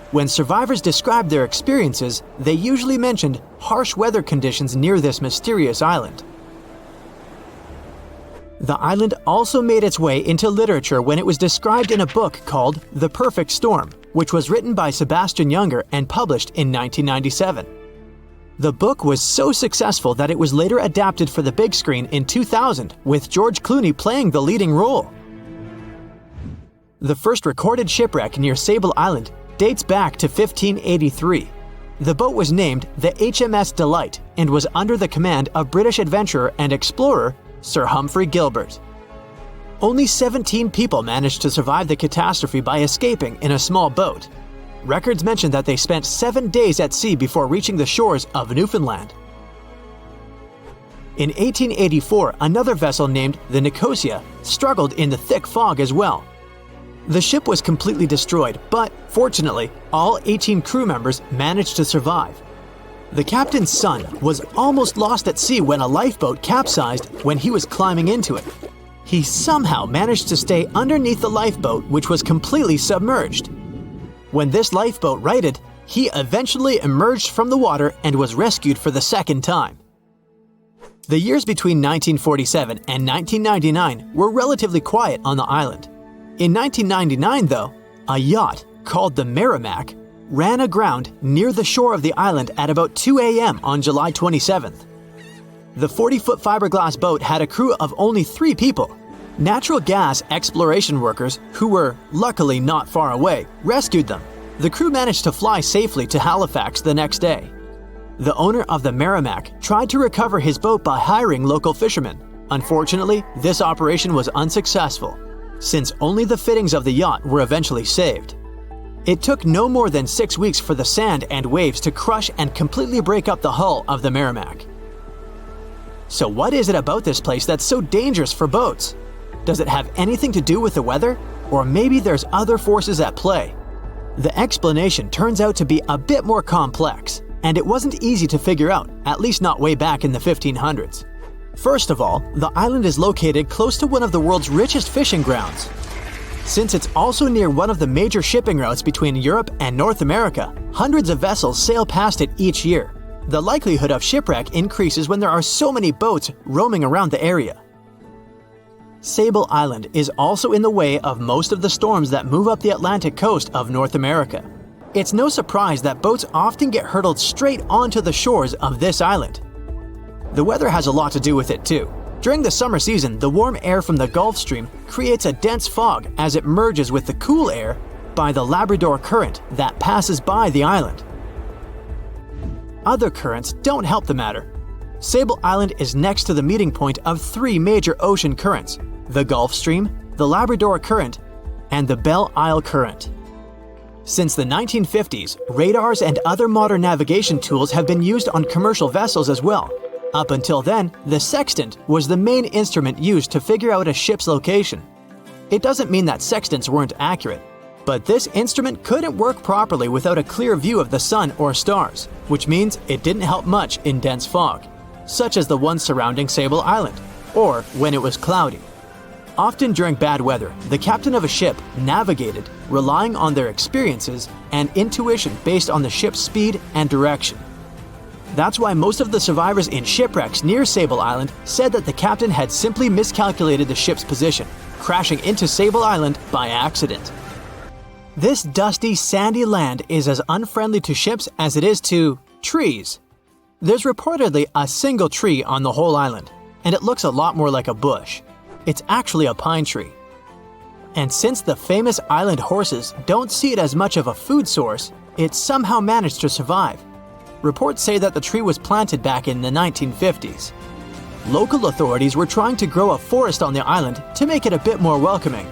When survivors described their experiences, they usually mentioned harsh weather conditions near this mysterious island. The island also made its way into literature when it was described in a book called The Perfect Storm, which was written by Sebastian Junger and published in 1997. The book was so successful that it was later adapted for the big screen in 2000, with George Clooney playing the leading role. The first recorded shipwreck near Sable Island dates back to 1583. The boat was named the HMS Delight and was under the command of British adventurer and explorer Sir Humphrey Gilbert. Only 17 people managed to survive the catastrophe by escaping in a small boat. Records mention that they spent 7 days at sea before reaching the shores of Newfoundland. In 1884, another vessel named the Nicosia struggled in the thick fog as well. The ship was completely destroyed, but fortunately, all 18 crew members managed to survive. The captain's son was almost lost at sea when a lifeboat capsized when he was climbing into it. He somehow managed to stay underneath the lifeboat, which was completely submerged. When this lifeboat righted, he eventually emerged from the water and was rescued for the second time. The years between 1947 and 1999 were relatively quiet on the island. In 1999, though, a yacht called the Merrimack ran aground near the shore of the island at about 2 a.m. on July 27th. The 40-foot fiberglass boat had a crew of only 3 people. Natural gas exploration workers, who were luckily not far away, rescued them. The crew managed to fly safely to Halifax the next day. The owner of the Merrimack tried to recover his boat by hiring local fishermen. Unfortunately, this operation was unsuccessful, since only the fittings of the yacht were eventually saved. It took no more than 6 weeks for the sand and waves to crush and completely break up the hull of the Merrimack. So what is it about this place that's so dangerous for boats? Does it have anything to do with the weather? Or maybe there's other forces at play? The explanation turns out to be a bit more complex, and it wasn't easy to figure out, at least not way back in the 1500s. First of all, the island is located close to one of the world's richest fishing grounds. Since it's also near one of the major shipping routes between Europe and North America, hundreds of vessels sail past it each year. The likelihood of shipwreck increases when there are so many boats roaming around the area. Sable Island is also in the way of most of the storms that move up the Atlantic coast of North America. It's no surprise that boats often get hurtled straight onto the shores of this island. The weather has a lot to do with it too. During the summer season, the warm air from the Gulf Stream creates a dense fog as it merges with the cool air by the Labrador Current that passes by the island. Other currents don't help the matter. Sable Island is next to the meeting point of three major ocean currents: the Gulf Stream, the Labrador Current, and the Belle Isle Current. Since the 1950s, radars and other modern navigation tools have been used on commercial vessels as well. Up until then, the sextant was the main instrument used to figure out a ship's location. It doesn't mean that sextants weren't accurate, but this instrument couldn't work properly without a clear view of the sun or stars, which means it didn't help much in dense fog, such as the one surrounding Sable Island, or when it was cloudy. Often during bad weather, the captain of a ship navigated, relying on their experiences and intuition based on the ship's speed and direction. That's why most of the survivors in shipwrecks near Sable Island said that the captain had simply miscalculated the ship's position, crashing into Sable Island by accident. This dusty, sandy land is as unfriendly to ships as it is to trees. There's reportedly a single tree on the whole island, and it looks a lot more like a bush. It's actually a pine tree. And since the famous island horses don't see it as much of a food source, it somehow managed to survive. Reports say that the tree was planted back in the 1950s. Local authorities were trying to grow a forest on the island to make it a bit more welcoming.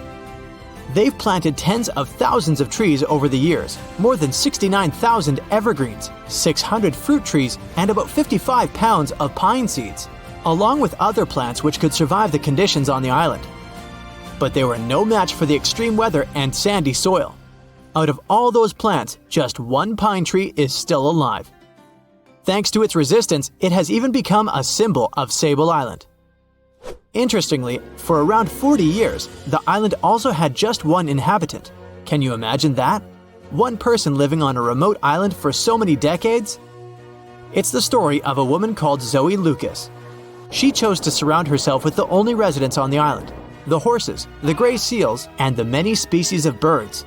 They've planted tens of thousands of trees over the years, more than 69,000 evergreens, 600 fruit trees, and about 55 pounds of pine seeds, along with other plants which could survive the conditions on the island. But they were no match for the extreme weather and sandy soil. Out of all those plants, just one pine tree is still alive. Thanks to its resistance, it has even become a symbol of Sable Island. Interestingly, for around 40 years, the island also had just one inhabitant. Can you imagine that? One person living on a remote island for so many decades? It's the story of a woman called Zoe Lucas. She chose to surround herself with the only residents on the island: the horses, the gray seals, and the many species of birds.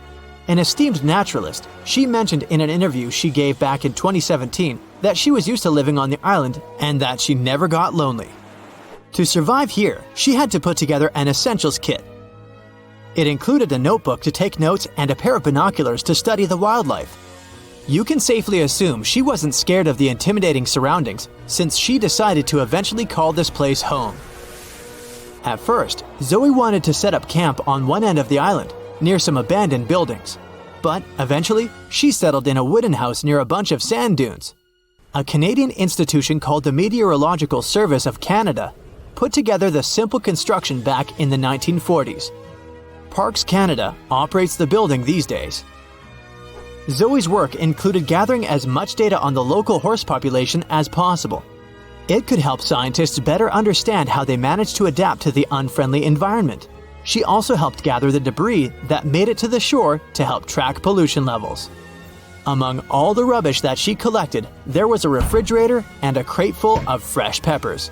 An esteemed naturalist, she mentioned in an interview she gave back in 2017 that she was used to living on the island and that she never got lonely. To survive here, she had to put together an essentials kit. It included a notebook to take notes and a pair of binoculars to study the wildlife. You can safely assume she wasn't scared of the intimidating surroundings, since she decided to eventually call this place home. At first, Zoe wanted to set up camp on one end of the island, near some abandoned buildings. But eventually, she settled in a wooden house near a bunch of sand dunes. A Canadian institution called the Meteorological Service of Canada put together the simple construction back in the 1940s. Parks Canada operates the building these days. Zoe's work included gathering as much data on the local horse population as possible. It could help scientists better understand how they managed to adapt to the unfriendly environment. She also helped gather the debris that made it to the shore to help track pollution levels. Among all the rubbish that she collected, there was a refrigerator and a crate full of fresh peppers.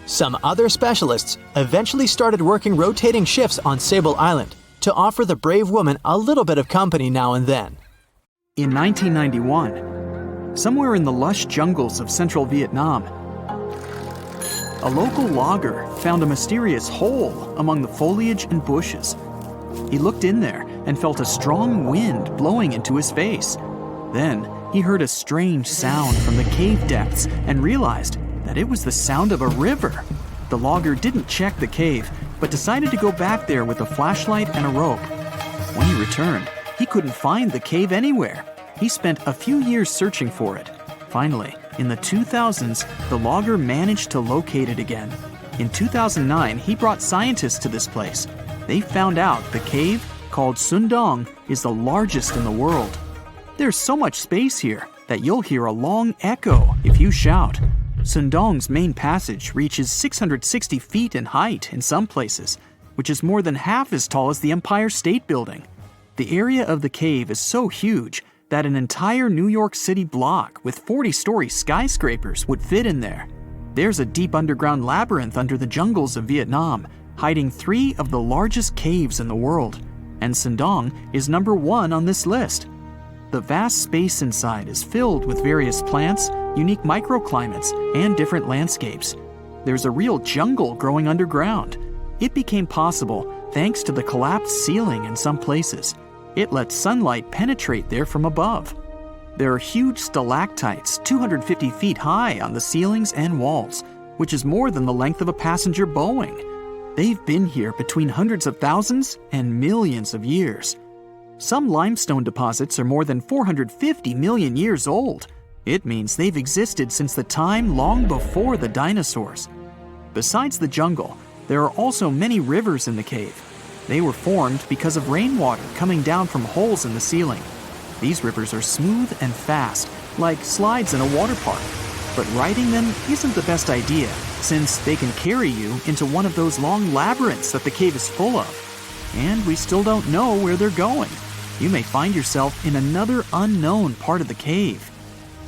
Some other specialists eventually started working rotating shifts on Sable Island to offer the brave woman a little bit of company now and then. In 1991, somewhere in the lush jungles of central Vietnam, a local logger found a mysterious hole among the foliage and bushes. He looked in there and felt a strong wind blowing into his face. Then he heard a strange sound from the cave depths and realized that it was the sound of a river. The logger didn't check the cave, but decided to go back there with a flashlight and a rope. When he returned, he couldn't find the cave anywhere. He spent a few years searching for it. Finally, in the 2000s, the logger managed to locate it again. In 2009, he brought scientists to this place. They found out the cave called Sundong, is the largest in the world. There's so much space here that you'll hear a long echo if you shout. Sundong's main passage reaches 660 feet in height in some places, which is more than half as tall as the Empire State Building. The area of the cave is so huge that an entire New York City block with 40-story skyscrapers would fit in there. There's a deep underground labyrinth under the jungles of Vietnam, hiding 3 of the largest caves in the world, and Sundong is number 1 on this list. The vast space inside is filled with various plants, unique microclimates, and different landscapes. There's a real jungle growing underground. It became possible thanks to the collapsed ceiling in some places. It lets sunlight penetrate there from above. There are huge stalactites 250 feet high on the ceilings and walls, which is more than the length of a passenger Boeing. They've been here between hundreds of thousands and millions of years. Some limestone deposits are more than 450 million years old. It means they've existed since the time long before the dinosaurs. Besides the jungle, there are also many rivers in the cave. They were formed because of rainwater coming down from holes in the ceiling. These rivers are smooth and fast, like slides in a water park. But riding them isn't the best idea, since they can carry you into one of those long labyrinths that the cave is full of. And we still don't know where they're going. You may find yourself in another unknown part of the cave.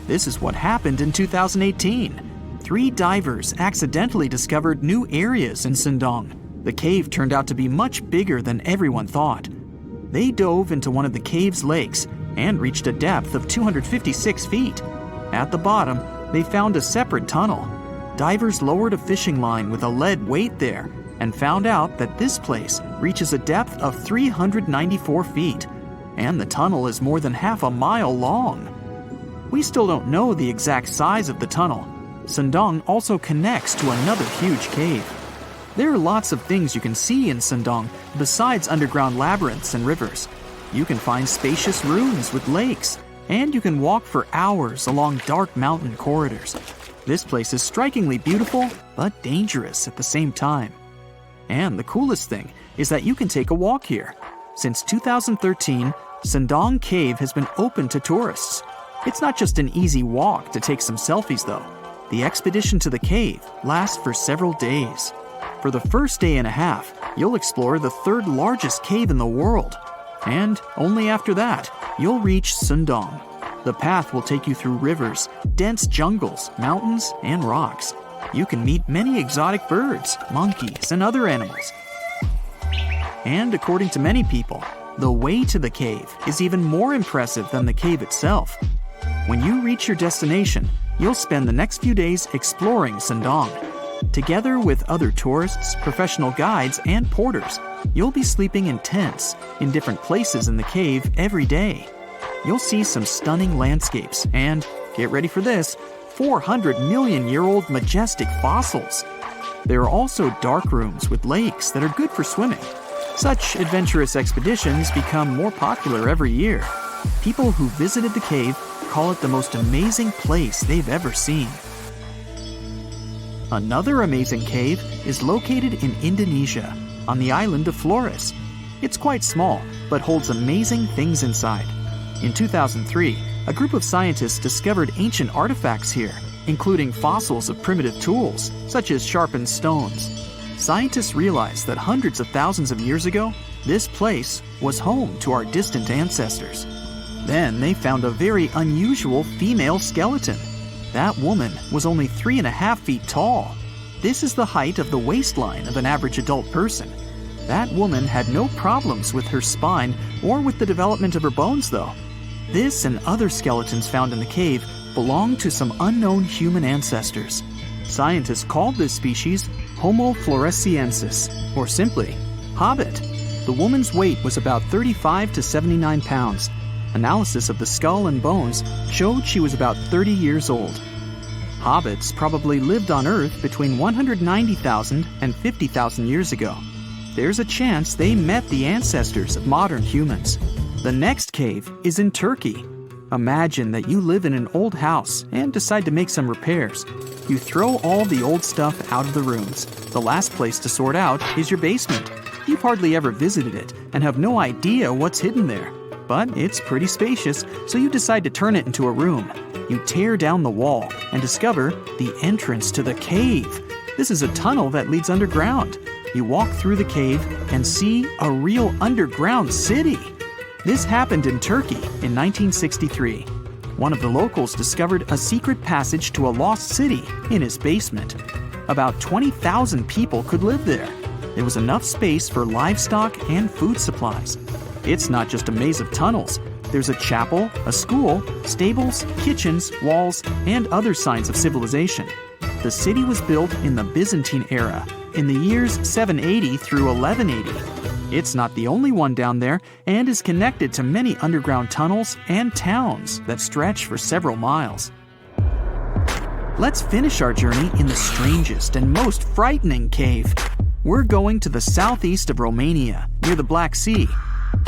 This is what happened in 2018. 3 divers accidentally discovered new areas in Sundong. The cave turned out to be much bigger than everyone thought. They dove into one of the cave's lakes and reached a depth of 256 feet. At the bottom, they found a separate tunnel. Divers lowered a fishing line with a lead weight there and found out that this place reaches a depth of 394 feet, and the tunnel is more than half a mile long. We still don't know the exact size of the tunnel. Sundong also connects to another huge cave. There are lots of things you can see in Sundong besides underground labyrinths and rivers. You can find spacious rooms with lakes, and you can walk for hours along dark mountain corridors. This place is strikingly beautiful, but dangerous at the same time. And the coolest thing is that you can take a walk here. Since 2013, Sundong Cave has been open to tourists. It's not just an easy walk to take some selfies though. The expedition to the cave lasts for several days. For the first day and a half, you'll explore the 3rd largest cave in the world. And only after that, you'll reach Sundong. The path will take you through rivers, dense jungles, mountains, and rocks. You can meet many exotic birds, monkeys, and other animals. And according to many people, the way to the cave is even more impressive than the cave itself. When you reach your destination, you'll spend the next few days exploring Sundong. Together with other tourists, professional guides, and porters, you'll be sleeping in tents in different places in the cave every day. You'll see some stunning landscapes and, get ready for this, 400-million-year-old majestic fossils. There are also dark rooms with lakes that are good for swimming. Such adventurous expeditions become more popular every year. People who visited the cave call it the most amazing place they've ever seen. Another amazing cave is located in Indonesia, on the island of Flores. It's quite small, but holds amazing things inside. In 2003, a group of scientists discovered ancient artifacts here, including fossils of primitive tools, such as sharpened stones. Scientists realized that hundreds of thousands of years ago, this place was home to our distant ancestors. Then they found a very unusual female skeleton. That woman was only 3.5 feet tall. This is the height of the waistline of an average adult person. That woman had no problems with her spine or with the development of her bones, though. This and other skeletons found in the cave belong to some unknown human ancestors. Scientists called this species Homo floresiensis, or simply, Hobbit. The woman's weight was about 35 to 79 pounds. Analysis of the skull and bones showed she was about 30 years old. Hobbits probably lived on Earth between 190,000 and 50,000 years ago. There's a chance they met the ancestors of modern humans. The next cave is in Turkey. Imagine that you live in an old house and decide to make some repairs. You throw all the old stuff out of the rooms. The last place to sort out is your basement. You've hardly ever visited it and have no idea what's hidden there. But it's pretty spacious, so you decide to turn it into a room. You tear down the wall and discover the entrance to the cave. This is a tunnel that leads underground. You walk through the cave and see a real underground city. This happened in Turkey in 1963. One of the locals discovered a secret passage to a lost city in his basement. About 20,000 people could live there. There was enough space for livestock and food supplies. It's not just a maze of tunnels. There's a chapel, a school, stables, kitchens, walls, and other signs of civilization. The city was built in the Byzantine era, in the years 780 through 1180. It's not the only one down there and is connected to many underground tunnels and towns that stretch for several miles. Let's finish our journey in the strangest and most frightening cave. We're going to the southeast of Romania, near the Black Sea.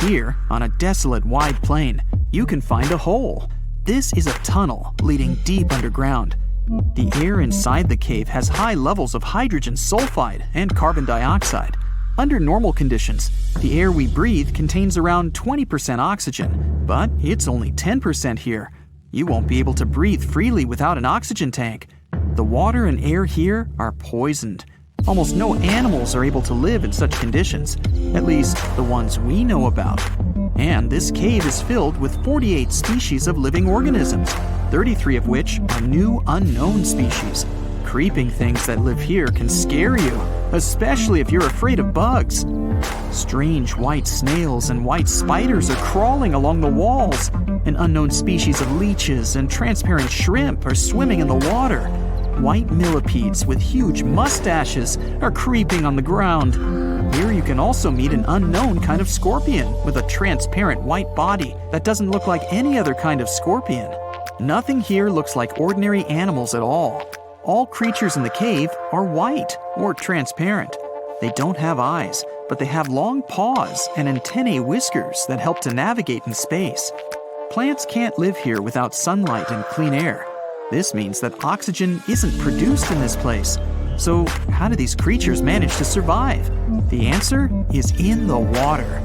Here, on a desolate wide plain, you can find a hole. This is a tunnel leading deep underground. The air inside the cave has high levels of hydrogen sulfide and carbon dioxide. Under normal conditions, the air we breathe contains around 20% oxygen, but it's only 10% here. You won't be able to breathe freely without an oxygen tank. The water and air here are poisoned. Almost no animals are able to live in such conditions, at least the ones we know about. And this cave is filled with 48 species of living organisms, 33 of which are new unknown species. Creeping things that live here can scare you, especially if you're afraid of bugs. Strange white snails and white spiders are crawling along the walls. An unknown species of leeches and transparent shrimp are swimming in the water. White millipedes with huge mustaches are creeping on the ground. Here you can also meet an unknown kind of scorpion with a transparent white body that doesn't look like any other kind of scorpion. Nothing here looks like ordinary animals at all. All creatures in the cave are white or transparent. They don't have eyes, but they have long paws and antennae whiskers that help to navigate in space. Plants can't live here without sunlight and clean air. This means that oxygen isn't produced in this place. So how do these creatures manage to survive? The answer is in the water.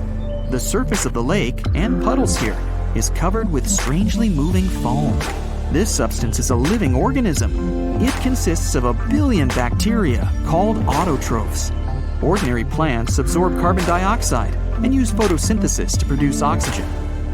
The surface of the lake and puddles here is covered with strangely moving foam. This substance is a living organism. It consists of 1 billion bacteria called autotrophs. Ordinary plants absorb carbon dioxide and use photosynthesis to produce oxygen.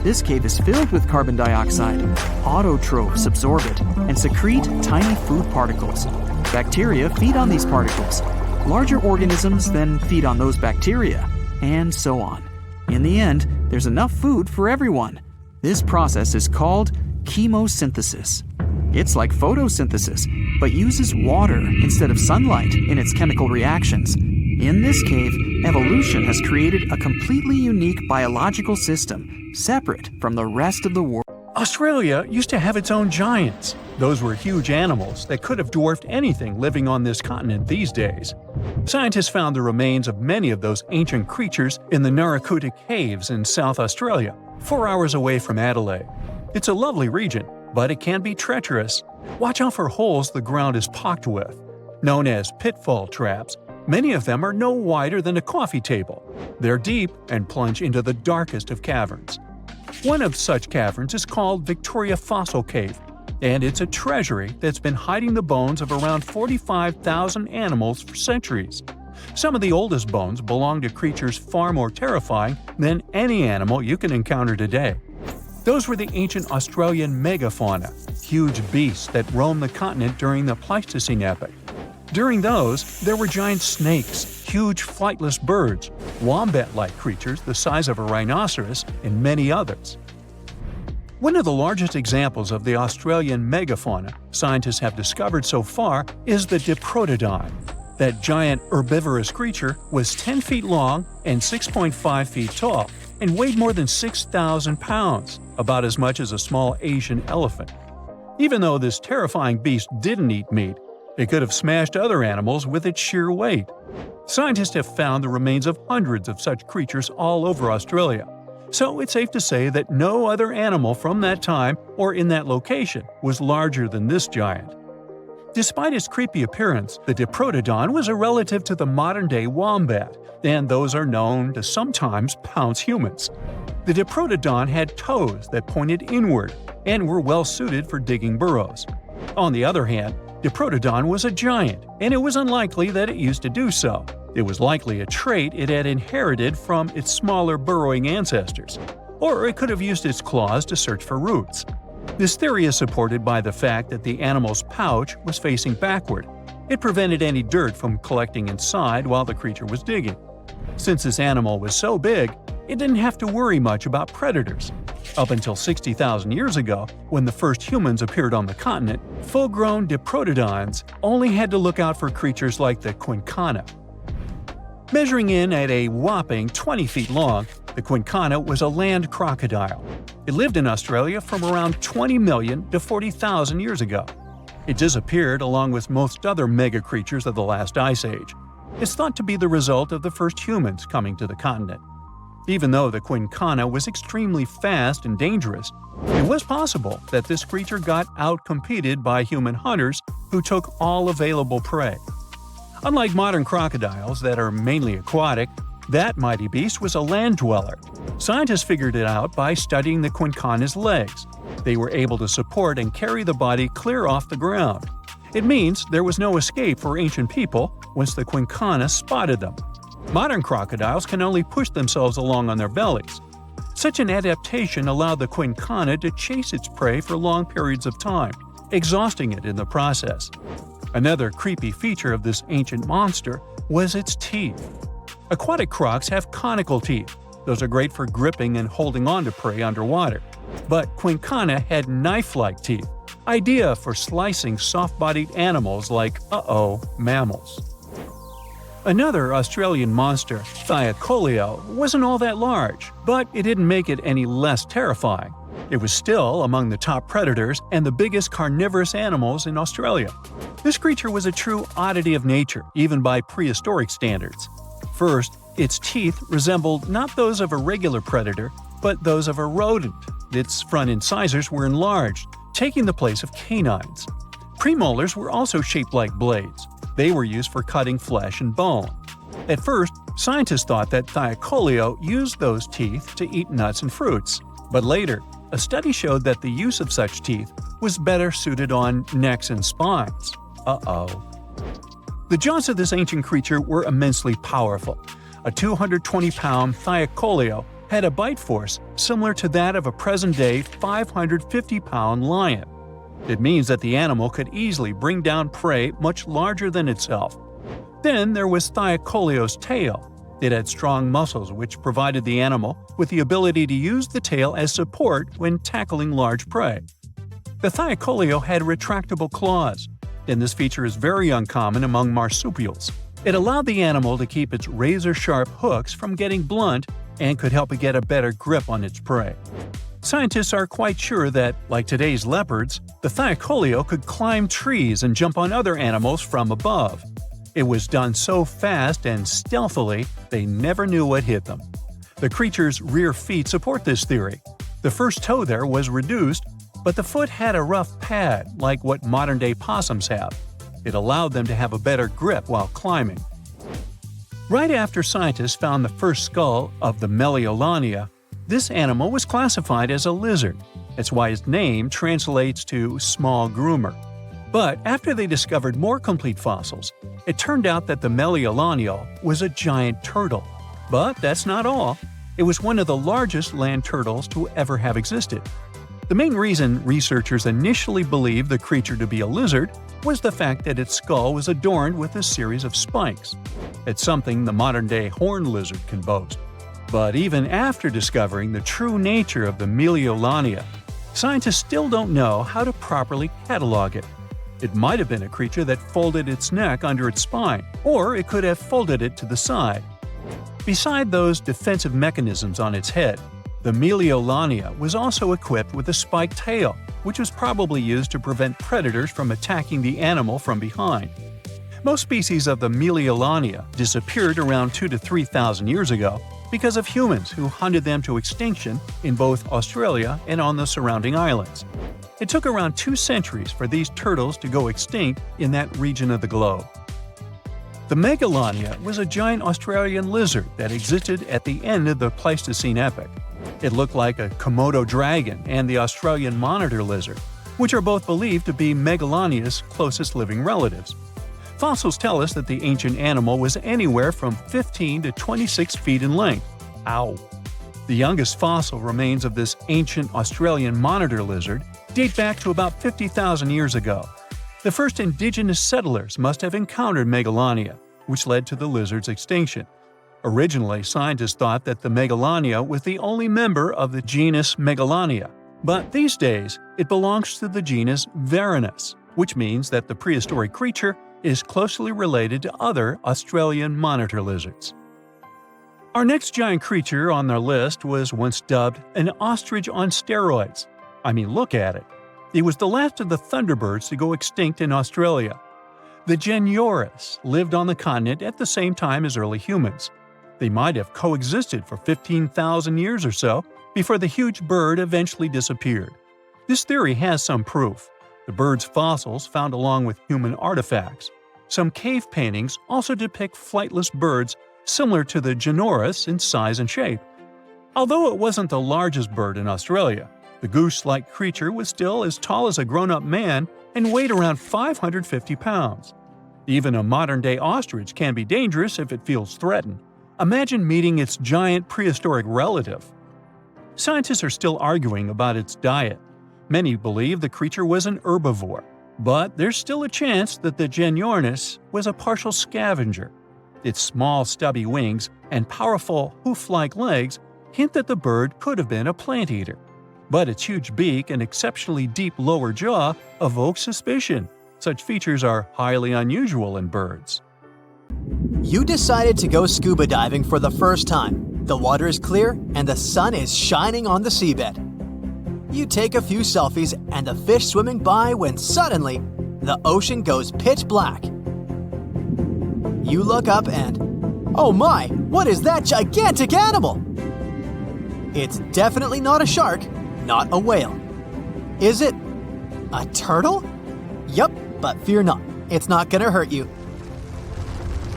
This cave is filled with carbon dioxide. Autotrophs absorb it and secrete tiny food particles. Bacteria feed on these particles. Larger organisms then feed on those bacteria, and so on. In the end, there's enough food for everyone. This process is called chemosynthesis. It's like photosynthesis, but uses water instead of sunlight in its chemical reactions. In this cave, evolution has created a completely unique biological system, separate from the rest of the world. Australia used to have its own giants. Those were huge animals that could have dwarfed anything living on this continent these days. Scientists found the remains of many of those ancient creatures in the Narracuta Caves in South Australia, 4 hours away from Adelaide. It's a lovely region, but it can be treacherous. Watch out for holes the ground is pocked with. Known as pitfall traps, many of them are no wider than a coffee table. They're deep and plunge into the darkest of caverns. One of such caverns is called Victoria Fossil Cave, and it's a treasury that's been hiding the bones of around 45,000 animals for centuries. Some of the oldest bones belong to creatures far more terrifying than any animal you can encounter today. Those were the ancient Australian megafauna, huge beasts that roamed the continent during the Pleistocene epoch. During those, there were giant snakes, huge flightless birds, wombat-like creatures the size of a rhinoceros, and many others. One of the largest examples of the Australian megafauna scientists have discovered so far is the Diprotodon. That giant herbivorous creature was 10 feet long and 6.5 feet tall, and weighed more than 6,000 pounds, about as much as a small Asian elephant. Even though this terrifying beast didn't eat meat, it could have smashed other animals with its sheer weight. Scientists have found the remains of hundreds of such creatures all over Australia, so it's safe to say that no other animal from that time or in that location was larger than this giant. Despite its creepy appearance, the Diprotodon was a relative to the modern-day wombat, and those are known to sometimes pounce humans. The Diprotodon had toes that pointed inward and were well suited for digging burrows. On the other hand, Diprotodon was a giant, and it was unlikely that it used to do so. It was likely a trait it had inherited from its smaller burrowing ancestors, or it could have used its claws to search for roots. This theory is supported by the fact that the animal's pouch was facing backward. It prevented any dirt from collecting inside while the creature was digging. Since this animal was so big, it didn't have to worry much about predators. Up until 60,000 years ago, when the first humans appeared on the continent, full-grown Diprotodons only had to look out for creatures like the quincana. Measuring in at a whopping 20 feet long, the quincana was a land crocodile. It lived in Australia from around 20 million to 40,000 years ago. It disappeared along with most other mega creatures of the last ice age. It's thought to be the result of the first humans coming to the continent. Even though the quincana was extremely fast and dangerous, it was possible that this creature got outcompeted by human hunters who took all available prey. Unlike modern crocodiles that are mainly aquatic, that mighty beast was a land dweller. Scientists figured it out by studying the quincana's legs. They were able to support and carry the body clear off the ground. It means there was no escape for ancient people once the quincana spotted them. Modern crocodiles can only push themselves along on their bellies. Such an adaptation allowed the quincana to chase its prey for long periods of time, exhausting it in the process. Another creepy feature of this ancient monster was its teeth. Aquatic crocs have conical teeth. Those are great for gripping and holding on to prey underwater. But quincana had knife-like teeth, ideal for slicing soft-bodied animals like, mammals. Another Australian monster, Thylacoleo, wasn't all that large, but it didn't make it any less terrifying. It was still among the top predators and the biggest carnivorous animals in Australia. This creature was a true oddity of nature, even by prehistoric standards. First, its teeth resembled not those of a regular predator, but those of a rodent. Its front incisors were enlarged, taking the place of canines. Premolars were also shaped like blades. They were used for cutting flesh and bone. At first, scientists thought that Thylacoleo used those teeth to eat nuts and fruits. But later, a study showed that the use of such teeth was better suited on necks and spines. The jaws of this ancient creature were immensely powerful. A 220-pound Thylacoleo had a bite force similar to that of a present-day 550-pound lion. It means that the animal could easily bring down prey much larger than itself. Then there was Thylacoleo's tail. It had strong muscles which provided the animal with the ability to use the tail as support when tackling large prey. The Thylacoleo had retractable claws, and this feature is very uncommon among marsupials. It allowed the animal to keep its razor-sharp hooks from getting blunt and could help it get a better grip on its prey. Scientists are quite sure that, like today's leopards, the Thylacoleo could climb trees and jump on other animals from above. It was done so fast and stealthily, they never knew what hit them. The creature's rear feet support this theory. The first toe there was reduced, but the foot had a rough pad like what modern-day possums have. It allowed them to have a better grip while climbing. Right after scientists found the first skull of the Millennia, this animal was classified as a lizard. That's why its name translates to small groomer. But after they discovered more complete fossils, it turned out that the Millennia was a giant turtle. But that's not all. It was one of the largest land turtles to ever have existed. The main reason researchers initially believed the creature to be a lizard was the fact that its skull was adorned with a series of spikes. It's something the modern-day horned lizard can boast. But even after discovering the true nature of the Millennia, scientists still don't know how to properly catalog it. It might have been a creature that folded its neck under its spine, or it could have folded it to the side. Beside those defensive mechanisms on its head, the Millennia was also equipped with a spiked tail, which was probably used to prevent predators from attacking the animal from behind. Most species of the Millennia disappeared around 2,000 to 3,000 years ago, because of humans who hunted them to extinction in both Australia and on the surrounding islands. It took around 2 centuries for these turtles to go extinct in that region of the globe. The Megalania was a giant Australian lizard that existed at the end of the Pleistocene epoch. It looked like a Komodo dragon and the Australian monitor lizard, which are both believed to be Megalania's closest living relatives. Fossils tell us that the ancient animal was anywhere from 15 to 26 feet in length. Ow! The youngest fossil remains of this ancient Australian monitor lizard date back to about 50,000 years ago. The first indigenous settlers must have encountered Megalania, which led to the lizard's extinction. Originally, scientists thought that the Megalania was the only member of the genus Megalania, but these days it belongs to the genus Varanus, which means that the prehistoric creature is closely related to other Australian monitor lizards. Our next giant creature on our list was once dubbed an ostrich on steroids. I mean, look at it. It was the last of the thunderbirds to go extinct in Australia. The Genyornis lived on the continent at the same time as early humans. They might have coexisted for 15,000 years or so before the huge bird eventually disappeared. This theory has some proof. The bird's fossils found along with human artifacts. Some cave paintings also depict flightless birds similar to the Genyornis in size and shape. Although it wasn't the largest bird in Australia, the goose-like creature was still as tall as a grown-up man and weighed around 550 pounds. Even a modern-day ostrich can be dangerous if it feels threatened. Imagine meeting its giant prehistoric relative. Scientists are still arguing about its diet. Many believe the creature was an herbivore, but there's still a chance that the Genyornis was a partial scavenger. Its small, stubby wings and powerful hoof-like legs hint that the bird could have been a plant eater. But its huge beak and exceptionally deep lower jaw evoke suspicion. Such features are highly unusual in birds. You decided to go scuba diving for the first time. The water is clear and the sun is shining on the seabed. You take a few selfies and the fish swimming by when suddenly, the ocean goes pitch black. You look up and, oh my, what is that gigantic animal? It's definitely not a shark, not a whale. Is it a turtle? Yup, but fear not, it's not gonna hurt you.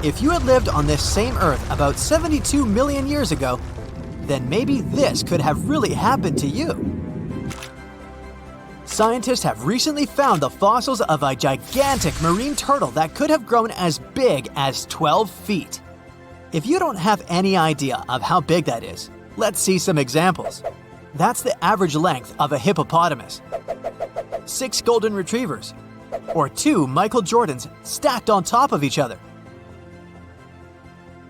If you had lived on this same Earth about 72 million years ago, then maybe this could have really happened to you. Scientists have recently found the fossils of a gigantic marine turtle that could have grown as big as 12 feet. If you don't have any idea of how big that is, let's see some examples. That's the average length of a hippopotamus, 6 golden retrievers, or 2 Michael Jordans stacked on top of each other.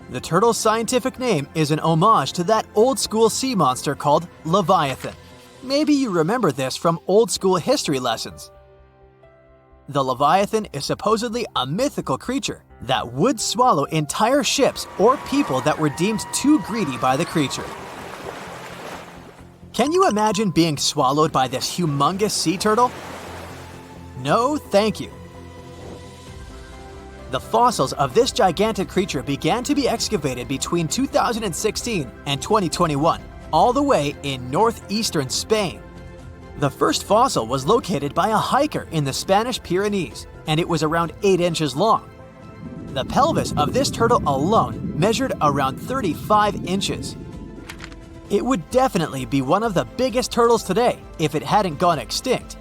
The turtle's scientific name is an homage to that old-school sea monster called Leviathan. Maybe you remember this from old-school history lessons. The Leviathan is supposedly a mythical creature that would swallow entire ships or people that were deemed too greedy by the creature. Can you imagine being swallowed by this humongous sea turtle? No, thank you. The fossils of this gigantic creature began to be excavated between 2016 and 2021, all the way in northeastern Spain. The first fossil was located by a hiker in the Spanish Pyrenees, and it was around 8 inches long. The pelvis of this turtle alone measured around 35 inches. It would definitely be one of the biggest turtles today if it hadn't gone extinct.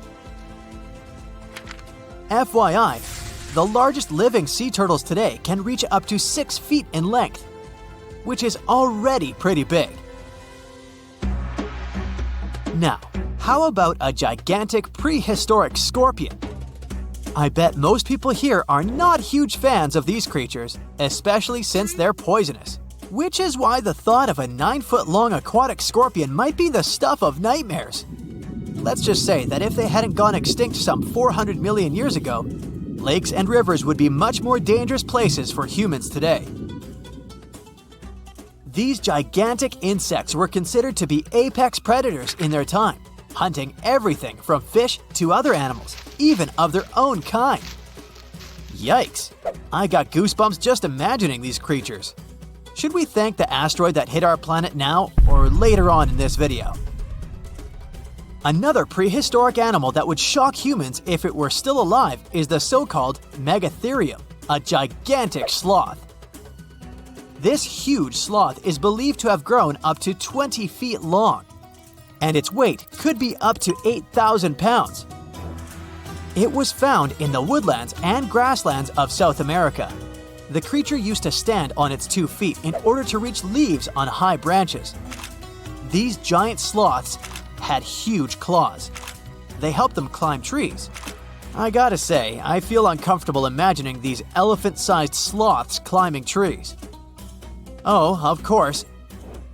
FYI, the largest living sea turtles today can reach up to 6 feet in length, which is already pretty big. Now, how about a gigantic prehistoric scorpion? I bet most people here are not huge fans of these creatures, especially since they're poisonous, which is why the thought of a 9-foot-long aquatic scorpion might be the stuff of nightmares. Let's just say that if they hadn't gone extinct some 400 million years ago, lakes and rivers would be much more dangerous places for humans today. These gigantic insects were considered to be apex predators in their time, hunting everything from fish to other animals, even of their own kind. Yikes! I got goosebumps just imagining these creatures. Should we thank the asteroid that hit our planet now or later on in this video? Another prehistoric animal that would shock humans if it were still alive is the so-called Megatherium, a gigantic sloth. This huge sloth is believed to have grown up to 20 feet long, and its weight could be up to 8,000 pounds. It was found in the woodlands and grasslands of South America. The creature used to stand on its 2 feet in order to reach leaves on high branches. These giant sloths had huge claws. They helped them climb trees. I gotta say, I feel uncomfortable imagining these elephant-sized sloths climbing trees. Oh, of course,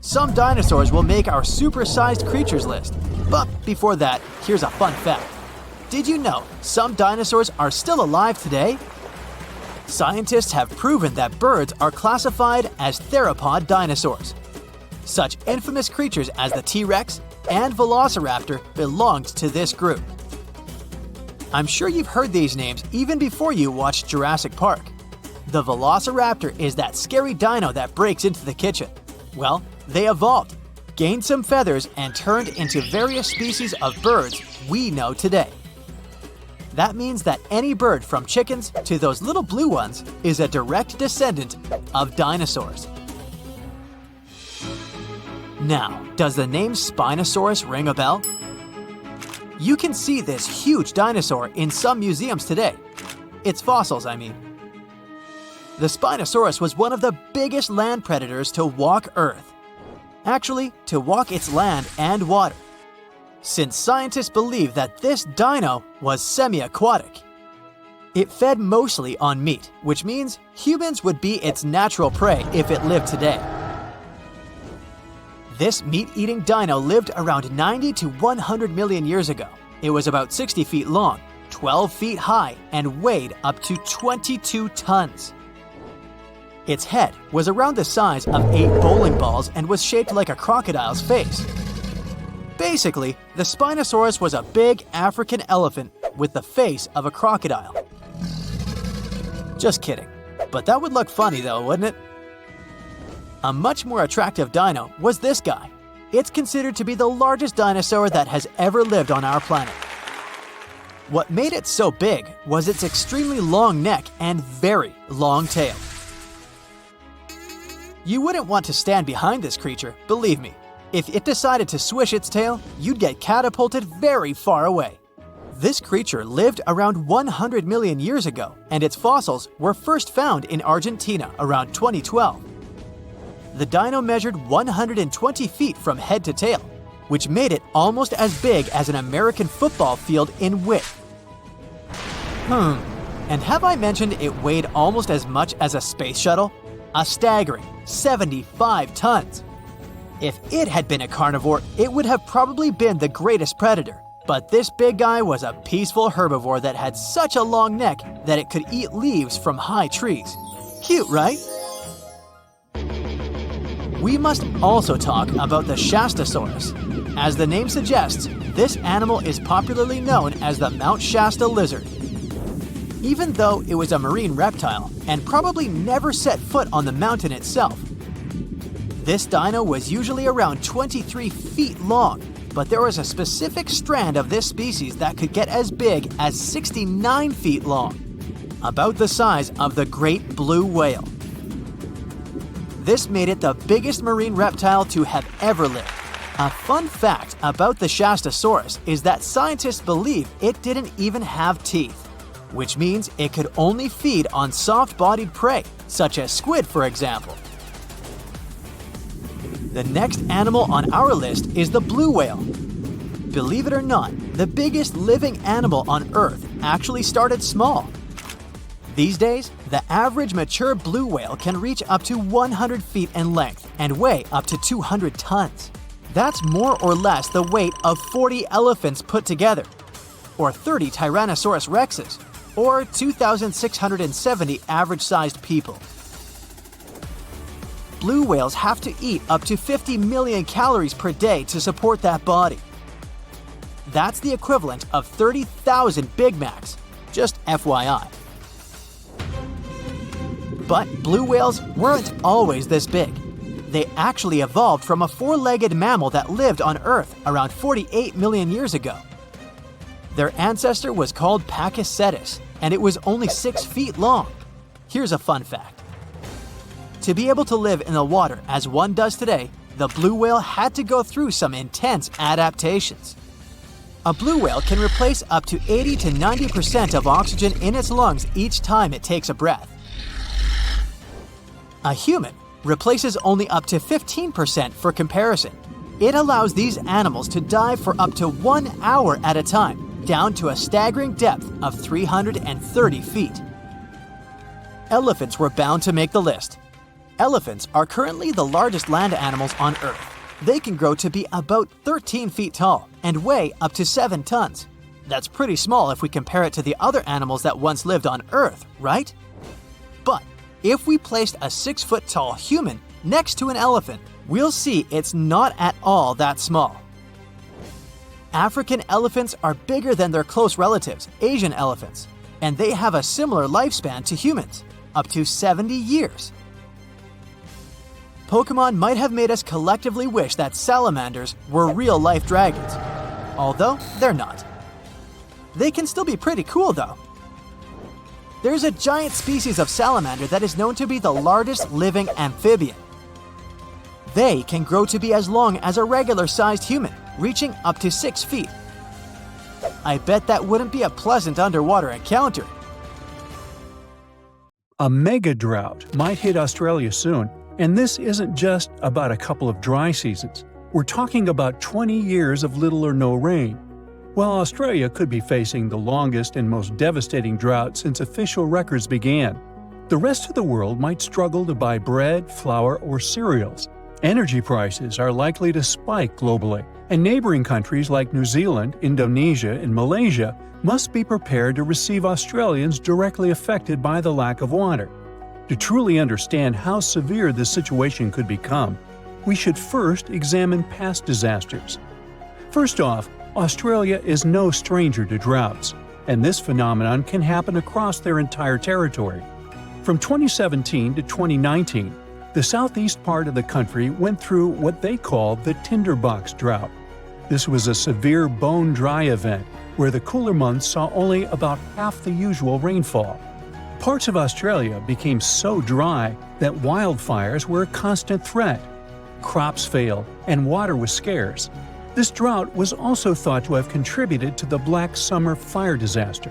some dinosaurs will make our super-sized creatures list. But before that, here's a fun fact. Did you know some dinosaurs are still alive today? Scientists have proven that birds are classified as theropod dinosaurs. Such infamous creatures as the T-Rex and Velociraptor belonged to this group. I'm sure you've heard these names even before you watched Jurassic Park. The Velociraptor is that scary dino that breaks into the kitchen. Well, they evolved, gained some feathers, and turned into various species of birds we know today. That means that any bird from chickens to those little blue ones is a direct descendant of dinosaurs. Now, does the name Spinosaurus ring a bell? You can see this huge dinosaur in some museums today. Its fossils, I mean. The Spinosaurus was one of the biggest land predators to walk Earth. Actually, to walk its land and water, since scientists believe that this dino was semi-aquatic. It fed mostly on meat, which means humans would be its natural prey if it lived today. This meat-eating dino lived around 90 to 100 million years ago. It was about 60 feet long, 12 feet high, and weighed up to 22 tons. Its head was around the size of 8 bowling balls and was shaped like a crocodile's face. Basically, the Spinosaurus was a big African elephant with the face of a crocodile. Just kidding. But that would look funny though, wouldn't it? A much more attractive dino was this guy. It's considered to be the largest dinosaur that has ever lived on our planet. What made it so big was its extremely long neck and very long tail. You wouldn't want to stand behind this creature, believe me. If it decided to swish its tail, you'd get catapulted very far away. This creature lived around 100 million years ago, and its fossils were first found in Argentina around 2012. The dino measured 120 feet from head to tail, which made it almost as big as an American football field in width. And have I mentioned it weighed almost as much as a space shuttle? A staggering 75 tons. If it had been a carnivore, it would have probably been the greatest predator. But this big guy was a peaceful herbivore that had such a long neck that it could eat leaves from high trees. Cute, right? We must also talk about the Shastasaurus. As the name suggests, this animal is popularly known as the Mount Shasta lizard. Even though it was a marine reptile and probably never set foot on the mountain itself, this dino was usually around 23 feet long, but there was a specific strand of this species that could get as big as 69 feet long, about the size of the great blue whale. This made it the biggest marine reptile to have ever lived. A fun fact about the Shastasaurus is that scientists believe it didn't even have teeth, which means it could only feed on soft-bodied prey, such as squid, for example. The next animal on our list is the blue whale. Believe it or not, the biggest living animal on Earth actually started small. These days, the average mature blue whale can reach up to 100 feet in length and weigh up to 200 tons. That's more or less the weight of 40 elephants put together, or 30 Tyrannosaurus rexes, or 2,670 average-sized people. Blue whales have to eat up to 50 million calories per day to support that body. That's the equivalent of 30,000 Big Macs, just FYI. But blue whales weren't always this big. They actually evolved from a four-legged mammal that lived on Earth around 48 million years ago. Their ancestor was called Pachycetus, and it was only 6 feet long. Here's a fun fact. To be able to live in the water as one does today, the blue whale had to go through some intense adaptations. A blue whale can replace up to 80 to 90% of oxygen in its lungs each time it takes a breath. A human replaces only up to 15% for comparison. It allows these animals to dive for up to 1 hour at a time, down to a staggering depth of 330 feet. Elephants were bound to make the list. Elephants are currently the largest land animals on Earth. They can grow to be about 13 feet tall and weigh up to 7 tons. That's pretty small if we compare it to the other animals that once lived on Earth, right? But if we placed a 6-foot-tall human next to an elephant, we'll see it's not at all that small. African elephants are bigger than their close relatives, Asian elephants, and they have a similar lifespan to humans, up to 70 years. Pokemon might have made us collectively wish that salamanders were real-life dragons, although they're not. They can still be pretty cool though. There's a giant species of salamander that is known to be the largest living amphibian. They can grow to be as long as a regular-sized human, reaching up to 6 feet. I bet that wouldn't be a pleasant underwater encounter. A mega drought might hit Australia soon, and this isn't just about a couple of dry seasons. We're talking about 20 years of little or no rain. While Australia could be facing the longest and most devastating drought since official records began, the rest of the world might struggle to buy bread, flour, or cereals. Energy prices are likely to spike globally, and neighboring countries like New Zealand, Indonesia, and Malaysia must be prepared to receive Australians directly affected by the lack of water. To truly understand how severe this situation could become, we should first examine past disasters. First off, Australia is no stranger to droughts, and this phenomenon can happen across their entire territory. From 2017 to 2019, the southeast part of the country went through what they call the tinderbox drought. This was a severe bone-dry event where the cooler months saw only about half the usual rainfall. Parts of Australia became so dry that wildfires were a constant threat. Crops failed, and water was scarce. This drought was also thought to have contributed to the Black Summer fire disaster.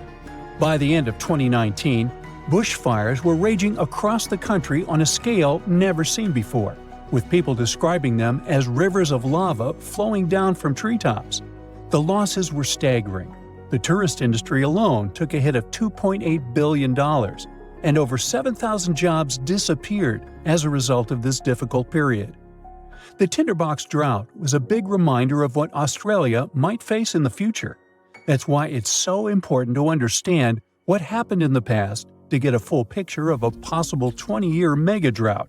By the end of 2019, bushfires were raging across the country on a scale never seen before, with people describing them as rivers of lava flowing down from treetops. The losses were staggering. The tourist industry alone took a hit of $2.8 billion, and over 7,000 jobs disappeared as a result of this difficult period. The tinderbox drought was a big reminder of what Australia might face in the future. That's why it's so important to understand what happened in the past to get a full picture of a possible 20-year mega drought.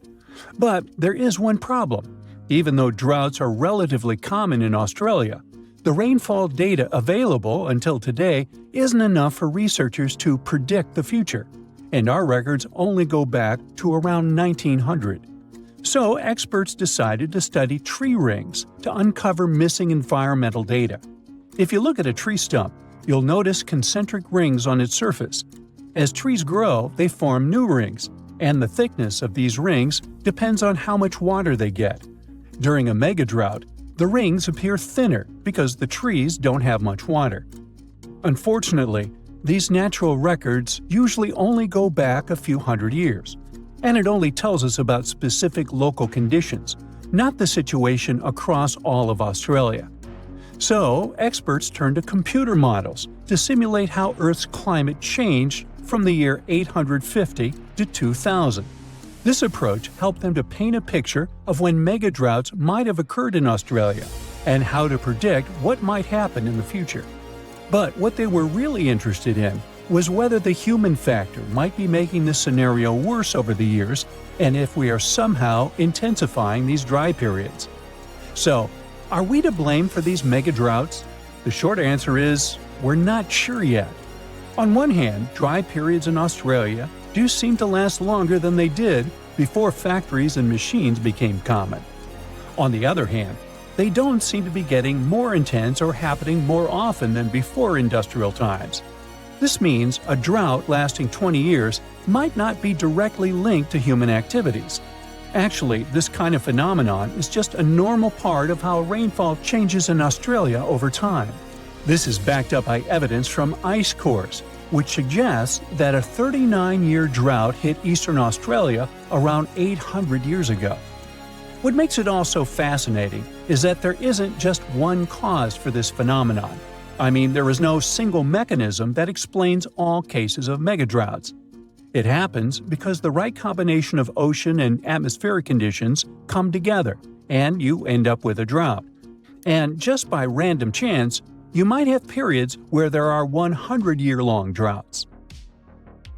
But there is one problem. Even though droughts are relatively common in Australia, the rainfall data available until today isn't enough for researchers to predict the future, and our records only go back to around 1900. So experts decided to study tree rings to uncover missing environmental data. If you look at a tree stump, you'll notice concentric rings on its surface. As trees grow, they form new rings, and the thickness of these rings depends on how much water they get. During a mega drought, the rings appear thinner because the trees don't have much water. Unfortunately, these natural records usually only go back a few hundred years, and it only tells us about specific local conditions, not the situation across all of Australia. So, experts turn to computer models to simulate how Earth's climate changed from the year 850 to 2000. This approach helped them to paint a picture of when megadroughts might have occurred in Australia and how to predict what might happen in the future. But what they were really interested in was whether the human factor might be making this scenario worse over the years and if we are somehow intensifying these dry periods. So, are we to blame for these megadroughts? The short answer is, we're not sure yet. On one hand, dry periods in Australia do seem to last longer than they did before factories and machines became common. On the other hand, they don't seem to be getting more intense or happening more often than before industrial times. This means a drought lasting 20 years might not be directly linked to human activities. Actually, this kind of phenomenon is just a normal part of how rainfall changes in Australia over time. This is backed up by evidence from ice cores, which suggests that a 39-year drought hit eastern Australia around 800 years ago. What makes it all so fascinating is that there isn't just one cause for this phenomenon. I mean, there is no single mechanism that explains all cases of megadroughts. It happens because the right combination of ocean and atmospheric conditions come together, and you end up with a drought. And just by random chance, you might have periods where there are 100-year-long droughts.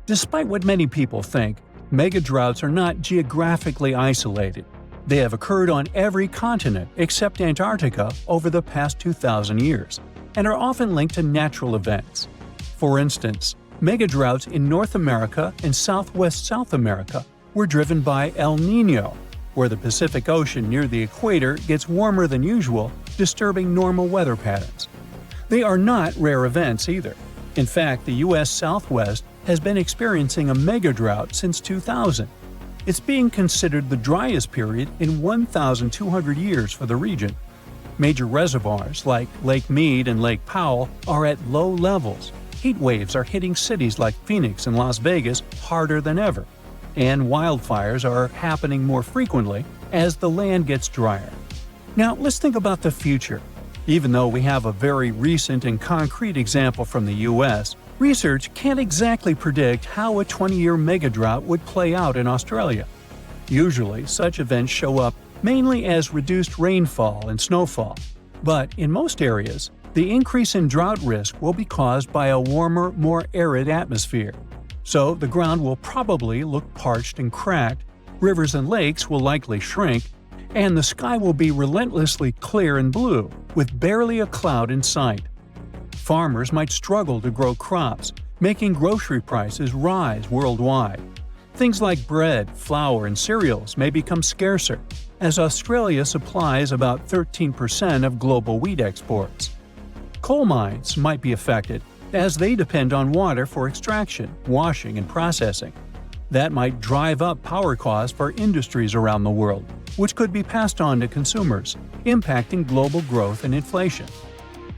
Despite what many people think, megadroughts are not geographically isolated. They have occurred on every continent except Antarctica over the past 2,000 years, and are often linked to natural events. For instance, megadroughts in North America and Southwest South America were driven by El Niño, where the Pacific Ocean near the equator gets warmer than usual, disturbing normal weather patterns. They are not rare events either. In fact, the U.S. Southwest has been experiencing a megadrought since 2000. It's being considered the driest period in 1,200 years for the region. Major reservoirs like Lake Mead and Lake Powell are at low levels. Heat waves are hitting cities like Phoenix and Las Vegas harder than ever, and wildfires are happening more frequently as the land gets drier. Now, let's think about the future. Even though we have a very recent and concrete example from the U.S., research can't exactly predict how a 20-year megadrought would play out in Australia. Usually, such events show up mainly as reduced rainfall and snowfall. But in most areas, the increase in drought risk will be caused by a warmer, more arid atmosphere. So the ground will probably look parched and cracked, rivers and lakes will likely shrink, and the sky will be relentlessly clear and blue, with barely a cloud in sight. Farmers might struggle to grow crops, making grocery prices rise worldwide. Things like bread, flour, and cereals may become scarcer, as Australia supplies about 13% of global wheat exports. Coal mines might be affected, as they depend on water for extraction, washing, and processing. That might drive up power costs for industries around the world, which could be passed on to consumers, impacting global growth and inflation.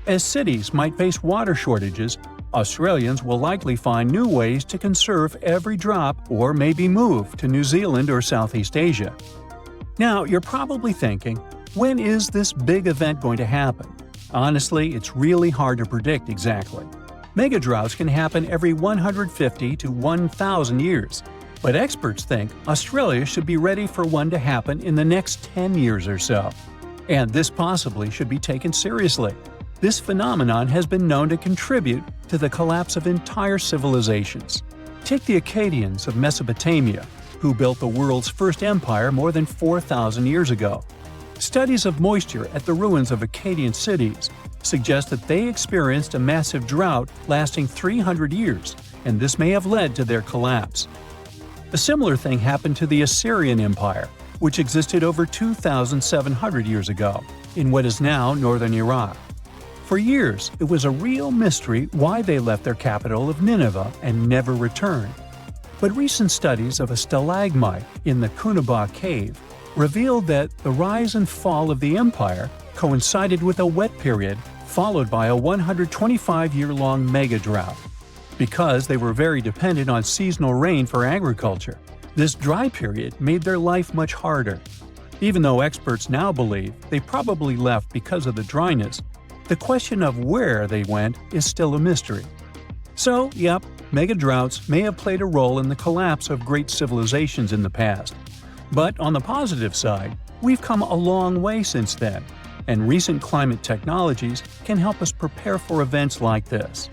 As cities might face water shortages, Australians will likely find new ways to conserve every drop or maybe move to New Zealand or Southeast Asia. Now, you're probably thinking, when is this big event going to happen? Honestly, it's really hard to predict exactly. Megadroughts can happen every 150 to 1,000 years, but experts think Australia should be ready for one to happen in the next 10 years or so. And this possibly should be taken seriously. This phenomenon has been known to contribute to the collapse of entire civilizations. Take the Akkadians of Mesopotamia, who built the world's first empire more than 4,000 years ago. Studies of moisture at the ruins of Akkadian cities suggest that they experienced a massive drought lasting 300 years, and this may have led to their collapse. A similar thing happened to the Assyrian Empire, which existed over 2,700 years ago, in what is now northern Iraq. For years, it was a real mystery why they left their capital of Nineveh and never returned. But recent studies of a stalagmite in the Movile Cave revealed that the rise and fall of the empire coincided with a wet period followed by a 125-year-long mega-drought. Because they were very dependent on seasonal rain for agriculture, this dry period made their life much harder. Even though experts now believe they probably left because of the dryness, the question of where they went is still a mystery. So, yep, mega-droughts may have played a role in the collapse of great civilizations in the past. But on the positive side, we've come a long way since then, and recent climate technologies can help us prepare for events like this.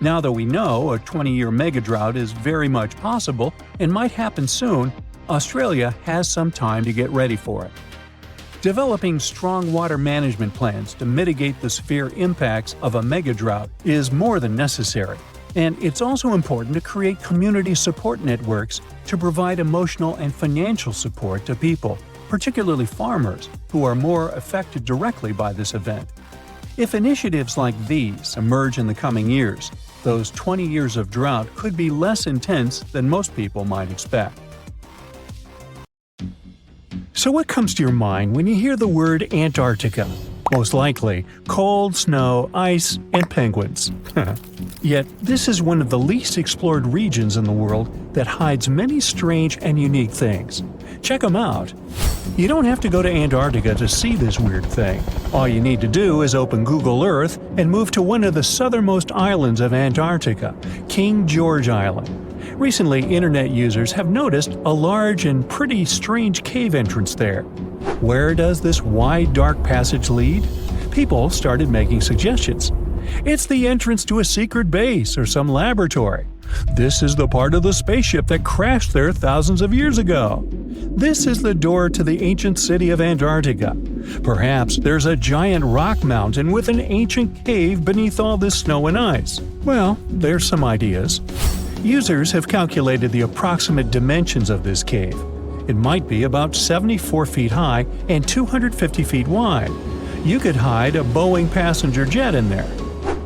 Now that we know a 20-year megadrought is very much possible and might happen soon, Australia has some time to get ready for it. Developing strong water management plans to mitigate the severe impacts of a megadrought is more than necessary. And it's also important to create community support networks to provide emotional and financial support to people, particularly farmers, who are more affected directly by this event. If initiatives like these emerge in the coming years, those 20 years of drought could be less intense than most people might expect. So what comes to your mind when you hear the word Antarctica? Most likely, cold, snow, ice, and penguins. Yet, this is one of the least explored regions in the world that hides many strange and unique things. Check them out. You don't have to go to Antarctica to see this weird thing. All you need to do is open Google Earth and move to one of the southernmost islands of Antarctica, King George Island. Recently, internet users have noticed a large and pretty strange cave entrance there. Where does this wide, dark passage lead? People started making suggestions. It's the entrance to a secret base or some laboratory. This is the part of the spaceship that crashed there thousands of years ago. This is the door to the ancient city of Antarctica. Perhaps there's a giant rock mountain with an ancient cave beneath all this snow and ice. Well, there's some ideas. Users have calculated the approximate dimensions of this cave. It might be about 74 feet high and 250 feet wide. You could hide a Boeing passenger jet in there.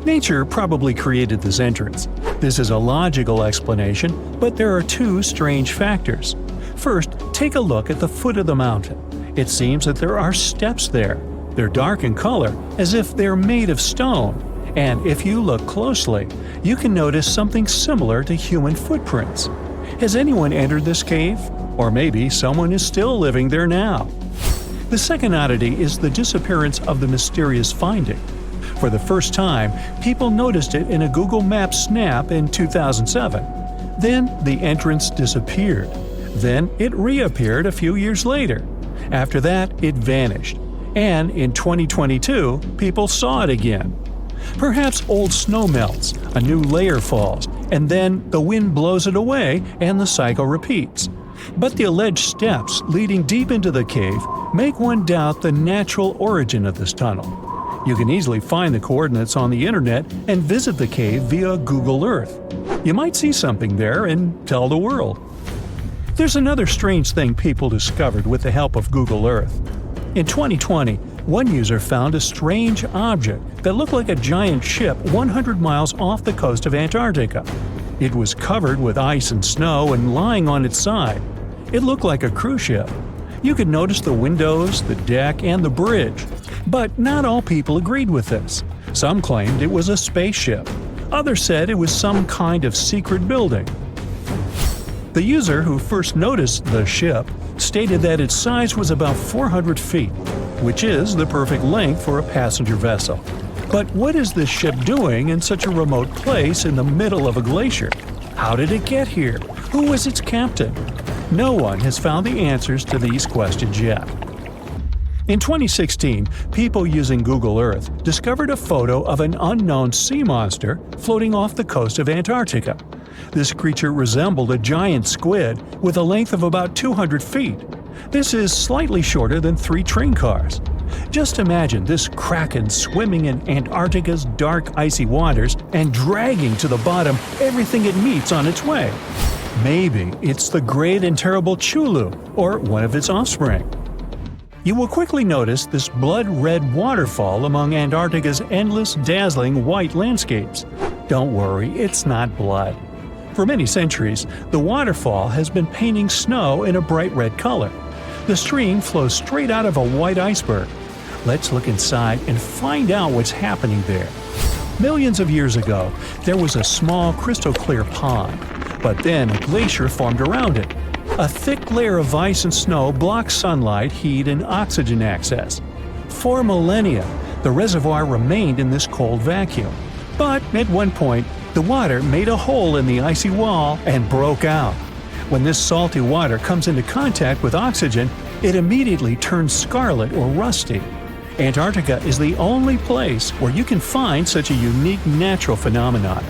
Nature probably created this entrance. This is a logical explanation, but there are two strange factors. First, take a look at the foot of the mountain. It seems that there are steps there. They're dark in color, as if they're made of stone. And if you look closely, you can notice something similar to human footprints. Has anyone entered this cave? Or maybe someone is still living there now. The second oddity is the disappearance of the mysterious finding. For the first time, people noticed it in a Google Maps snap in 2007. Then the entrance disappeared. Then it reappeared a few years later. After that, it vanished. And in 2022, people saw it again. Perhaps old snow melts, a new layer falls, and then the wind blows it away and the cycle repeats. But the alleged steps leading deep into the cave make one doubt the natural origin of this tunnel. You can easily find the coordinates on the internet and visit the cave via Google Earth. You might see something there and tell the world. There's another strange thing people discovered with the help of Google Earth. In 2020, one user found a strange object that looked like a giant ship 100 miles off the coast of Antarctica. It was covered with ice and snow and lying on its side. It looked like a cruise ship. You could notice the windows, the deck, and the bridge. But not all people agreed with this. Some claimed it was a spaceship. Others said it was some kind of secret building. The user who first noticed the ship stated that its size was about 400 feet, which is the perfect length for a passenger vessel. But what is this ship doing in such a remote place in the middle of a glacier? How did it get here? Who was its captain? No one has found the answers to these questions yet. In 2016, people using Google Earth discovered a photo of an unknown sea monster floating off the coast of Antarctica. This creature resembled a giant squid with a length of about 200 feet. This is slightly shorter than 3 train cars. Just imagine this kraken swimming in Antarctica's dark, icy waters and dragging to the bottom everything it meets on its way. Maybe it's the great and terrible Chulu, or one of its offspring. You will quickly notice this blood-red waterfall among Antarctica's endless, dazzling white landscapes. Don't worry, it's not blood. For many centuries, the waterfall has been painting snow in a bright red color. The stream flows straight out of a white iceberg. Let's look inside and find out what's happening there. Millions of years ago, there was a small crystal-clear pond, but then a glacier formed around it. A thick layer of ice and snow blocks sunlight, heat, and oxygen access. For millennia, the reservoir remained in this cold vacuum. But at one point, the water made a hole in the icy wall and broke out. When this salty water comes into contact with oxygen, it immediately turns scarlet or rusty. Antarctica is the only place where you can find such a unique natural phenomenon.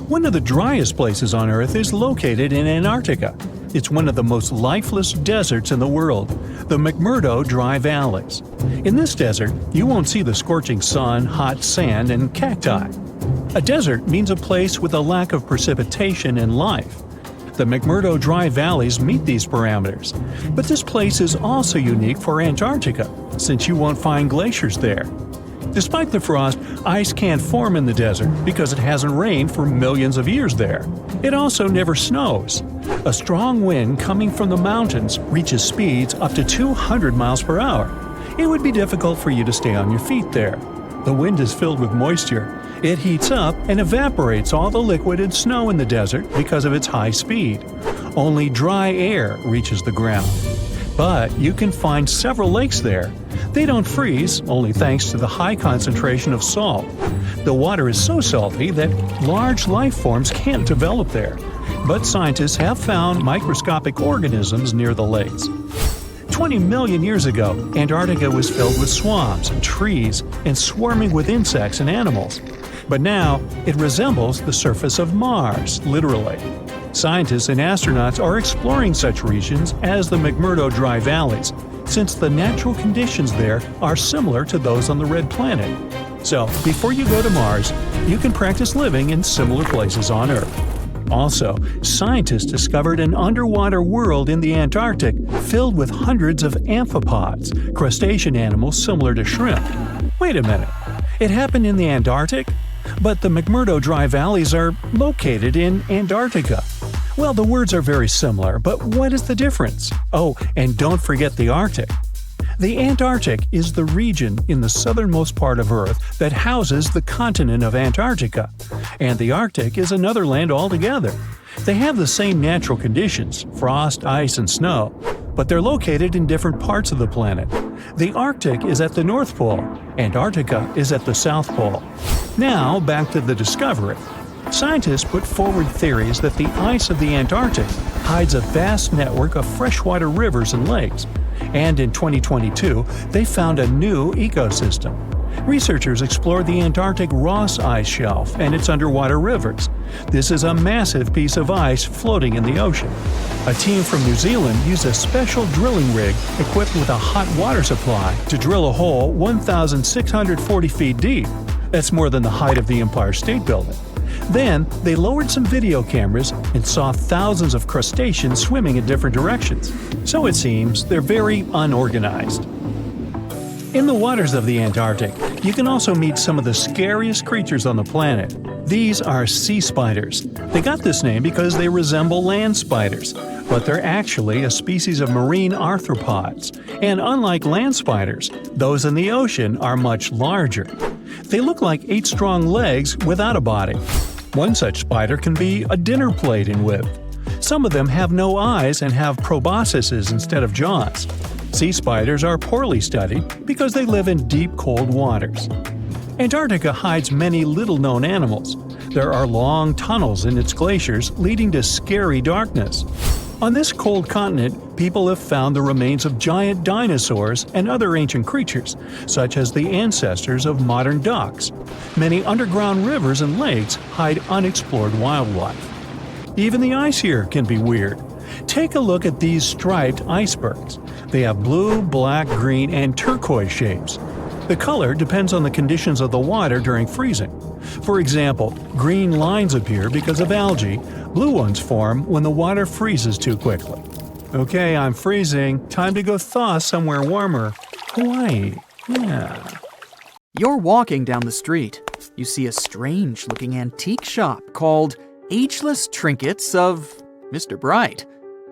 One of the driest places on Earth is located in Antarctica. It's one of the most lifeless deserts in the world, the McMurdo Dry Valleys. In this desert, you won't see the scorching sun, hot sand, and cacti. A desert means a place with a lack of precipitation and life. The McMurdo Dry Valleys meet these parameters, but this place is also unique for Antarctica, since you won't find glaciers there. Despite the frost, ice can't form in the desert because it hasn't rained for millions of years there. It also never snows. A strong wind coming from the mountains reaches speeds up to 200 miles per hour. It would be difficult for you to stay on your feet there. The wind is filled with moisture. It heats up and evaporates all the liquid and snow in the desert because of its high speed. Only dry air reaches the ground. But you can find several lakes there. They don't freeze, only thanks to the high concentration of salt. The water is so salty that large life forms can't develop there. But scientists have found microscopic organisms near the lakes. 20 million years ago, Antarctica was filled with swamps, trees, and swarming with insects and animals. But now, it resembles the surface of Mars, literally. Scientists and astronauts are exploring such regions as the McMurdo Dry Valleys, since the natural conditions there are similar to those on the Red Planet. So, before you go to Mars, you can practice living in similar places on Earth. Also, scientists discovered an underwater world in the Antarctic filled with hundreds of amphipods, crustacean animals similar to shrimp. Wait a minute, it happened in the Antarctic? But the McMurdo Dry Valleys are located in Antarctica. Well, the words are very similar, but what is the difference? Oh, and don't forget the Arctic. The Antarctic is the region in the southernmost part of Earth that houses the continent of Antarctica, and the Arctic is another land altogether. They have the same natural conditions, frost, ice, and snow, but they're located in different parts of the planet. The Arctic is at the North Pole, Antarctica is at the South Pole. Now, back to the discovery. Scientists put forward theories that the ice of the Antarctic hides a vast network of freshwater rivers and lakes. And in 2022, they found a new ecosystem. Researchers explored the Antarctic Ross Ice Shelf and its underwater rivers. This is a massive piece of ice floating in the ocean. A team from New Zealand used a special drilling rig equipped with a hot water supply to drill a hole 1,640 feet deep. That's more than the height of the Empire State Building. Then, they lowered some video cameras and saw thousands of crustaceans swimming in different directions. So it seems they're very unorganized. In the waters of the Antarctic, you can also meet some of the scariest creatures on the planet. These are sea spiders. They got this name because they resemble land spiders, but they're actually a species of marine arthropods. And unlike land spiders, those in the ocean are much larger. They look like 8 strong legs without a body. One such spider can be a dinner plate in width. Some of them have no eyes and have proboscises instead of jaws. Sea spiders are poorly studied because they live in deep, cold waters. Antarctica hides many little-known animals. There are long tunnels in its glaciers leading to scary darkness. On this cold continent, people have found the remains of giant dinosaurs and other ancient creatures, such as the ancestors of modern ducks. Many underground rivers and lakes hide unexplored wildlife. Even the ice here can be weird. Take a look at these striped icebergs. They have blue, black, green, and turquoise shapes. The color depends on the conditions of the water during freezing. For example, green lines appear because of algae, blue ones form when the water freezes too quickly. Okay, I'm freezing. Time to go thaw somewhere warmer. Hawaii. Yeah. You're walking down the street. You see a strange-looking antique shop called Ageless Trinkets of Mr. Bright.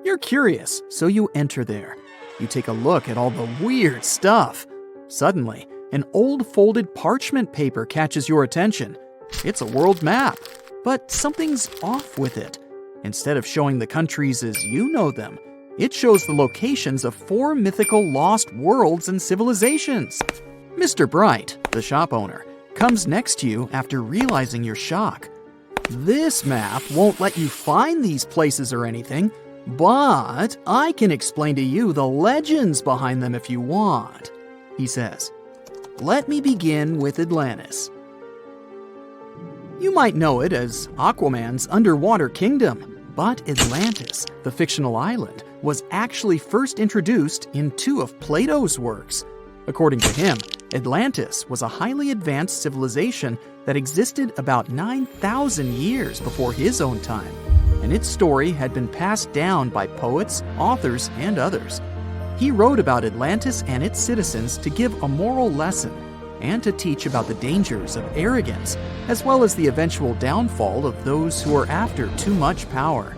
You're curious, so you enter there. You take a look at all the weird stuff. Suddenly, an old folded parchment paper catches your attention. It's a world map, but something's off with it. Instead of showing the countries as you know them, it shows the locations of 4 mythical lost worlds and civilizations. Mr. Bright, the shop owner, comes next to you after realizing your shock. This map won't let you find these places or anything, but I can explain to you the legends behind them if you want, he says. Let me begin with Atlantis. You might know it as Aquaman's underwater kingdom, but Atlantis, the fictional island, was actually first introduced in 2 of Plato's works. According to him, Atlantis was a highly advanced civilization that existed about 9,000 years before his own time, and its story had been passed down by poets, authors, and others. He wrote about Atlantis and its citizens to give a moral lesson and to teach about the dangers of arrogance, as well as the eventual downfall of those who are after too much power.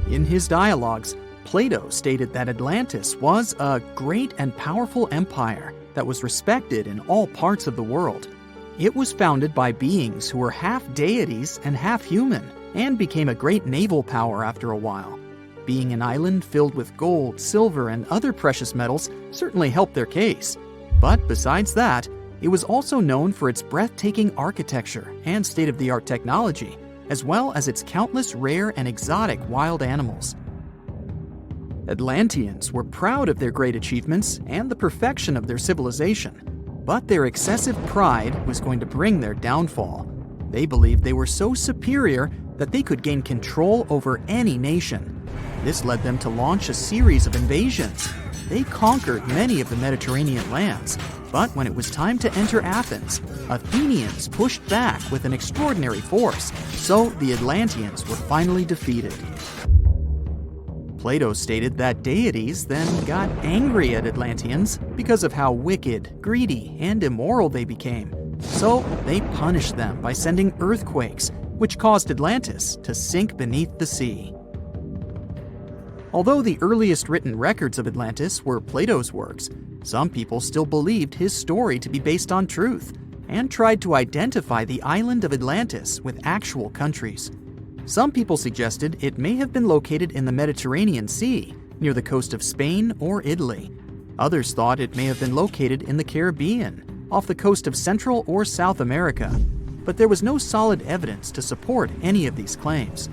In his dialogues, Plato stated that Atlantis was a great and powerful empire that was respected in all parts of the world. It was founded by beings who were half deities and half human, and became a great naval power after a while. Being an island filled with gold, silver, and other precious metals certainly helped their case. But besides that, it was also known for its breathtaking architecture and state-of-the-art technology, as well as its countless rare and exotic wild animals. Atlanteans were proud of their great achievements and the perfection of their civilization, but their excessive pride was going to bring their downfall. They believed they were so superior that they could gain control over any nation. This led them to launch a series of invasions. They conquered many of the Mediterranean lands, but when it was time to enter Athens, Athenians pushed back with an extraordinary force, so the Atlanteans were finally defeated. Plato stated that deities then got angry at Atlanteans because of how wicked, greedy, and immoral they became. So they punished them by sending earthquakes, which caused Atlantis to sink beneath the sea. Although the earliest written records of Atlantis were Plato's works, some people still believed his story to be based on truth and tried to identify the island of Atlantis with actual countries. Some people suggested it may have been located in the Mediterranean Sea, near the coast of Spain or Italy. Others thought it may have been located in the Caribbean, off the coast of Central or South America, but there was no solid evidence to support any of these claims.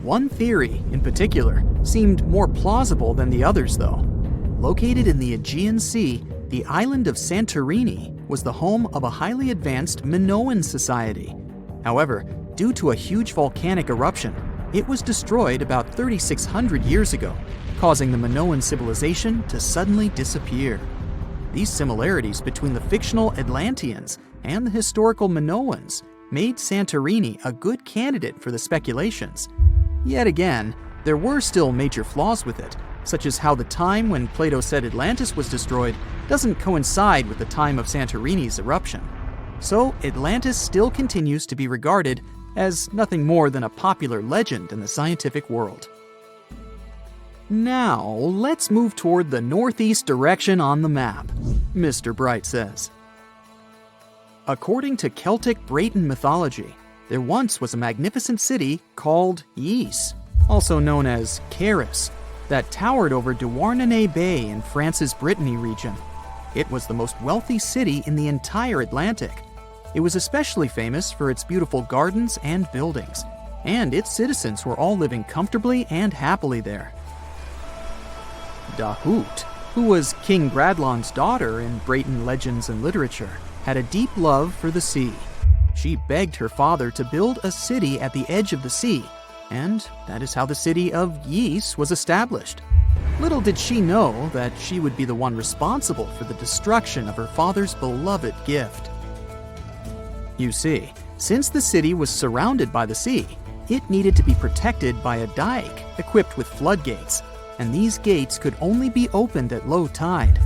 One theory, in particular, seemed more plausible than the others, though. Located in the Aegean Sea, the island of Santorini was the home of a highly advanced Minoan society. However, due to a huge volcanic eruption, it was destroyed about 3,600 years ago, causing the Minoan civilization to suddenly disappear. These similarities between the fictional Atlanteans and the historical Minoans made Santorini a good candidate for the speculations. Yet again, there were still major flaws with it, such as how the time when Plato said Atlantis was destroyed doesn't coincide with the time of Santorini's eruption. So Atlantis still continues to be regarded as nothing more than a popular legend in the scientific world. Now, let's move toward the northeast direction on the map, Mr. Bright says. According to Celtic Breton mythology, there once was a magnificent city called Ys, also known as Caris, that towered over Douarnenez Bay in France's Brittany region. It was the most wealthy city in the entire Atlantic. It was especially famous for its beautiful gardens and buildings, and its citizens were all living comfortably and happily there. Dahut, who was King Bradlon's daughter in Breton legends and literature, had a deep love for the sea. She begged her father to build a city at the edge of the sea, and that is how the city of Ys was established. Little did she know that she would be the one responsible for the destruction of her father's beloved gift. You see, since the city was surrounded by the sea, it needed to be protected by a dike equipped with floodgates, and these gates could only be opened at low tide.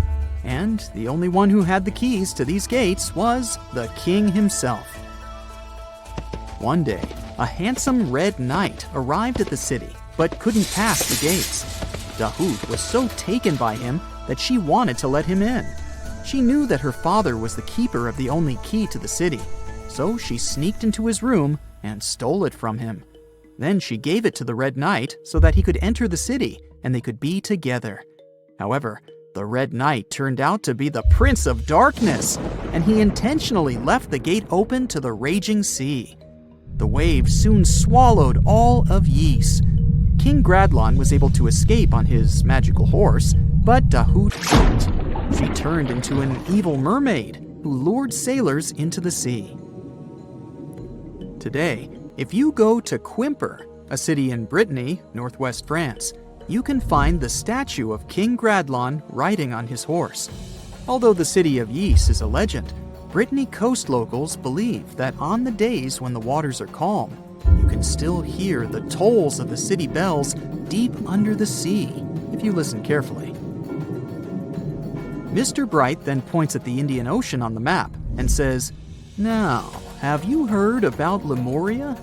And the only one who had the keys to these gates was the king himself. One day, a handsome red knight arrived at the city, but couldn't pass the gates. Dahut was so taken by him that she wanted to let him in. She knew that her father was the keeper of the only key to the city, so she sneaked into his room and stole it from him. Then she gave it to the Red Knight so that he could enter the city and they could be together. However, the Red Knight turned out to be the Prince of Darkness, and he intentionally left the gate open to the raging sea. The waves soon swallowed all of Ys. King Gradlon was able to escape on his magical horse, but Dahut couldn't. She turned into an evil mermaid who lured sailors into the sea. Today, if you go to Quimper, a city in Brittany, northwest France, you can find the statue of King Gradlon riding on his horse. Although the city of Ys is a legend, Brittany coast locals believe that on the days when the waters are calm, you can still hear the tolls of the city bells deep under the sea, if you listen carefully. Mr. Bright then points at the Indian Ocean on the map and says, "Now, have you heard about Lemuria?"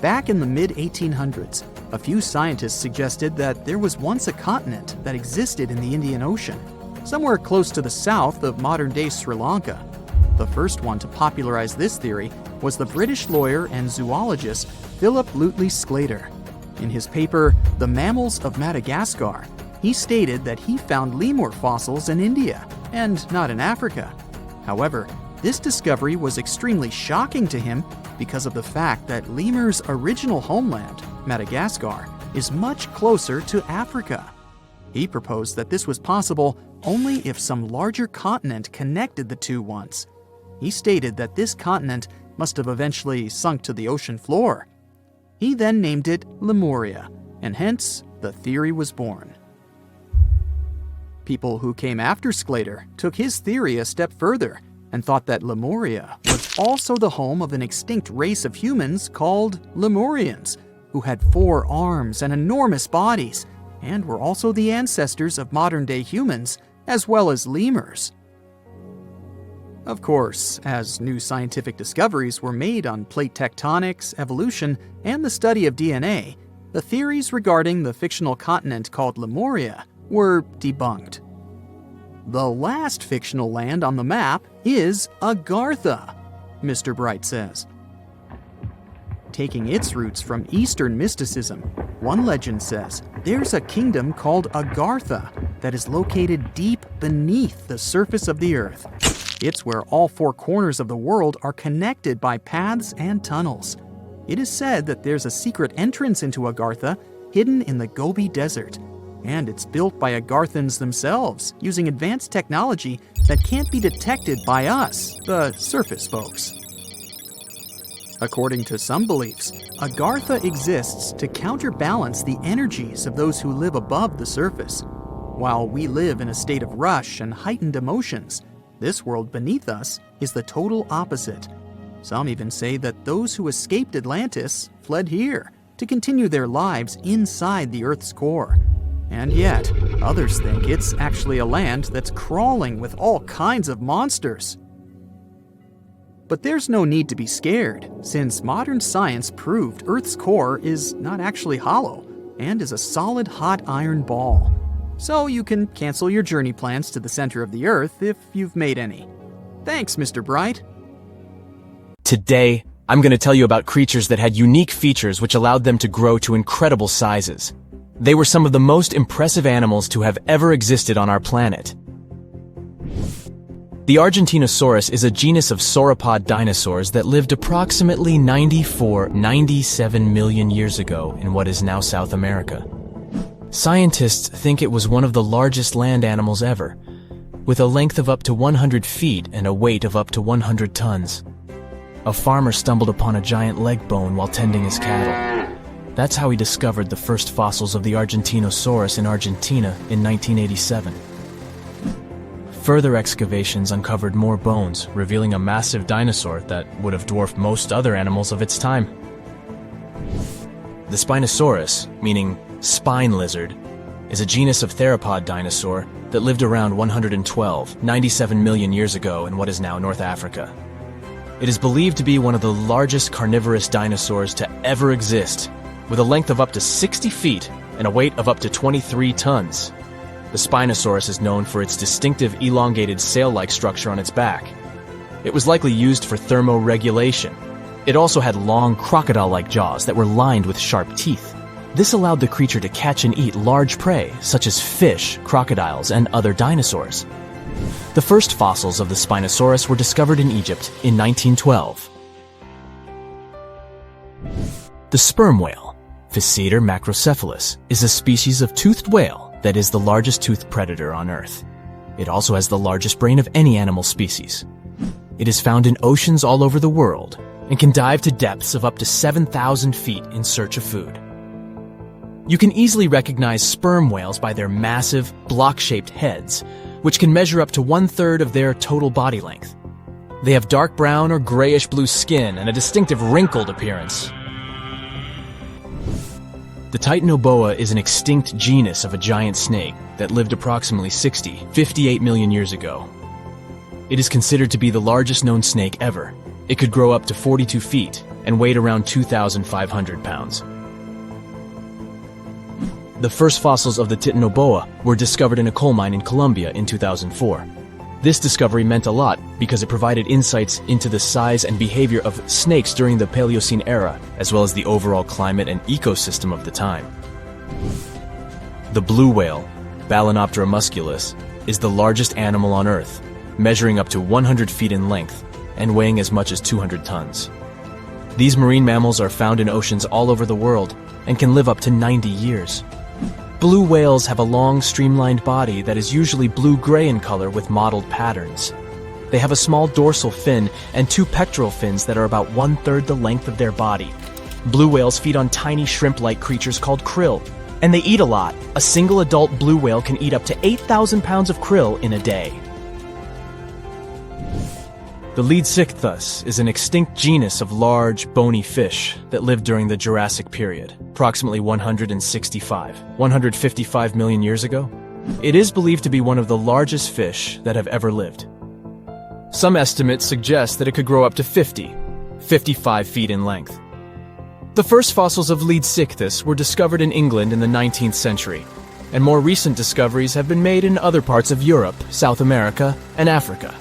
Back in the mid-1800s, a few scientists suggested that there was once a continent that existed in the Indian Ocean, somewhere close to the south of modern-day Sri Lanka. The first one to popularize this theory was the British lawyer and zoologist Philip Lutley Sclater. In his paper, The Mammals of Madagascar, he stated that he found lemur fossils in India, and not in Africa. However, this discovery was extremely shocking to him because of the fact that lemurs' original homeland, Madagascar, is much closer to Africa. He proposed that this was possible only if some larger continent connected the two once. He stated that this continent must have eventually sunk to the ocean floor. He then named it Lemuria, and hence the theory was born. People who came after Sclater took his theory a step further and thought that Lemuria was also the home of an extinct race of humans called Lemurians, who had 4 arms and enormous bodies, and were also the ancestors of modern-day humans, as well as lemurs. Of course, as new scientific discoveries were made on plate tectonics, evolution, and the study of DNA, the theories regarding the fictional continent called Lemuria were debunked. The last fictional land on the map is Agartha, Mr. Bright says. Taking its roots from Eastern mysticism, one legend says there's a kingdom called Agartha that is located deep beneath the surface of the earth. It's where all 4 corners of the world are connected by paths and tunnels. It is said that there's a secret entrance into Agartha hidden in the Gobi Desert, and it's built by Agarthans themselves using advanced technology that can't be detected by us, the surface folks. According to some beliefs, Agartha exists to counterbalance the energies of those who live above the surface. While we live in a state of rush and heightened emotions, this world beneath us is the total opposite. Some even say that those who escaped Atlantis fled here to continue their lives inside the Earth's core. And yet, others think it's actually a land that's crawling with all kinds of monsters. But there's no need to be scared, since modern science proved Earth's core is not actually hollow and is a solid hot iron ball. So you can cancel your journey plans to the center of the Earth if you've made any. Thanks, Mr. Bright. Today, I'm going to tell you about creatures that had unique features which allowed them to grow to incredible sizes. They were some of the most impressive animals to have ever existed on our planet. The Argentinosaurus is a genus of sauropod dinosaurs that lived approximately 97 million years ago in what is now South America. Scientists think it was one of the largest land animals ever, with a length of up to 100 feet and a weight of up to 100 tons. A farmer stumbled upon a giant leg bone while tending his cattle. That's how he discovered the first fossils of the Argentinosaurus in Argentina in 1987. Further excavations uncovered more bones, revealing a massive dinosaur that would have dwarfed most other animals of its time. The Spinosaurus, meaning spine lizard, is a genus of theropod dinosaur that lived around 97 million years ago in what is now North Africa. It is believed to be one of the largest carnivorous dinosaurs to ever exist, with a length of up to 60 feet and a weight of up to 23 tons. The Spinosaurus is known for its distinctive elongated sail-like structure on its back. It was likely used for thermoregulation. It also had long crocodile-like jaws that were lined with sharp teeth. This allowed the creature to catch and eat large prey, such as fish, crocodiles, and other dinosaurs. The first fossils of the Spinosaurus were discovered in Egypt in 1912. The sperm whale, Physeter macrocephalus, is a species of toothed whale that is the largest toothed predator on Earth. It also has the largest brain of any animal species. It is found in oceans all over the world and can dive to depths of up to 7,000 feet in search of food. You can easily recognize sperm whales by their massive, block-shaped heads, which can measure up to 1/3 of their total body length. They have dark brown or grayish-blue skin and a distinctive wrinkled appearance. The Titanoboa is an extinct genus of a giant snake that lived approximately 58 million years ago. It is considered to be the largest known snake ever. It could grow up to 42 feet and weighed around 2,500 pounds. The first fossils of the Titanoboa were discovered in a coal mine in Colombia in 2004. This discovery meant a lot because it provided insights into the size and behavior of snakes during the Paleocene era, as well as the overall climate and ecosystem of the time. The blue whale, Balænoptera musculus, is the largest animal on Earth, measuring up to 100 feet in length and weighing as much as 200 tons. These marine mammals are found in oceans all over the world and can live up to 90 years. Blue whales have a long, streamlined body that is usually blue-gray in color with mottled patterns. They have a small dorsal fin and 2 pectoral fins that are about 1/3 the length of their body. Blue whales feed on tiny shrimp-like creatures called krill, and they eat a lot. A single adult blue whale can eat up to 8,000 pounds of krill in a day. The Leadsichthus is an extinct genus of large, bony fish that lived during the Jurassic period, approximately 155 million years ago. It is believed to be one of the largest fish that have ever lived. Some estimates suggest that it could grow up to 55 feet in length. The first fossils of Leadsichthus were discovered in England in the 19th century, and more recent discoveries have been made in other parts of Europe, South America, and Africa.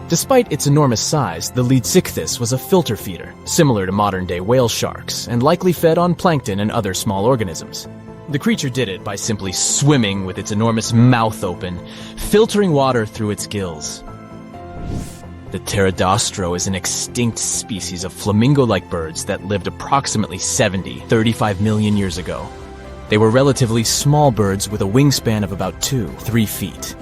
Despite its enormous size, the Leadsichthus was a filter feeder, similar to modern-day whale sharks, and likely fed on plankton and other small organisms. The creature did it by simply swimming with its enormous mouth open, filtering water through its gills. The pterodostro is an extinct species of flamingo-like birds that lived approximately 35 million years ago. They were relatively small birds with a wingspan of about 2-3 feet.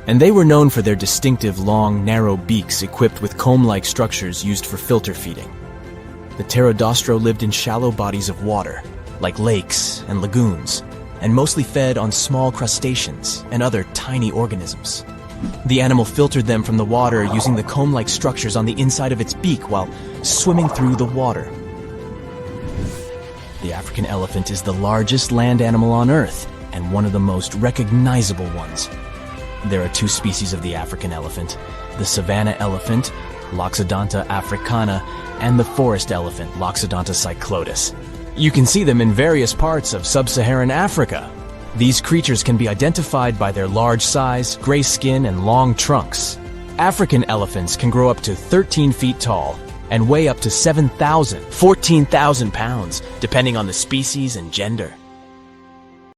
And they were known for their distinctive long, narrow beaks equipped with comb-like structures used for filter feeding. The pterodostro lived in shallow bodies of water, like lakes and lagoons, and mostly fed on small crustaceans and other tiny organisms. The animal filtered them from the water using the comb-like structures on the inside of its beak while swimming through the water. The African elephant is the largest land animal on Earth and one of the most recognizable ones. There are 2 species of the African elephant, the savanna elephant, Loxodonta africana, and the forest elephant, Loxodonta cyclotis. You can see them in various parts of sub-Saharan Africa. These creatures can be identified by their large size, gray skin, and long trunks. African elephants can grow up to 13 feet tall and weigh up to 14,000 pounds, depending on the species and gender.